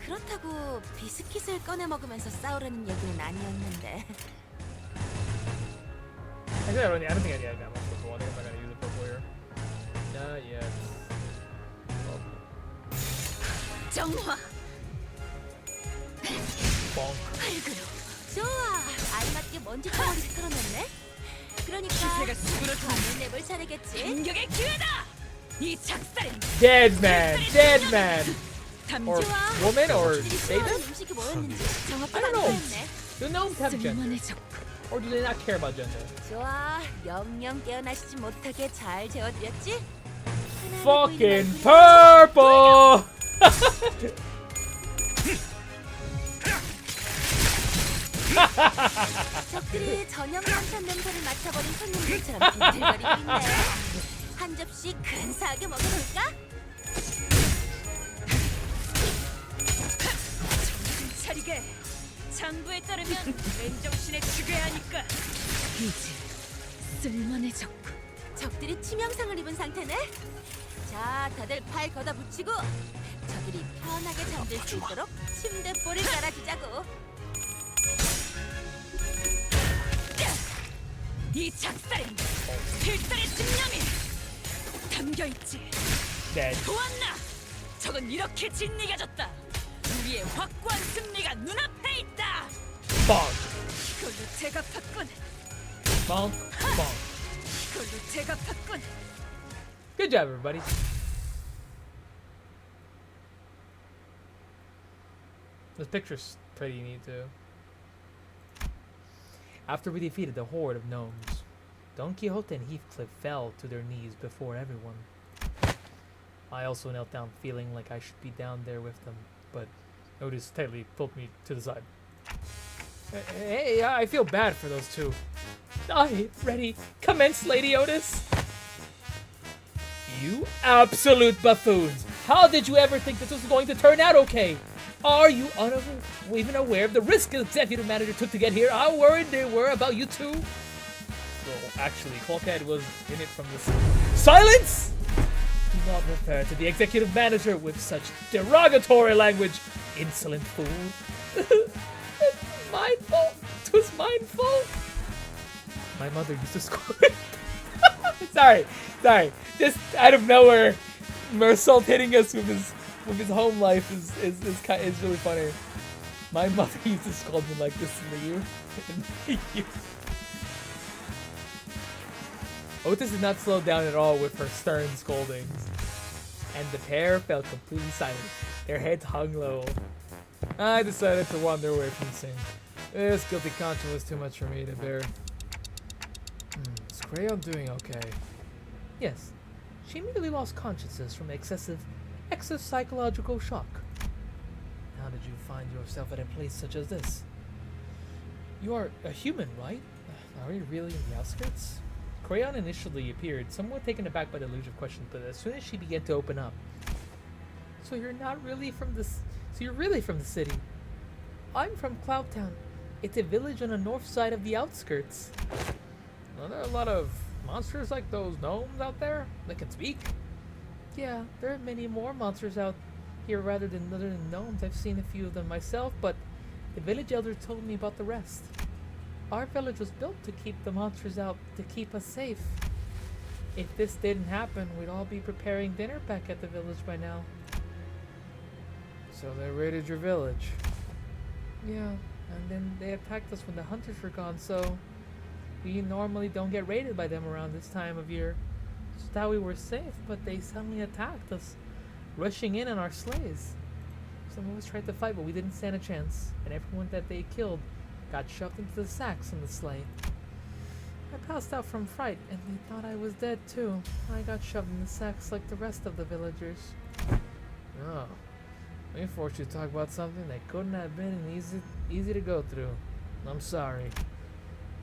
그렇다고 비스킷을 꺼내 먹으면서 싸우려는 얘기는 아니었는데. Actually, I don't think I need that much purple. I think I'm not gonna use the purple here. Not yet. 정화. Bonk. 좋아. 알맞게 먼지 덩어리를 털어냈네. 그러니까 기세가 수그러드는 밤을 내볼 차례겠지. 공격의 기회다. 이 작살은 Dead man. Dead man. Or 좋아. woman or 그들이 Satan? 싫어하는 음식이 뭐였는지 정확히 I don't know. 간파했네. Do gnomes have gender? 쓸만해져. Or do they not care about gender? 좋아. 영영 깨어나시지 못하게 잘 재워드렸지? 하나를 Fucking 보이는 날 purple! 적들이 저녁 만찬 냄새를 맡아버린 손님들처럼 비틀거리고 있네. 한 접시 근사하게 먹어볼까? 정신 차리게. 장부에 따르면 맨정신에 죽여야 하니까. 이제 쓸만해졌고. 적들이 치명상을 입은 상태네. 자, 다들 팔 걷어 붙이고 저들이 편하게 잠들 수 있도록 침대볼을 깔아주자고. 이 작살엔 필살의 집념이 담겨있지. Dead. 보았나? 적은 이렇게 짓이겨졌다. 우리의 확고한 승리가 눈앞에 있다. Bonk. 이걸로 제가 팠군. Bonk. Bonk. 이걸로 제가 팠군. Good job, everybody. This picture's pretty neat, too. After we defeated the horde of gnomes, Don Quixote and Heathcliff fell to their knees before everyone. I also knelt down, feeling like I should be down there with them, but Otis tightly pulled me to the side. Hey, I feel bad for those two. Aye, ready. Commence, Lady Otis. You absolute buffoons! How did you ever think this was going to turn out okay? Are you even aware of the risk the executive manager took to get here? How worried they were about you two? Well, actually, Clockhead was in it from the silence! Do not refer to the executive manager with such derogatory language, insolent fool. It's my fault. It was my fault. My mother used to scold. Sorry. Just out of nowhere, Mersault hitting us with his home life is really funny. My mother used to scold me like this in the youth. Otis did not slow down at all with her stern scoldings, and the pair fell completely silent. Their heads hung low. I decided to wander away from the scene. This guilty conscience was too much for me to bear. Is Crayon doing okay? Yes. She immediately lost consciousness from excessive psychological shock. How did you find yourself at a place such as this? You are a human, right? Are you really in the outskirts? Crayon initially appeared somewhat taken aback by the deluge of questions, but as soon as she began to open up. So you're really from the city. I'm from Cloudtown. It's a village on the north side of the outskirts. Are there a lot of monsters like those gnomes out there that can speak? Yeah, there are many more monsters out here rather than gnomes. I've seen a few of them myself, but the village elder told me about the rest. Our village was built to keep the monsters out, to keep us safe. If this didn't happen, we'd all be preparing dinner back at the village by now. So they raided your village? Yeah, and then they attacked us when the hunters were gone, so we normally don't get raided by them around this time of year. Just thought we were safe, but they suddenly attacked us, rushing in on our sleighs. Some of us tried to fight, but we didn't stand a chance, and everyone that they killed got shoved into the sacks on the sleigh. I passed out from fright, and they thought I was dead too. I got shoved in the sacks like the rest of the villagers. Oh, we forced you to talk about something that couldn't have been easy to go through. I'm sorry.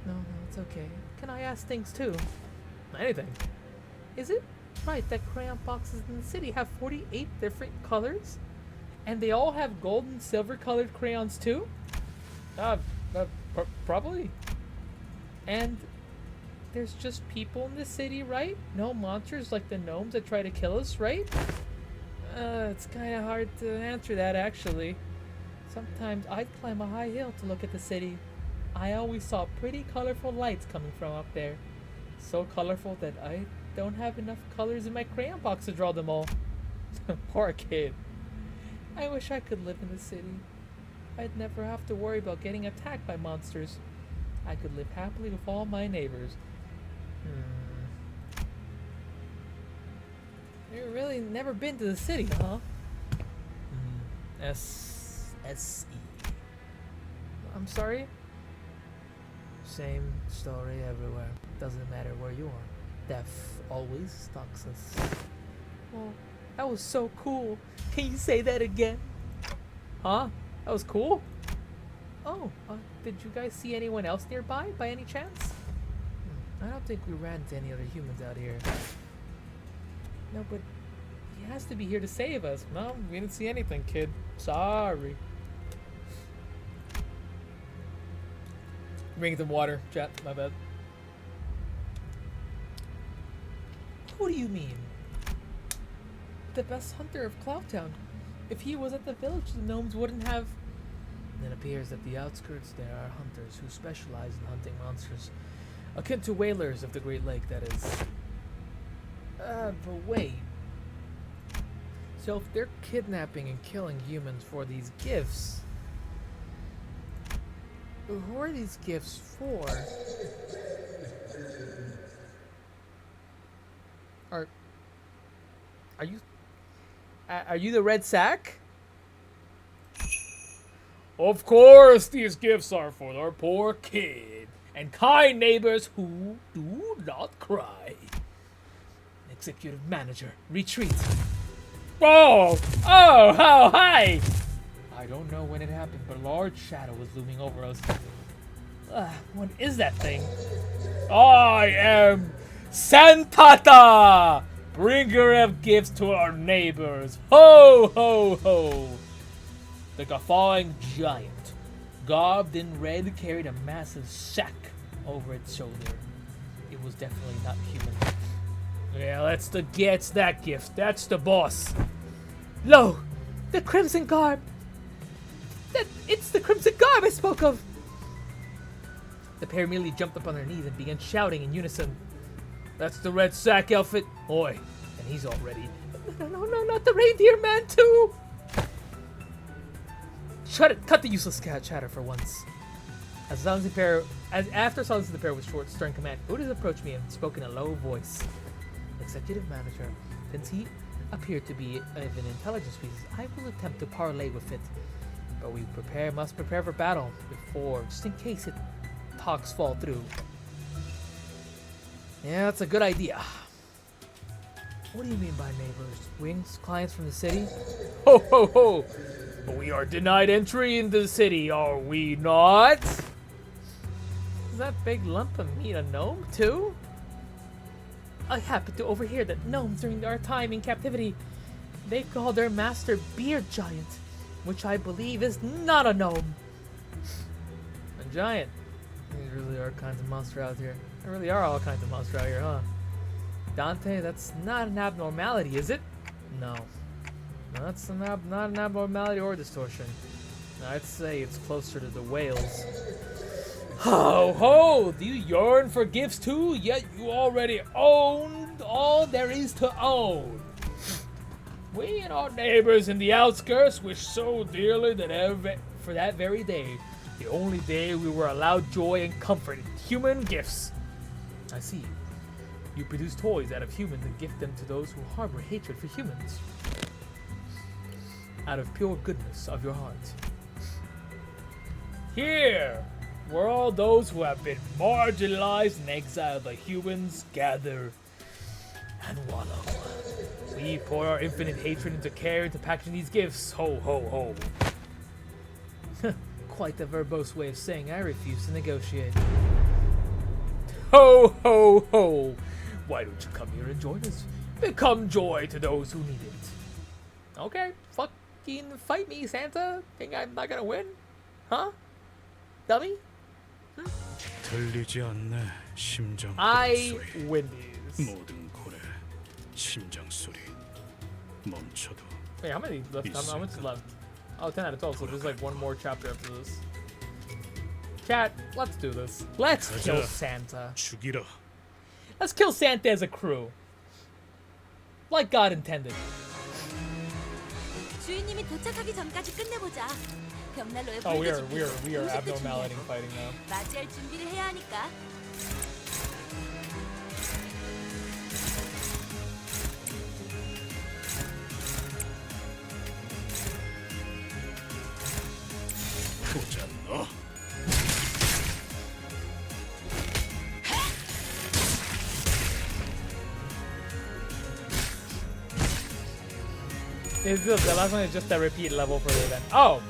No, it's okay. Can I ask things too? Anything. Is it right that crayon boxes in the city have 48 different colors? And they all have gold and silver colored crayons too? Probably. And there's just people in the city, right? No monsters like the gnomes that try to kill us, right? It's kind of hard to answer that, actually. Sometimes I'd climb a high hill to look at the city. I always saw pretty colorful lights coming from up there. So colorful that I don't have enough colors in my crayon box to draw them all. Poor kid. I wish I could live in the city. I'd never have to worry about getting attacked by monsters. I could live happily with all my neighbors. You've really never been to the city, huh? S-E. I'm sorry? Same story everywhere. Doesn't matter where you are. Death always stalks us. Oh, that was so cool. Can you say that again? Huh? That was cool? Oh, did you guys see anyone else nearby by any chance? I don't think we ran into any other humans out here. No, but he has to be here to save us. No, we didn't see anything, kid. Sorry. Bring them water, chat. My bad. Who do you mean? The best hunter of Cloudtown. If he was at the village, the gnomes wouldn't have... It appears that the outskirts there are hunters who specialize in hunting monsters. Akin to whalers of the Great Lake, that is. But wait. So if they're kidnapping and killing humans for these gifts... Who are these gifts for? Are you the red sack? Of course, these gifts are for our poor kid and kind neighbors who do not cry. Executive manager, retreat. Oh, hi! I don't know when it happened, but a large shadow was looming over us. What is that thing? I am Santata, bringer of gifts to our neighbors. Ho, ho, ho! The guffawing giant, garbed in red, carried a massive sack over its shoulder. It was definitely not human. Yeah, that's that gift. That's the boss. Lo! The crimson garb! It's the crimson garb I spoke of! The pair immediately jumped up on their knees and began shouting in unison. That's the red sack outfit. Oi, and he's all ready. No, not the reindeer man too! Shut it! Cut the useless chatter for once. After silencing the pair with short, stern command, Otis approached me and spoke in a low voice. Executive manager, since he appeared to be of an intelligent species, I will attempt to parley with it. But we must prepare for battle before, just in case talks fall through. Yeah, that's a good idea. What do you mean by neighbors? Wings? Clients from the city? Ho, ho, ho! But we are denied entry into the city, are we not? Is that big lump of meat a gnome, too? I happened to overhear that gnomes during our time in captivity, they call their master Beard Giant, which I believe is not a gnome. A giant. There really are kinds of monsters out here. There really are all kinds of monsters out here, huh? Dante, that's not an abnormality, is it? No. No, that's not an abnormality or distortion. I'd say it's closer to the whales. Ho, ho! Do you yearn for gifts too? Yet you already owned all there is to own. We and our neighbors in the outskirts wish so dearly that for that very day, the only day we were allowed joy and comfort in human gifts. I see. You produce toys out of humans and gift them to those who harbor hatred for humans. Out of pure goodness of your heart. Here, where all those who have been marginalized and exiled by humans gather and wallow. We pour our infinite hatred into care into packaging these gifts. Ho, ho, ho. Quite the verbose way of saying I refuse to negotiate. Ho, ho, ho. Why don't you come here and join us? Become joy to those who need it. Okay, fucking fight me, Santa. Think I'm not gonna win? Huh? Dummy? 들리지 않네. 심장 I 소리. win these. 모든 고래 심장 소리 멈춰도 Wait, how many left? How much is left? Oh, 10 out of 12, so there's like one more chapter after this. Chat, let's do this. Let's kill 가자. Santa. 죽이라. Let's kill Santa as a crew. Like God intended. 주인님이 도착하기 전까지 끝내보자. 벽난로에 Oh, we 불도 are 지피고 음식도 abnormality 준비하고. fighting now. 맞이할 준비를 해야 하니까. 보자 너. The last one is just a repeat level for the event. Oh!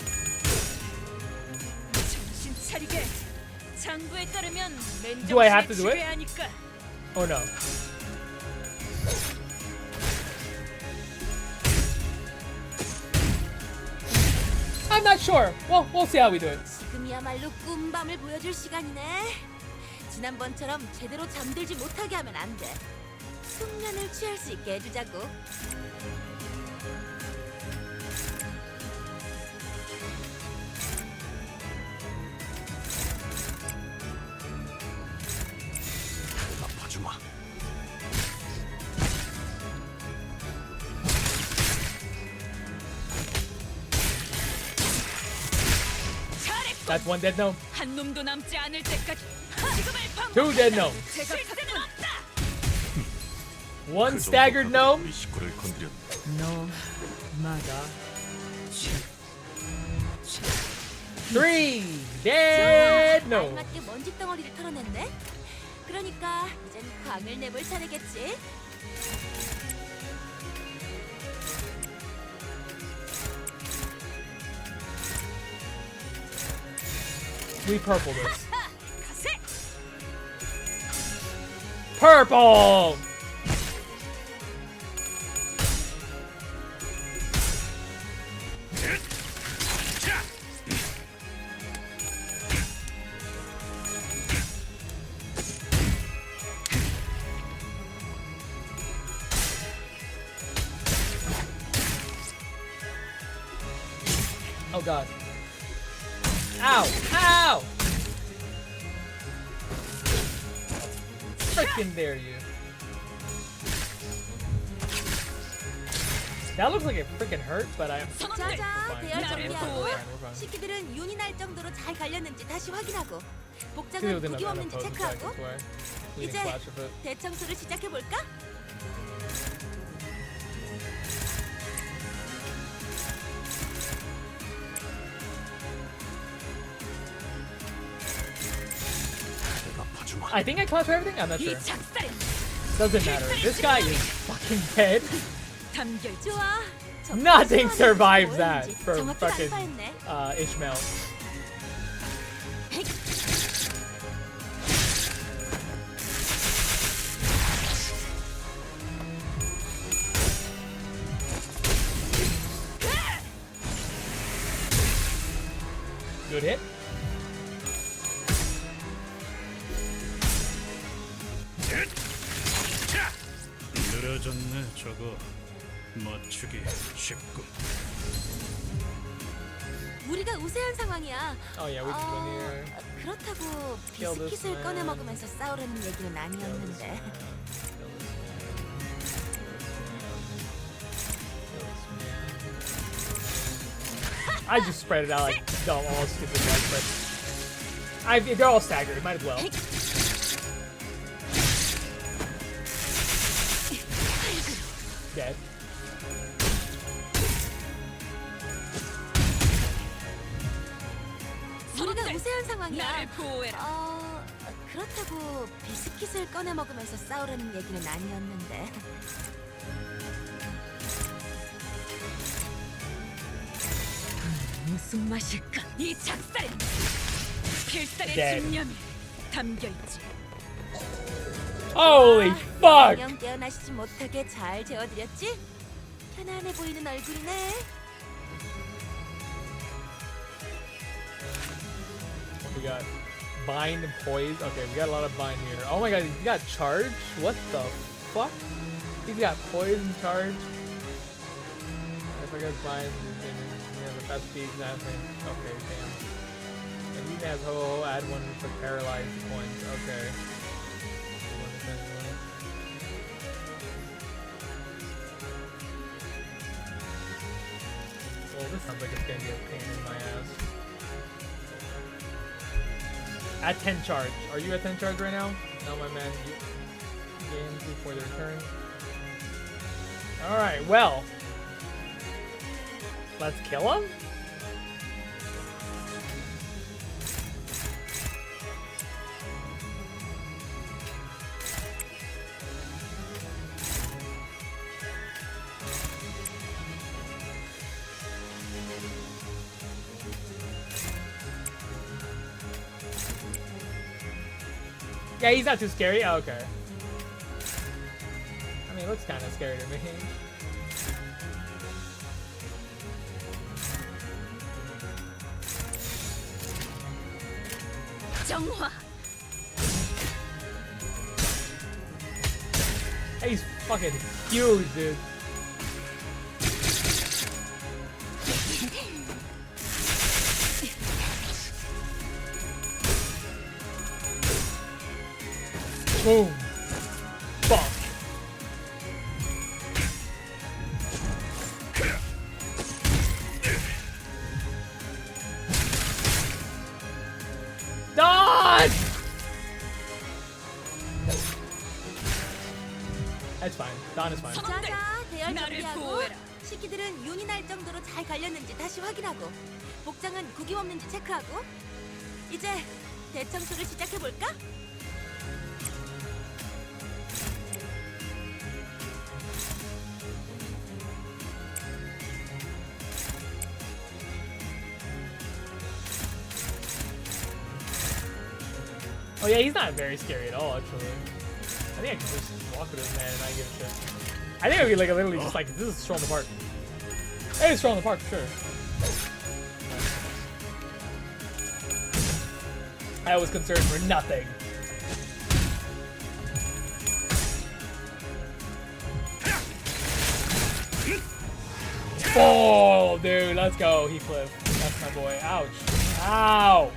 정신 차리게. 장부에 따르면 Do I have to do it? 지배하니까. Oh no. I'm not sure. Well, we'll see how we do it. 지금이야말로 꿈밤을 보여줄 시간이네. 지난번처럼 제대로 잠들지 못하게 하면 안 돼. 숙면을 취할 수 있게 해주자고. 아파주마. 잘했고. That's one dead gnome. 한 놈도 남지 않을 때까지 지금을 Two dead 반복한다. gnomes. 제가 실세는 없다. One 그 staggered 정도가 gnome. 우리 식구를 건드렸네. No matter. Three dead gnome. 알맞게 먼지 덩어리를 털어냈네. 그러니까 이젠 광을 내볼 차례겠지. We purple this. 가세. Purple! Oh god. Ow! Ow! Frickin' dare you. That looks like it freaking hurt, but I am 선원들. 자자, 대열 나를 정리하고 보호해. we're fine. 식기들은 윤이 날 정도로 잘 갈렸는지 다시 확인하고 Clearly 복장은 didn't 구김 have 없는지 enough poses back 체크하고 before. We 이제 didn't clash with it. 대청소를 시작해 볼까? 아파주마. I think I clashed for everything? I'm not 이 sure. 작살은 Doesn't matter. This guy is fucking dead. 담결. 좋아. Nothing 적당히 survives 뭐였는지 that from 정확히 fucking 간파했네. Ishmael. Good hit. 늘어졌네 저거. 맞추기 쉽고. 우리가 우세한 상황이야. Oh yeah, we can go here. 그렇다고 Kill this 비스킷을 man. 꺼내 먹으면서 싸우려는 얘기는 아니었는데. I just spread it out like dumb, all stupid like, but they're all staggered. Might as well. Dead. 우리가 우세한 상황이야. 나를 보호해라. 그렇다고 비스킷을 꺼내 먹으면서 싸우려는 얘기는 아니었는데. 무슨 맛일까? 이 작살은 필살의 Dead. 집념이 담겨 있지. Holy fuck! 영 깨어나시지 못하게 잘 재워드렸지? 편안해 보이는 얼굴이네. What we got? Bind and poise. Okay, we got a lot of bind here. Oh my god, he's got charge? What the fuck? He's got poise and charge. If I guess bind and the fast speed, nothing. Okay, damn. And he has ho, add one for paralyzed points. Okay. Well, this sounds like it's gonna be a pain in my ass. At 10 charge. Are you at 10 charge right now? No, my man. You gain before the return. Alright, well. Let's kill him? Yeah, he's not too scary. Oh, okay. I mean, it looks kind of scary to me. 정화. Hey, he's fucking huge, dude. Boom. Bonk. Dodge! That's fine. Don is fine. 자자, 대열 나를 정비하고 보호해라. 식기들은 윤이 날 정도로 잘 갈렸는지 다시 확인하고 복장은 구김 없는지 체크하고 이제 대청소를 시작해 볼까? Oh yeah, he's not very scary at all, actually. I think I can just walk with this man and not give a shit. I think it would be like literally just like, this is a stroll in the park. Hey, it's a stroll in the park for sure. I was concerned for nothing. Oh, dude, let's go, Heath. That's my boy. Ouch. Ow.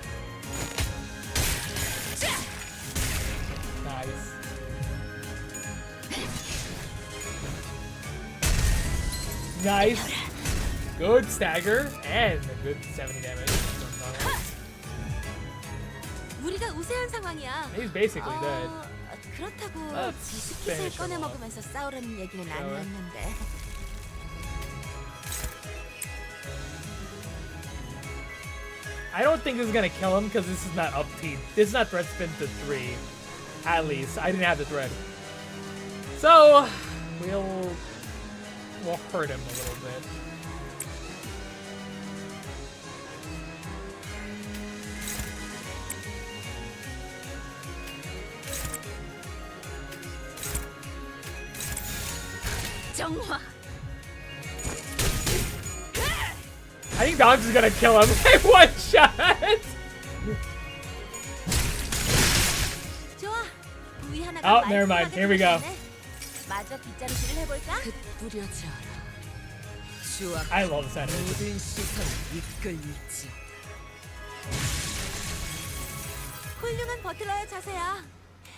Nice. Nice. Good stagger and a good 70 damage. 우리가 우세한 상황이야. He's basically dead. 그렇다고 Let's 비스킷을 finish 꺼내 him off. 먹으면서 싸우라는 얘기는 아니었는데. I don't think this is gonna kill him because this is not up T. This is not threat spin to 3. At least. I didn't have the thread. So we'll hurt him a little bit. 정화. I think Dogs is gonna kill him in one shot. 좋아. 우위 하나가 Oh, never mind. 말끔하게 Here we go. 들어갔네. 마저 빗자루질을 해볼까? 뿌려져라. I love this animation. 모든 시선을 이끌릴지. 훌륭한 버틀러의 자세야.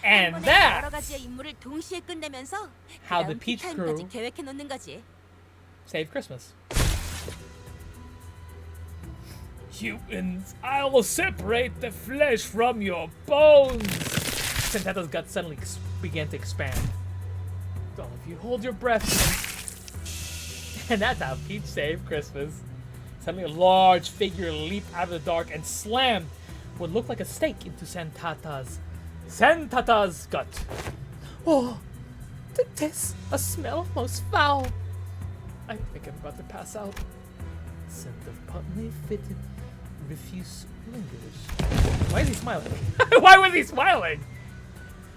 And 한 번에 여러 that's 가지의 임무를 동시에 끝내면서 how the 그다음 Peach 티타임까지 Crew 계획해 놓는 거지. saved Christmas. Humans, I will separate the flesh from your bones. Sentato's guts suddenly began to expand. All of you, hold your breath. And that's how Peach saved Christmas. Suddenly, a large figure leaped out of the dark and slammed what looked like a stake into Santata's gut. Oh, tis a smell most foul. I think I'm about to pass out. Scent of potly fitted refuse lingers. Why is he smiling? Why was he smiling?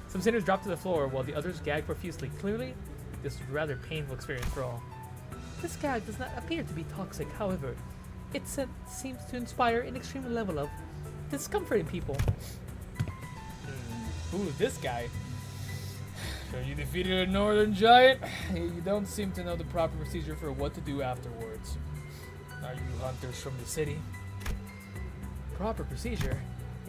Some sinners dropped to the floor while the others gagged profusely. Clearly, this was a rather painful experience for all. This gag does not appear to be toxic, however. Its scent seems to inspire an extreme level of discomfort in people. Who's this guy? So you defeated a northern giant? You don't seem to know the proper procedure for what to do afterwards. Are you hunters from the city? Proper procedure?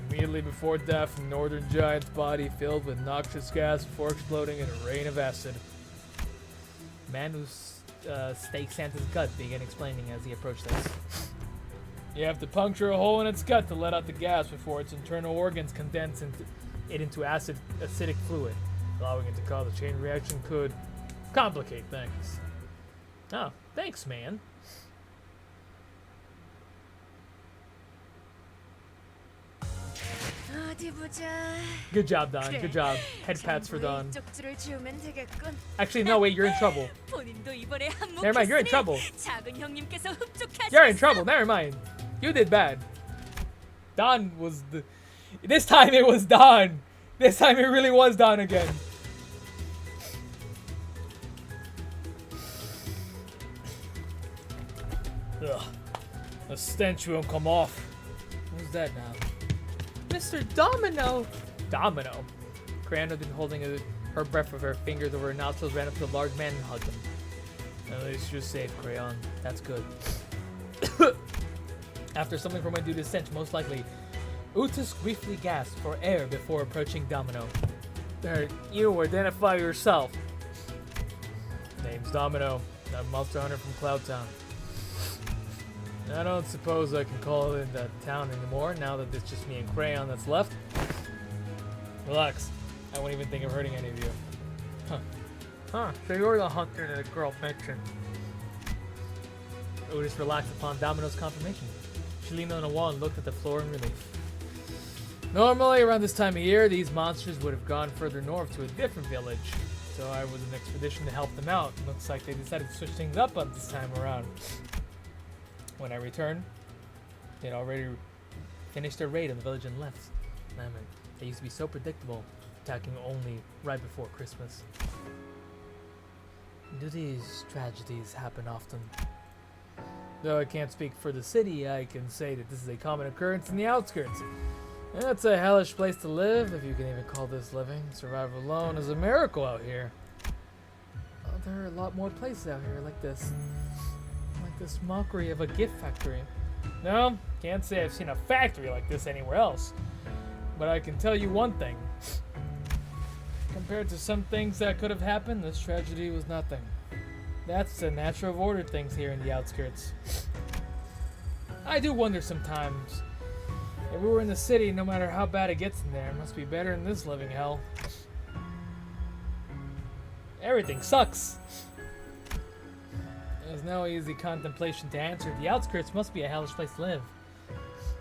Immediately before death, northern giant's body filled with noxious gas before exploding in a rain of acid. Man who stakes Santa's gut began explaining as he approached us. You have to puncture a hole in its gut to let out the gas before its internal organs condense into acidic fluid. Allowing it to cause a chain reaction could complicate things. Oh, thanks, man. 어디 보자. Good job, Don. 그래, Good job. Head pats for 전부에 Don. 쪽지를 지우면 되겠군. Actually, no, wait, you're in trouble. 본인도 이번에 Never mind, you're in trouble. 작은 형님께서 흡족하시겠어. You're in trouble. Never mind. You did bad. Don was the. This time it was Don. This time it really was Don again. Ugh. The stench won't come off. Who's that now? Mr. Domino! Domino. Crayon had been holding her breath with her fingers over her nostrils, ran up to the large man and hugged him. At least you're safe, Crayon. That's good. After something from my due to stench, most likely, Utus briefly gasped for air before approaching Domino. There, you identify yourself. Name's Domino. I'm a monster hunter from Cloud Town. I don't suppose I can call it that town anymore now that it's just me and Crayon that's left. Relax. I won't even think of hurting any of you. Huh, so you're the hunter that the girl mentioned. Otis relaxed upon Domino's confirmation. She leaned on a wall and looked at the floor in relief. Normally, around this time of year, these monsters would have gone further north to a different village. So I was an expedition to help them out. Looks like they decided to switch things up this time around. When I returned, they'd already finished their raid on the village and left. Man, they used to be so predictable, attacking only right before Christmas. Do these tragedies happen often? Though I can't speak for the city, I can say that this is a common occurrence in the outskirts. And it's a hellish place to live, if you can even call this living. Survival alone is a miracle out here. There are a lot more places out here like this. Like this mockery of a gift factory. No, can't say I've seen a factory like this anywhere else. But I can tell you one thing. Compared to some things that could have happened, this tragedy was nothing. That's the natural order things here in the outskirts. I do wonder sometimes, if we were in the city, no matter how bad it gets in there, it must be better than this living hell. Everything sucks. There's no easy contemplation to answer. The outskirts must be a hellish place to live.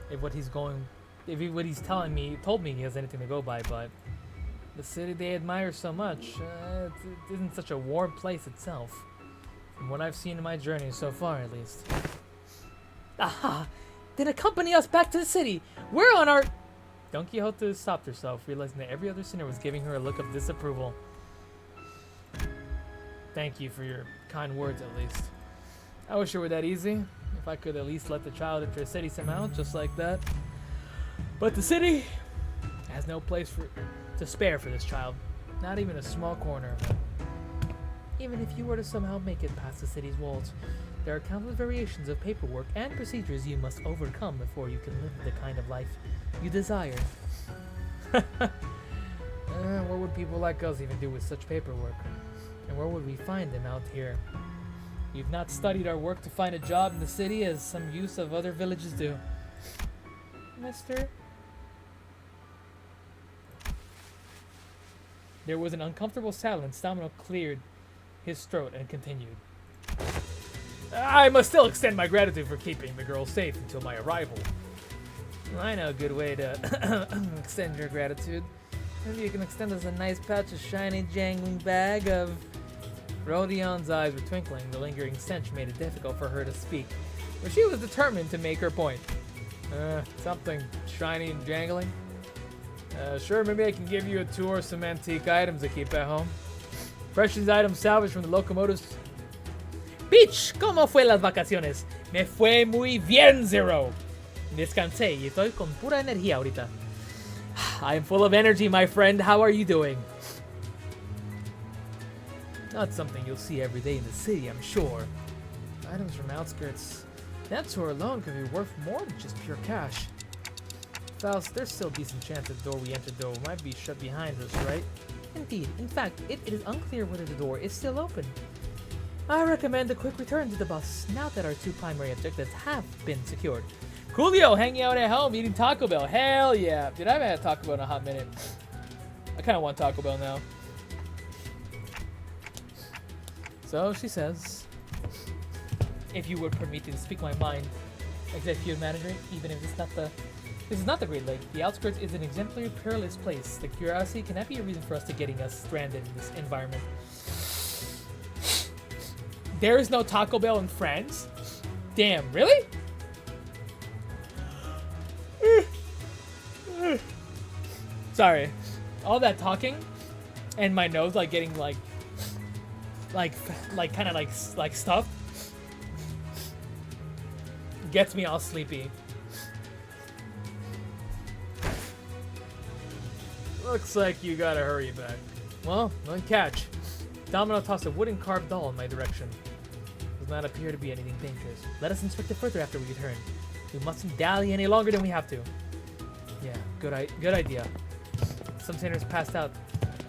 If what he's told me he has anything to go by, but The city they admire so much, it isn't such a warm place itself. From what I've seen in my journey so far, at least. aha! Then accompany us back to the city. We're on our. Don Quixote stopped herself, realizing that every other sinner was giving her a look of disapproval. Thank you for your kind words, at least. I wish it were that easy. If I could at least let the child enter a city somehow, just like that. But the city has no place to spare for this child. Not even a small corner of it. Even if you were to somehow make it past the city's walls, there are countless variations of paperwork and procedures you must overcome before you can live the kind of life you desire. What would people like us even do with such paperwork? And where would we find them out here? You've not studied our work to find a job in the city as some youths of other villages do. Mister? There was an uncomfortable silence. Domino cleared his throat and continued. I must still extend my gratitude for keeping the girl safe until my arrival. I know a good way to extend your gratitude. Maybe you can extend us a nice pouch of shiny, jangling bag of... Rhodion's eyes were twinkling. The lingering stench made it difficult for her to speak, but she was determined to make her point. Something shiny and jangling? Sure, maybe I can give you a tour of some antique items to keep at home. Precious items salvaged from the locomotives. Bitch, ¿cómo fue las vacaciones? Me fue muy bien, Zero. Descansé y estoy con pura energía ahorita. I'm full of energy, my friend. How are you doing? Not something you'll see every day in the city, I'm sure. Items from outskirts. That tour alone could be worth more than just pure cash. Faust, there's still a decent chance that the door we entered, though, might be shut behind us, right? Indeed. In fact, it is unclear whether the door is still open. I recommend a quick return to the bus, now that our 2 primary objectives have been secured. Coolio, hanging out at home, eating Taco Bell. Hell yeah. Dude, I haven't had Taco Bell in a hot minute. I kind of want Taco Bell now. So she says, if you would permit me to speak my mind, Executive Manager, even if this is not the Great Lake, the outskirts is an exemplary perilous place. The curiosity cannot be a reason for us to getting us stranded in this environment. There is no Taco Bell in France? Damn, really? Sorry. All that talking and my nose like getting like kind of like stuffed gets me all sleepy. Looks like you gotta hurry back. Well, one catch. Domino tossed a wooden carved doll in my direction. Does not appear to be anything dangerous. Let us inspect it further after we return. We mustn't dally any longer than we have to. Yeah, good idea. Some sinners passed out.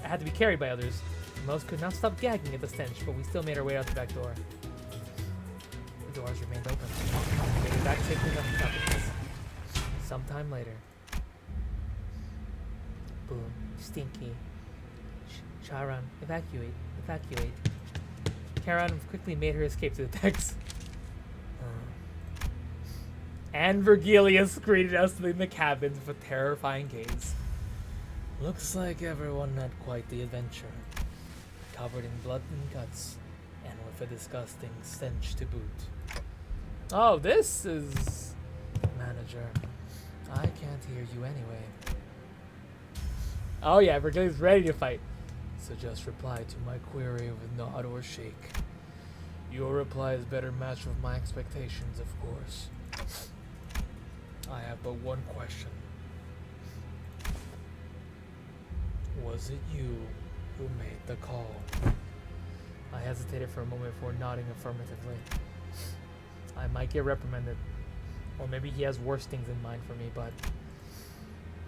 I had to be carried by others. Most could not stop gagging at the stench, but we still made our way out the back door. The doors remained open. We made it back safely enough to stop us. Sometime later. Boom. Stinky. Charon, evacuate. Evacuate. Charon quickly made her escape to the decks. And Virgilius greeted us in the cabins with a terrifying gaze. Looks like everyone had quite the adventure. Covered in blood and guts, and with a disgusting stench to boot. Oh, this is... Manager. I can't hear you anyway. Oh yeah, Virgilius ready to fight. So just reply to my query with nod or shake. Your reply is better matched with my expectations, of course. I have but one question. Was it you who made the call? I hesitated for a moment before nodding affirmatively. I might get reprimanded. Or maybe he has worse things in mind for me, but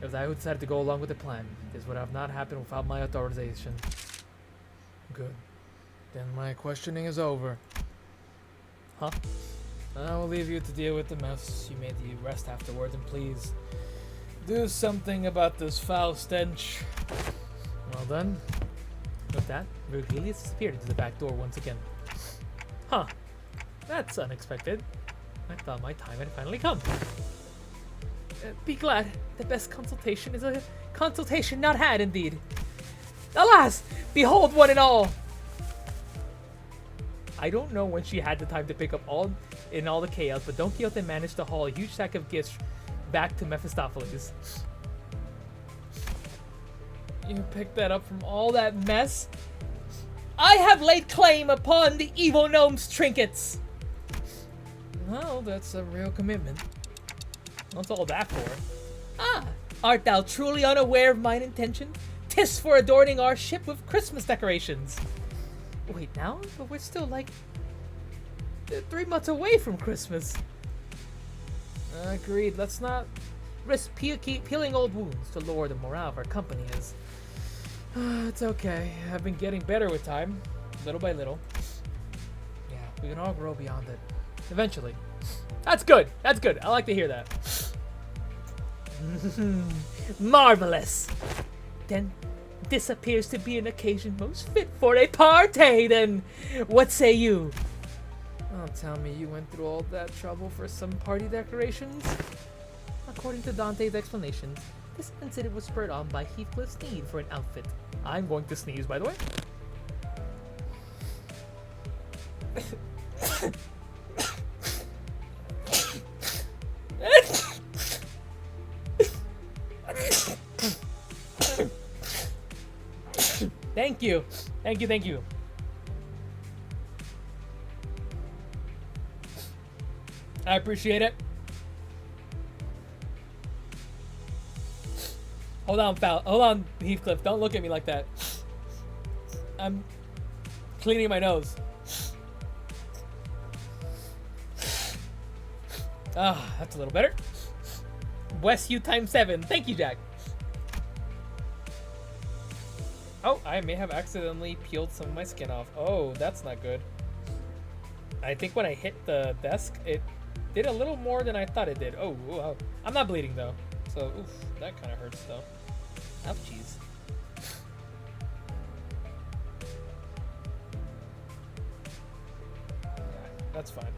it was I who decided to go along with the plan. This would have not happened without my authorization. Good. Then my questioning is over. Huh? I will leave you to deal with the mess. You may rest afterwards, and please do something about this foul stench. Well done. With that, Virgilius disappeared into the back door once again. Huh. That's unexpected. I thought my time had finally come. Be glad. The best consultation is a consultation not had, indeed. Alas! Behold one and all! I don't know when she had the time to pick up all the chaos, but Don Quixote managed to haul a huge sack of gifts back to Mephistopheles. You picked that up from all that mess? I have laid claim upon the evil gnome's trinkets! Well, that's a real commitment. What's all that for? Ah, art thou truly unaware of mine intention? 'Tis for adorning our ship with Christmas decorations. Wait, now? But we're still like 3 months away from Christmas. Agreed. Let's not risk peeling old wounds to lower the morale of our company. It's okay. I've been getting better with time, little by little. Yeah, we can all grow beyond it. Eventually. That's good. That's good. I like to hear that. Marvelous. Then this appears to be an occasion most fit for a party, then. What say you? Don't tell me you went through all that trouble for some party decorations. According to Dante's explanations, this incident was spurred on by Heathcliff's need for an outfit. I'm going to sneeze, by the way. Thank you. Thank you, thank you. I appreciate it. Hold on, Hold on, Heathcliff. Don't look at me like that. I'm cleaning my nose. Ah, that's a little better. West U times 7. Thank you, Jack. Oh, I may have accidentally peeled some of my skin off. Oh, that's not good. I think when I hit the desk, it did a little more than I thought it did. Oh, wow. I'm not bleeding, though. So, oof, that kind of hurts, though. Ouchies. Yeah, that's fine.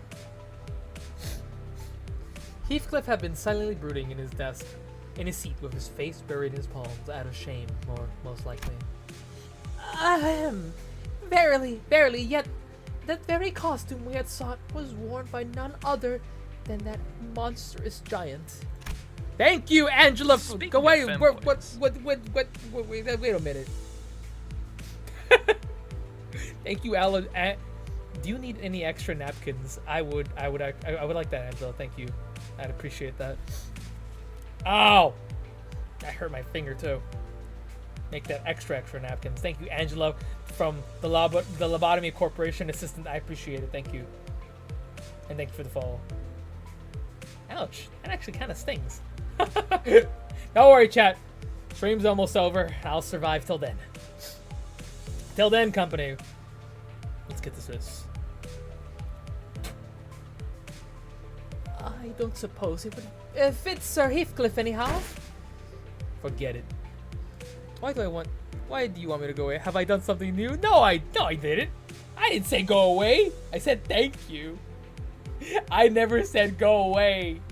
Heathcliff had been silently brooding in his desk, in his seat, with his face buried in his palms, out of shame, most likely. Verily, verily, yet that very costume we had sought was worn by none other than that monstrous giant. Thank you, Angela. Speaking Go of away. femme Wait a minute. Thank you, Alan. Do you need any extra napkins? I would like that, Angela. Thank you. I'd appreciate that. Ow! That hurt my finger too. Make that extra napkins. Thank you, Angela, from the Lobotomy Corporation assistant. I appreciate it. Thank you. And thank you for the follow. Ouch. That actually kind of stings. Don't worry, chat. Stream's almost over. I'll survive till then. Till then, company. Let's get this. I don't suppose it would fit Sir Heathcliff anyhow. Forget it. Why do you want me to go away? Have I done something new? No, I didn't. I didn't say go away. I said thank you. I never said go away.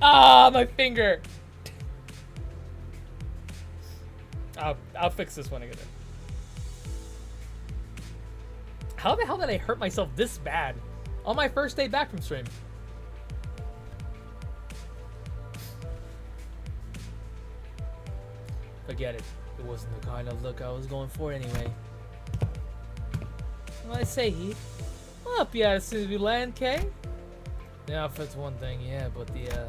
Ah, my finger. I'll fix this when I get there. How the hell did I hurt myself this bad on my first day back from stream? Forget it. It wasn't the kind of look I was going for anyway. What I say, Heath? Well, up you as soon as we land, Kay? The outfit's one thing, yeah, but the,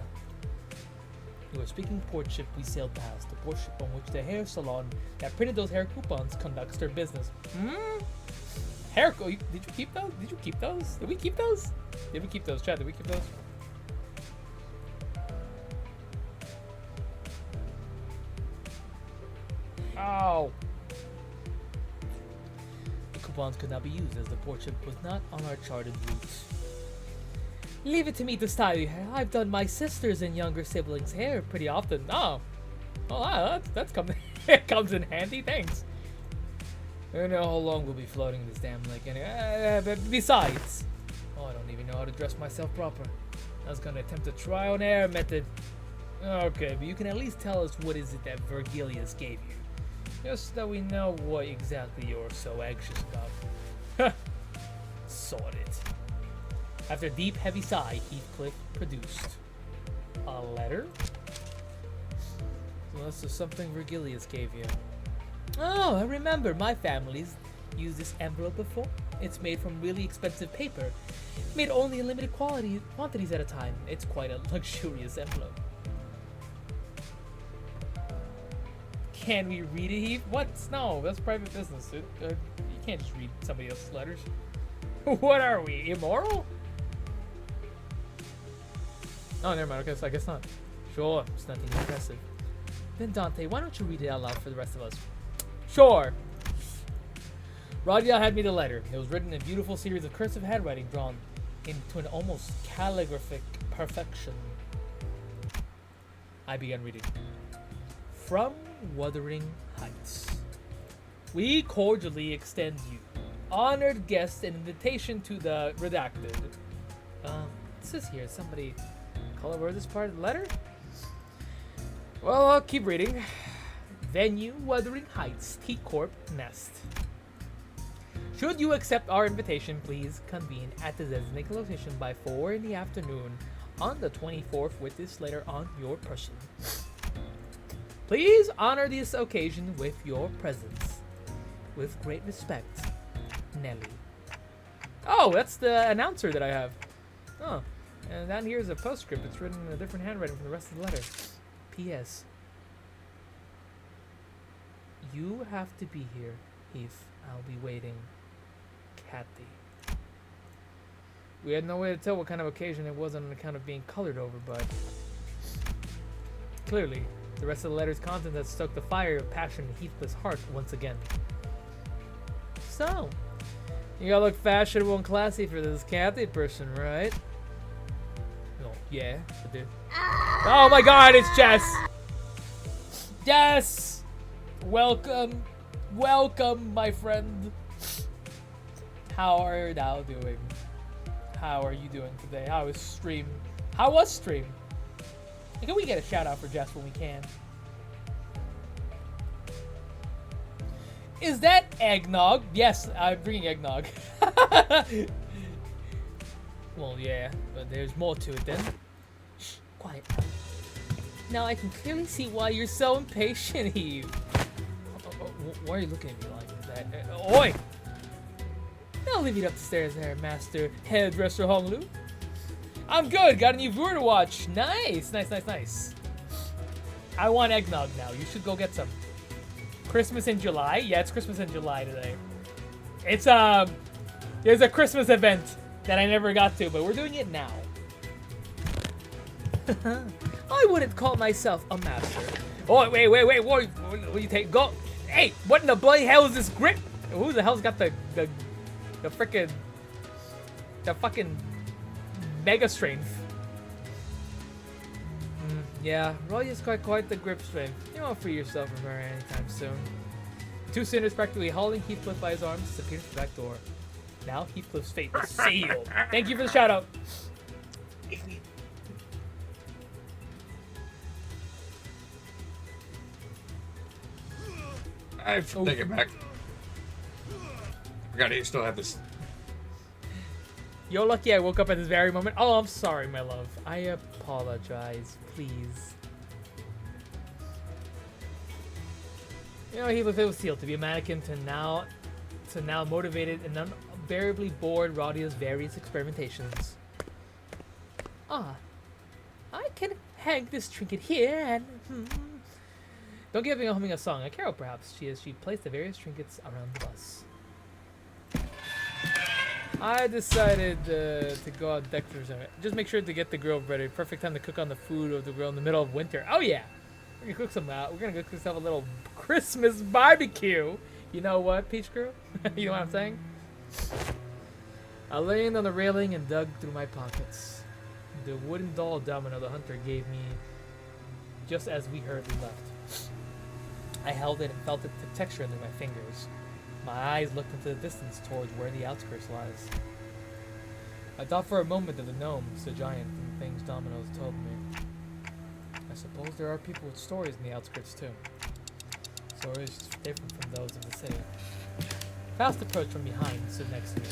we were speaking port ship we sailed past, the port ship on which the hair salon that printed those hair coupons conducts their business. Did you keep those? Did you keep those? Did we keep those? Did we keep those? Chat, did we keep those? Ow! The coupons could not be used as the port ship was not on our charted routes. Leave it to me to style your hair. I've done my sisters and younger siblings' hair pretty often. Oh, wow, that's it comes in handy. Thanks. I don't know how long we'll be floating this damn lake anyway. But besides, I don't even know how to dress myself proper. I was gonna attempt a trial and error method. Okay, but you can at least tell us what is it that Virgilius gave you. Just that we know what exactly you're so anxious about. Sort it. After a deep, heavy sigh, Heathcliff produced a letter. So this is something Virgilius gave you. Oh, I remember. My family's used this envelope before. It's made from really expensive paper, made only in limited quantities at a time. It's quite a luxurious envelope. Can we read it, Heath? What? No, that's private business. You can't just read somebody else's letters. What are we, immoral? Oh, never mind. Okay, so I guess not. Sure, it's nothing impressive. Then Dante, why don't you read it out loud for the rest of us? Sure. Radia had me the letter. It was written in a beautiful series of cursive handwriting drawn into an almost calligraphic perfection. I began reading. From Wuthering Heights. We cordially extend you, honored guests, an invitation to the redacted. It says here, somebody color word this part of the letter? Well, I'll keep reading. Venue, Wuthering Heights, T Corp, Nest. Should you accept our invitation, please convene at the designated location by 4 in the afternoon on the 24th with this letter on your person. Please honor this occasion with your presence. With great respect, Nelly. Oh, that's the announcer that I have. Oh, and down here is a postscript. It's written in a different handwriting from the rest of the letter. P.S. You have to be here, Heath. I'll be waiting. Kathy. We had no way to tell what kind of occasion it was on account of being colored over, but clearly, the rest of the letter's content had stoked the fire of passion in Heathcliff's heart once again. So, you gotta look fashionable and classy for this Kathy person, right? Oh, yeah, I do. Oh my god, it's Jess! Jess! Welcome, welcome, my friend. How are you now doing? How are you doing today? How was stream? How was stream? Can we get a shout out for Jess when we can? Is that eggnog? Yes, I'm bringing eggnog. Well, yeah, but there's more to it then. Shh, quiet. Now I can clearly see why you're so impatient, Heath. Why are you looking at me like that? Oi! I'll leave you upstairs there, Master Hairdresser Honglu. I'm good. Got a new viewer to watch. Nice, nice, nice, nice. I want eggnog now. You should go get some. Christmas in July? Yeah, it's Christmas in July today. It's there's a Christmas event that I never got to, but we're doing it now. I wouldn't call myself a master. Oh, wait, what you take? Go. Hey, what in the bloody hell is this grip? Who the hell's got the frickin' the fucking mega strength? Yeah, Roy's got quite the grip strength. You won't free yourself from her anytime soon. Two sinners practically hauling Heathcliff by his arms disappeared through the back door. Now Heathcliff's fate is sealed. Thank you for the shout out. I take it back. Forgot you still have this. You're lucky I woke up at this very moment. Oh, I'm sorry, my love. I apologize. Please. You know, Heath was sealed to be a mannequin to now motivated and unbearably bored Rodia's various experimentations. Ah, I can hang this trinket here and don't give me humming a song. A carol, perhaps. She placed the various trinkets around the bus. I decided to go out deck for something. Just make sure to get the grill ready. Perfect time to cook on the food of the grill in the middle of winter. Oh yeah, we're gonna cook some out. We're gonna go cook ourselves a little Christmas barbecue. You know what, Peach Girl? You know what I'm saying? I leaned on the railing and dug through my pockets. The wooden doll domino the hunter gave me just as we hurriedly left. I held it and felt the texture under my fingers. My eyes looked into the distance towards where the outskirts lies. I thought for a moment of the gnomes, the giant, and things Domino's told me. I suppose there are people with stories in the outskirts too. Stories different from those of the city. Faust approached from behind and stood next to me.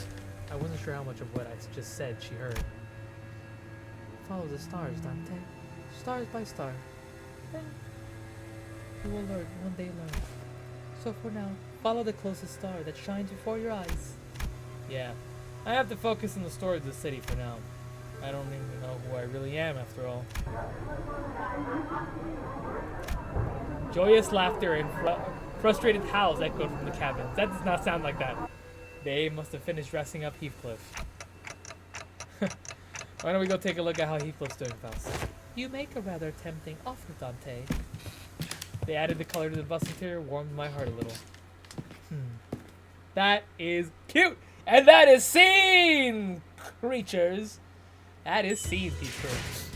I wasn't sure how much of what I just said she heard. Follow the stars, Dante. Stars by star. Then you will learn, one day learn. So for now, follow the closest star that shines before your eyes. Yeah, I have to focus on the story of the city for now. I don't even know who I really am after all. Joyous laughter and frustrated howls echoed from the cabin. That does not sound like that. They must have finished dressing up Heathcliff. Why don't we go take a look at how Heathcliff's doing, Faust? You make a rather tempting offer, Dante. They added the color to the bus interior, warmed my heart a little. That is cute! And that is scene, creatures! That is scene, creatures.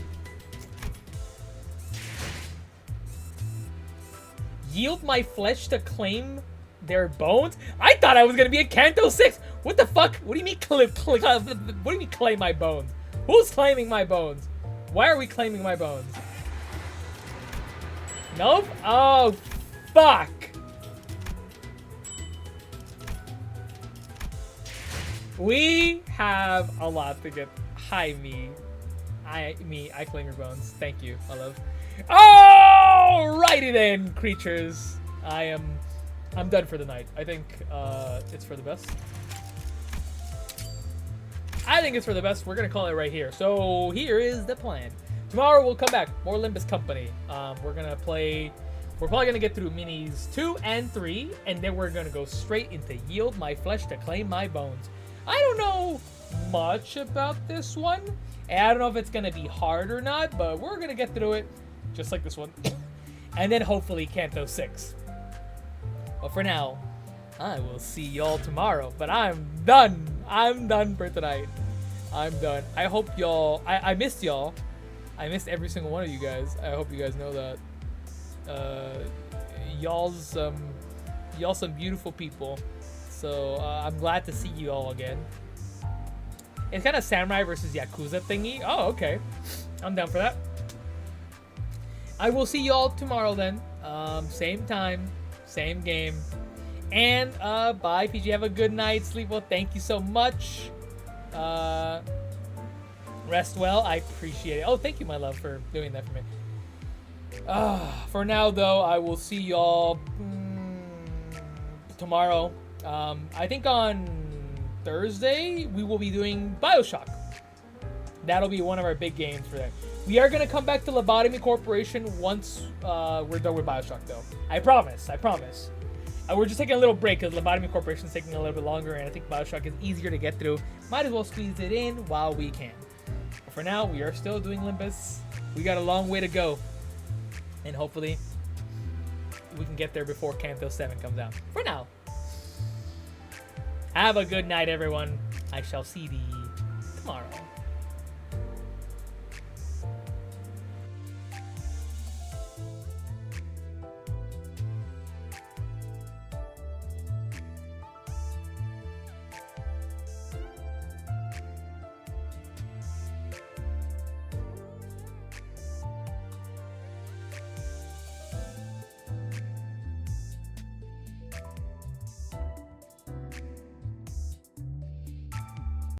Yield my flesh to claim their bones? I thought I was gonna be in Canto 6! What the fuck? What do you mean what do you mean claim my bones? Who's claiming my bones? Why are we claiming my bones? Nope? Oh, fuck! We have a lot to get. Hi, me. I claim your bones. Thank you, my love. Alrighty then, creatures. I'm done for the night. I think it's for the best. I think it's for the best. We're gonna call it right here. So here is the plan. Tomorrow we'll come back. More Limbus Company. We're gonna play We're probably gonna get through minis 2 and 3, and then we're gonna go straight into Yield My Flesh to Claim My Bones. I don't know much about this one, and I don't know if it's gonna be hard or not, but we're gonna get through it, just like this one. And then hopefully Kanto 6. But for now, I will see y'all tomorrow. But I'm done. I'm done for tonight. I'm done. I hope y'all... I missed y'all. I missed every single one of you guys. I hope you guys know that. Y'all some beautiful people. So I'm glad to see you all again. It's kind of samurai versus yakuza thingy. Oh, okay. I'm down for that. I will see you all tomorrow then. Same time, same game. And bye, PG. Have a good night. Sleep well. Thank you so much. Rest well. I appreciate it. Oh, thank you, my love, for doing that for me. For now, though, I will see y'all tomorrow. I think on Thursday we will be doing BioShock. That'll be one of our big games for that. We are gonna come back to Lobotomy Corporation once we're done with BioShock, though. I promise. We're just taking a little break because Lobotomy Corporation is taking a little bit longer, and I think BioShock is easier to get through. Might as well squeeze it in while we can. But for now, we are still doing Limbus. We got a long way to go, and hopefully we can get there before Kanto 7 comes out. For now, have a good night, everyone. I shall see thee tomorrow.